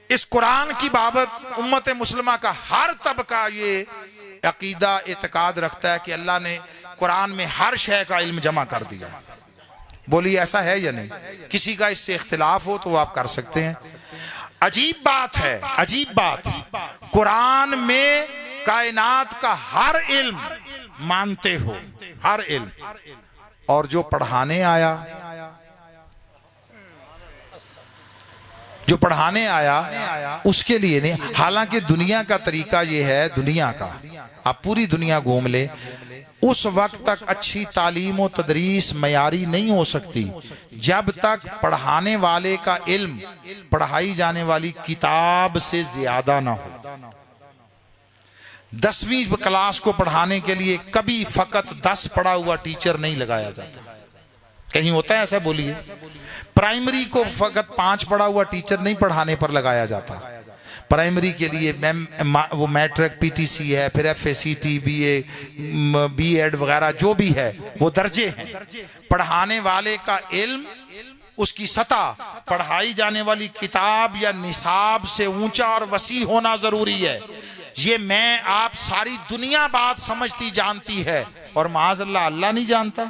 اس قرآن کی بابت امت مسلمہ کا ہر طبقہ یہ عقیدہ اعتقاد رکھتا ہے کہ اللہ نے قرآن میں ہر شے کا علم جمع کر دیا. بولی ایسا ہے یا نہیں؟ کسی کا اس سے اختلاف ہو تو آپ کر سکتے ہیں. عجیب بات ہے، عجیب بات، قرآن میں کائنات کا ہر علم مانتے ہو، ہر علم، اور جو پڑھانے آیا، جو پڑھانے آیا اس کے لیے نہیں. حالانکہ دنیا کا طریقہ یہ ہے، دنیا کا، آپ پوری دنیا گھوم لے، اس وقت تک اچھی تعلیم و تدریس معیاری نہیں ہو سکتی جب تک پڑھانے والے کا علم پڑھائی جانے والی کتاب سے زیادہ نہ ہو. 10ویں کلاس کو پڑھانے کے لیے کبھی فقط 10 پڑھا ہوا ٹیچر نہیں لگایا جاتا. کہیں ہوتا ہے ایسا؟ بولیے. پرائمری کو فقط 5 پڑھا ہوا ٹیچر نہیں پڑھانے پر لگایا جاتا. پرائمری کے لیے وہ میٹرک پی ٹی سی ہے، پھر F A C T B A B Ed وغیرہ جو بھی ہے وہ درجے ہیں۔ پڑھانے والے کا علم، اس کی سطح پڑھائی جانے والی کتاب یا نصاب سے اونچا اور وسیع ہونا ضروری ہے۔ یہ میں آپ ساری دنیا بات سمجھتی جانتی ہے اور معاذ اللہ اللہ نہیں جانتا۔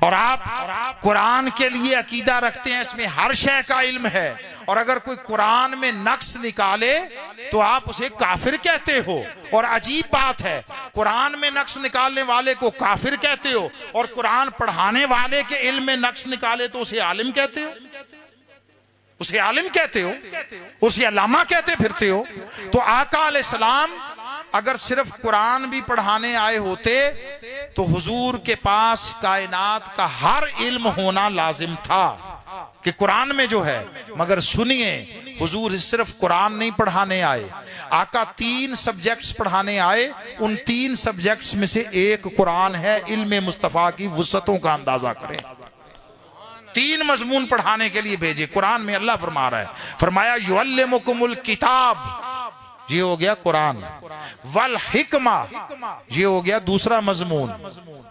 اور آپ قرآن کے لیے عقیدہ رکھتے ہیں، اس میں ہر شے کا علم ہے، اور اگر کوئی قرآن میں نقص نکالے تو آپ اسے کافر کہتے ہو۔ اور عجیب بات ہے، قرآن میں نقص نکالنے والے کو کافر کہتے ہو، اور قرآن پڑھانے والے کے علم میں نقص نکالے تو اسے عالم کہتے ہو، اسے عالم کہتے ہو، اسے علامہ کہتے پھرتے ہو۔ تو آقا علیہ السلام اگر صرف قرآن بھی پڑھانے آئے ہوتے تو حضور کے پاس کائنات کا ہر علم ہونا لازم تھا کہ قرآن میں جو ہے۔ مگر سنیے، حضور صرف قرآن نہیں پڑھانے آئے، آقا 3 سبجیکٹس پڑھانے آئے، ان 3 سبجیکٹس میں سے ایک قرآن ہے۔ علم مصطفیٰ کی وسعتوں کا اندازہ کریں، 3 مضمون پڑھانے کے لیے بھیجے۔ قرآن میں اللہ فرما رہا ہے، فرمایا یعلمکم الکتاب، یہ ہو گیا قرآن، والحکمہ، یہ ہو گیا دوسرا مضمون،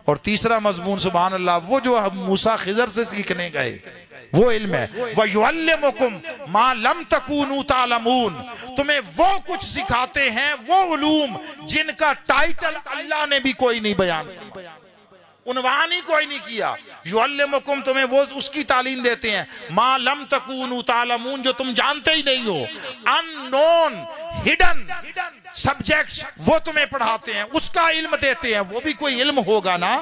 اور تیسرا مضمون سبحان اللہ وہ جو ہم موسیٰ خضر سے سیکھنے گئے وہ علم ہے۔ وَيُعَلِّمُكُمْ مَا لَمْ تَكُونُوا تَعْلَمُونَ، تمہیں وہ کچھ سکھاتے ہیں، وہ علوم جن کا ٹائٹل اللہ نے بھی کوئی نہیں بیان کیا، عنوان ہی کوئی نہیں کیا۔ یعلمکم، تمہیں وہ اس کی تعلیم دیتے ہیں، ما لم تکونوا تعلمون، جو تم جانتے ہی نہیں ہو، ان نون ہڈن سبجیکٹس وہ تمہیں پڑھاتے ہیں، اس کا علم دیتے ہیں۔ وہ بھی کوئی علم ہوگا نا،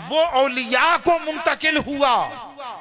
وہ اولیاء کو منتقل ہوا،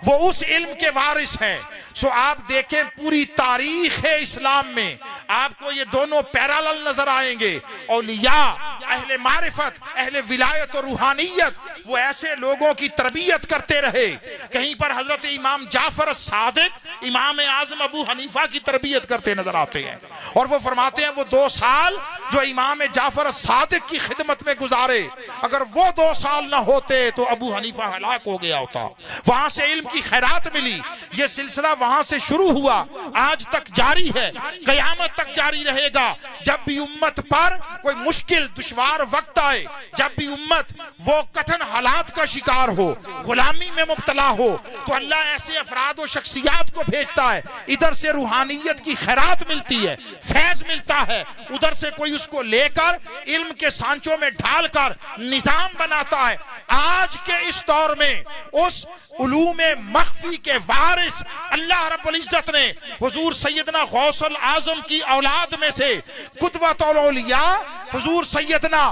وہ اس علم کے وارث ہیں۔ سو آپ دیکھیں پوری تاریخ اسلام میں آپ کو یہ دونوں پیرالل نظر آئیں گے۔ اولیاء، اہل معرفت، اہل ولایت و روحانیت، وہ ایسے لوگوں کی تربیت کرتے رہے۔ کہیں پر حضرت امام جعفر الصادق، امام اعظم ابو حنیفہ کی تربیت کرتے نظر آتے ہیں، اور وہ فرماتے ہیں وہ 2 سال جو امام جعفر الصادق کی خدمت میں گزارے، اگر وہ 2 سال نہ ہوتے تو ابو حنیفہ ہلاک ہو گیا ہوتا۔ وہاں سے علم کی خیرات ملی، یہ سلسلہ وہاں سے شروع ہوا، آج تک جاری ہے، قیامت تک جاری رہے گا۔ جب بھی امت پر کوئی مشکل دشوار وقت آئے، جب بھی امت وہ کٹھن حالات کا شکار ہو، غلامی میں مبتلا ہو، تو اللہ ایسے افراد و شخصیات کو بھیجتا ہے، ادھر سے روحانیت کی خیرات ملتی ہے، فیض ملتا ہے، ادھر سے کوئی اس کو لے کر علم کے سانچوں میں ڈھال کر نظام بناتا ہے۔ آج کے اس دور میں اس علوم مخفی کے وارث اللہ رب العزت نے حضور سیدنا غوث العظم کی اولاد میں سے قدوۃ الاولیاء حضور سیدنا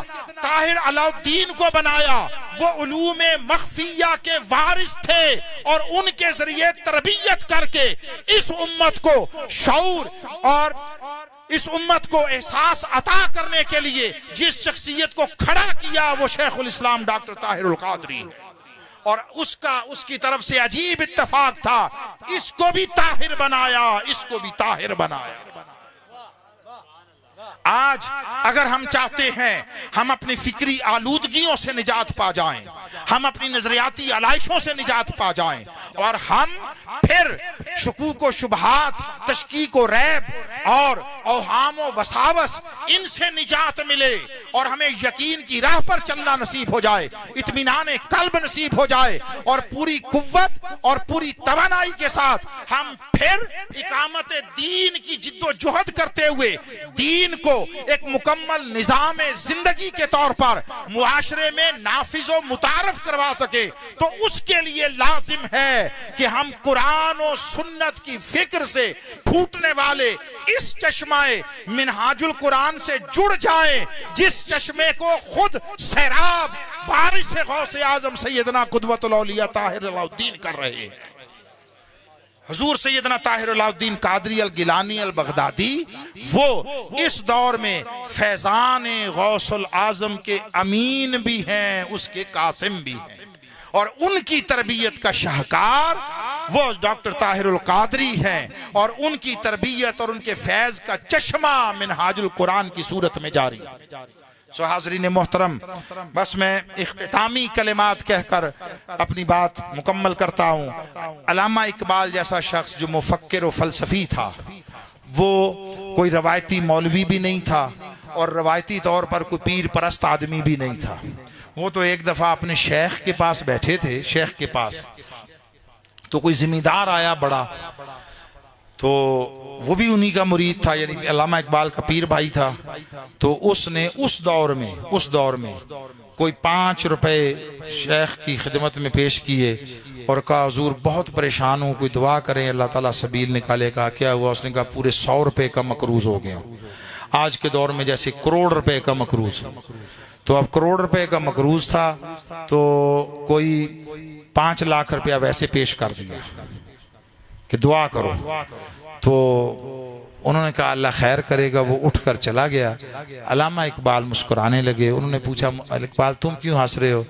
طاہر علاء الدین کو بنایا۔ وہ علوم مخفیہ کے وارث تھے، اور ان کے ذریعے تربیت کر کے اس امت کو شعور اور اس امت کو احساس عطا کرنے کے لیے جس شخصیت کو کھڑا کیا وہ شیخ الاسلام ڈاکٹر طاہر القادری، اور اس کی طرف سے عجیب اتفاق تھا، اس کو بھی طاہر بنایا، اس کو بھی طاہر بنایا۔ آج اگر ہم چاہتے ہیں ہم اپنی فکری آلودگیوں سے نجات پا جائیں، ہم اپنی نظریاتی علائشوں سے نجات پا جائیں، اور ہم پھر شکوک و شبہات، تشکیک و ریب اور اوہام و وساوس ان سے نجات ملے، اور ہمیں یقین کی راہ پر چلنا نصیب ہو جائے، اطمینان قلب نصیب ہو جائے، اور پوری قوت اور پوری توانائی کے ساتھ ہم پھر اقامت دین کی جد و جہد کرتے ہوئے دین کو ایک مکمل نظام زندگی کے طور پر معاشرے میں نافذ و متعارف کروا سکے۔ تو اس کے لیے لازم ہے کہ ہم قرآن و سنت کی فکر سے پھوٹنے والے اس چشمہ منہاج القرآن سے جڑ جائیں، جس چشمے کو خود سیراب وارث غوث اعظم سیدنا قدوۃ الاولیاء طاہر علاء الدین کر رہے ہیں۔ حضور سیدنا طاہر علاء الدین قادری الگیلانی البغدادی وہ اس دور میں فیضان غوث العظم کے امین بھی ہیں، اس کے قاسم بھی ہیں، اور ان کی تربیت کا شاہکار وہ ڈاکٹر طاہر القادری ہیں، اور ان کی تربیت اور ان کے فیض کا چشمہ منہاج القرآن کی صورت میں جاری ہے۔ سو حاضرین محترم، بس میں اختتامی کلمات کہہ کر اپنی بات مکمل کرتا ہوں۔ علامہ اقبال جیسا شخص جو مفکر و فلسفی تھا، وہ کوئی روایتی مولوی بھی نہیں تھا اور روایتی طور پر کوئی پیر پرست آدمی بھی نہیں تھا. وہ تو ایک دفعہ اپنے شیخ کے پاس بیٹھے تھے. شیخ کے پاس تو کوئی ذمہ دار آیا بڑا, تو وہ بھی انہی کا مرید تھا, یعنی علامہ اقبال کا پیر بھائی تھا. تو اس نے اس دور میں کوئی 5 روپے شیخ کی خدمت میں پیش کیے اور کہا حضور بہت پریشان ہوں, کوئی دعا کریں اللہ تعالیٰ سبیل نکالے. کہا کیا ہوا؟ اس نے کہا پورے 100 روپے کا مقروض ہو گیا. آج کے دور میں جیسے کروڑ روپے کا مقروض, تو اب کروڑ روپے کا مقروض تھا تو کوئی 5 لاکھ روپیہ ویسے پیش کر دیا کہ دعا کرو. تو انہوں نے کہا اللہ خیر کرے گا. وہ اٹھ کر چلا گیا. علامہ اقبال مسکرانے لگے. انہوں نے پوچھا اقبال تم کیوں ہنس رہے ہو؟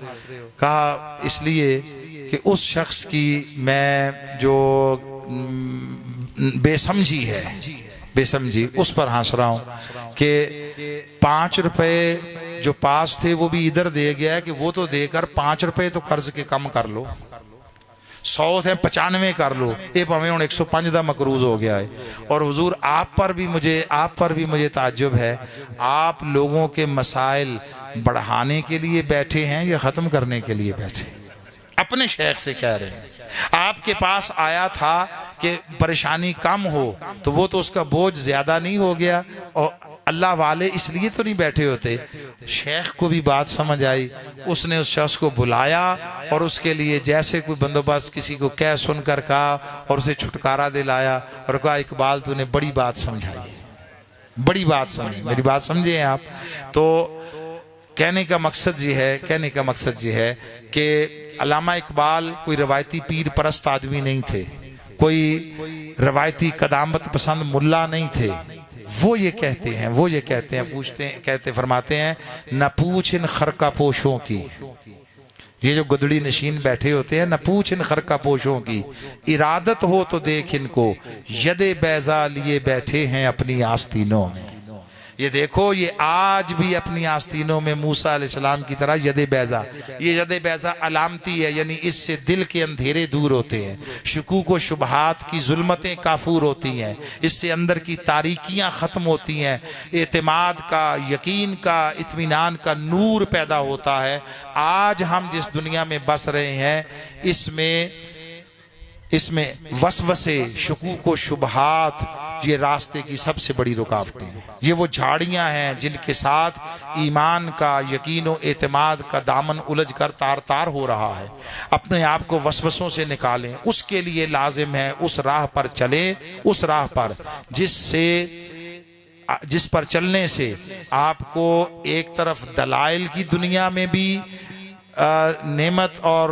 کہا اس لیے کہ اس شخص کی میں جو بے سمجھی اس پر ہنس رہا ہوں کہ 5 روپے جو پاس تھے وہ بھی ادھر دے گیا ہے کہ وہ تو دے کر 5 روپے تو قرض کے کم کر لو, 100 تھے 95 کر لو. یہ پاویں ہن 105 دا مقروض ہو گیا ہے. اور حضور آپ پر بھی مجھے تعجب ہے, آپ لوگوں کے مسائل بڑھانے کے لیے بیٹھے ہیں یا ختم کرنے کے لیے بیٹھے؟ اپنے شیخ سے کہہ رہے ہیں. آپ کے پاس آیا تھا کہ پریشانی کم ہو, تو وہ تو اس کا بوجھ زیادہ نہیں ہو گیا؟ اور اللہ والے اس لیے تو نہیں بیٹھے ہوتے. شیخ کو بھی بات سمجھ آئی. اس نے اس شخص کو بلایا اور اس کے لیے جیسے کوئی بندوبست کسی کو کہہ سن کر کہا اور اسے چھٹکارا دلایا اور کہا اقبال تو نے بڑی بات سمجھائی, بڑی بات سمجھی, میری بات سمجھے ہیں آپ؟ تو کہنے کا مقصد یہ ہے کہ علامہ اقبال کوئی روایتی پیر پرست آدمی نہیں تھے, کوئی روایتی قدامت پسند ملا نہیں تھے. وہ یہ کہتے فرماتے ہیں نہ پوچھ ان خرقہ پوشوں کی. یہ جو گدڑی نشین بیٹھے ہوتے ہیں, نہ پوچھ ان خرقہ پوشوں کی, ارادت ہو تو دیکھ ان کو, ید بیضا لیے بیٹھے ہیں اپنی آستینوں میں. یہ دیکھو, یہ آج بھی اپنی آستینوں میں موسیٰ علیہ السلام کی طرح ید بیضا. یہ ید بیضا علامتی ہے, یعنی اس سے دل کے اندھیرے دور ہوتے ہیں, شکوک و شبہات کی ظلمتیں کافور ہوتی ہیں, اس سے اندر کی تاریکیاں ختم ہوتی ہیں, اعتماد کا, یقین کا, اطمینان کا نور پیدا ہوتا ہے. آج ہم جس دنیا میں بس رہے ہیں اس میں وسوسے, شکوک و شبہات یہ راستے کی سب سے بڑی رکاوٹیں ہیں. یہ وہ جھاڑیاں ہیں جن کے ساتھ ایمان کا, یقین و اعتماد کا دامن الجھ کر تار تار ہو رہا ہے. اپنے آپ کو وسوسوں سے نکالیں. اس کے لیے لازم ہے اس راہ پر چلیں, اس راہ پر جس پر چلنے سے آپ کو ایک طرف دلائل کی دنیا میں بھی نعمت اور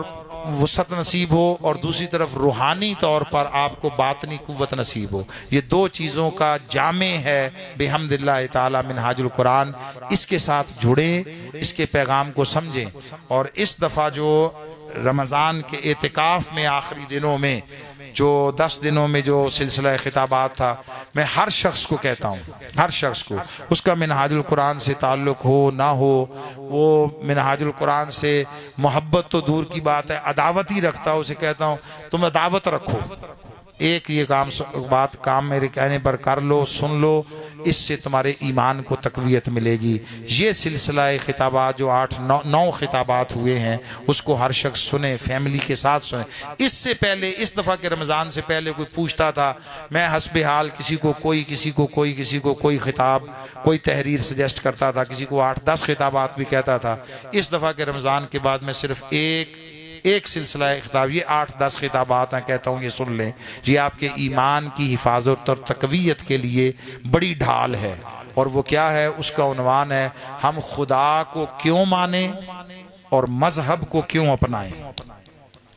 وسعت نصیب ہو اور دوسری طرف روحانی طور پر آپ کو باطنی قوت نصیب ہو. یہ 2 چیزوں کا جامع ہے بحمد اللہ تعالی منہاج القرآن. اس کے ساتھ جڑیں, اس کے پیغام کو سمجھیں. اور اس دفعہ جو رمضان کے اعتکاف میں آخری دنوں میں جو 10 دنوں میں جو سلسلہ خطابات تھا, میں ہر شخص کو کہتا ہوں, ہر شخص کو, اس کا منہاج القرآن سے تعلق ہو نہ ہو, وہ منہاج القرآن سے محبت تو دور کی بات ہے, عداوت ہی رکھتا ہو, اسے کہتا ہوں تم عداوت رکھو. ایک یہ کام میرے کہنے پر کر لو, سن لو, اس سے تمہارے ایمان کو تقویت ملے گی. یہ سلسلہ خطابات جو 8-9 خطابات ہوئے ہیں اس کو ہر شخص سنے, فیملی کے ساتھ سنے. اس سے پہلے, اس دفعہ کے رمضان سے پہلے کوئی پوچھتا تھا, میں حسب حال کسی کو کوئی خطاب, کوئی تحریر سجیسٹ کرتا تھا, کسی کو 8-10 خطابات بھی کہتا تھا. اس دفعہ کے رمضان کے بعد میں صرف ایک سلسلہ خطاب, یہ 8-10 خطابات ہیں, کہتا ہوں یہ سن لیں. یہ آپ کے ایمان کی حفاظت اور تقویت کے لیے بڑی ڈھال ہے. اور وہ کیا ہے؟ اس کا عنوان ہے ہم خدا کو کیوں مانیں اور مذہب کو کیوں اپنائیں.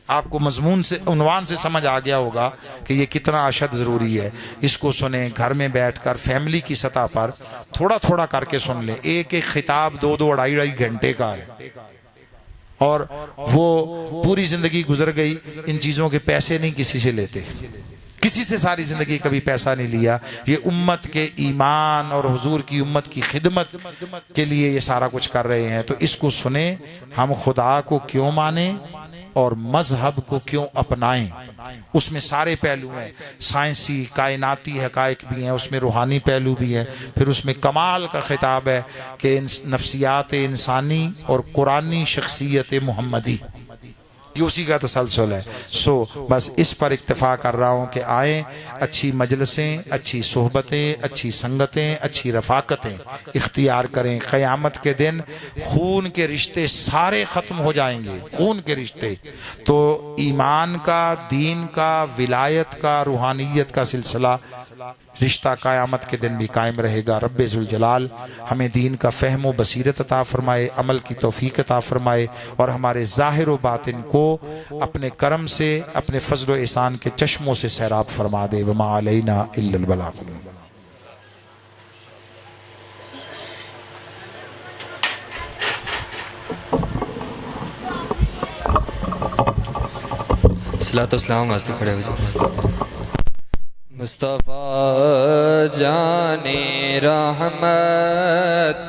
آپ کو مضمون سے, عنوان سے سمجھ آ گیا ہوگا کہ یہ کتنا اشد ضروری ہے. اس کو سنیں, گھر میں بیٹھ کر فیملی کی سطح پر تھوڑا تھوڑا کر کے سن لیں. ایک خطاب 2-2 2.5 گھنٹے کا ہے اور وہ پوری زندگی گزر گئی. ان چیزوں کے پیسے نہیں کسی سے لیتے, کسی سے ساری زندگی کبھی پیسہ نہیں لیا. یہ امت کے ایمان اور حضور کی امت کی خدمت کے لیے یہ سارا کچھ کر رہے ہیں. تو اس کو سنیں, ہم خدا کو کیوں مانیں اور مذہب کو کیوں اپنائیں. اس میں سارے پہلو ہیں، سائنسی کائناتی حقائق بھی ہیں، اس میں روحانی پہلو بھی ہے، پھر اس میں کمال کا خطاب ہے کہ نفسیات انسانی اور قرآنی شخصیت محمدی، یہ اسی کا تسلسل ہے. بس اس پر اکتفا کر رہا ہوں کہ آئیں، اچھی مجلسیں، اچھی صحبتیں، اچھی سنگتیں، اچھی رفاقتیں اختیار کریں. قیامت کے دن خون کے رشتے سارے ختم ہو جائیں گے، خون کے رشتے، تو ایمان کا، دین کا، ولایت کا، روحانیت کا سلسلہ رشتہ قیامت کے دن بھی قائم رہے گا. رب ذوالجلال ہمیں دین کا فہم و بصیرت عطا فرمائے، عمل کی توفیق عطا فرمائے، اور ہمارے ظاہر و باطن کو اپنے کرم سے، اپنے فضل و احسان کے چشموں سے سیراب فرما دے. وما علینا الا البلاغ. صلاۃ و سلام واسطے کھڑے ہو جائیں. مصطفیٰ جان رحمت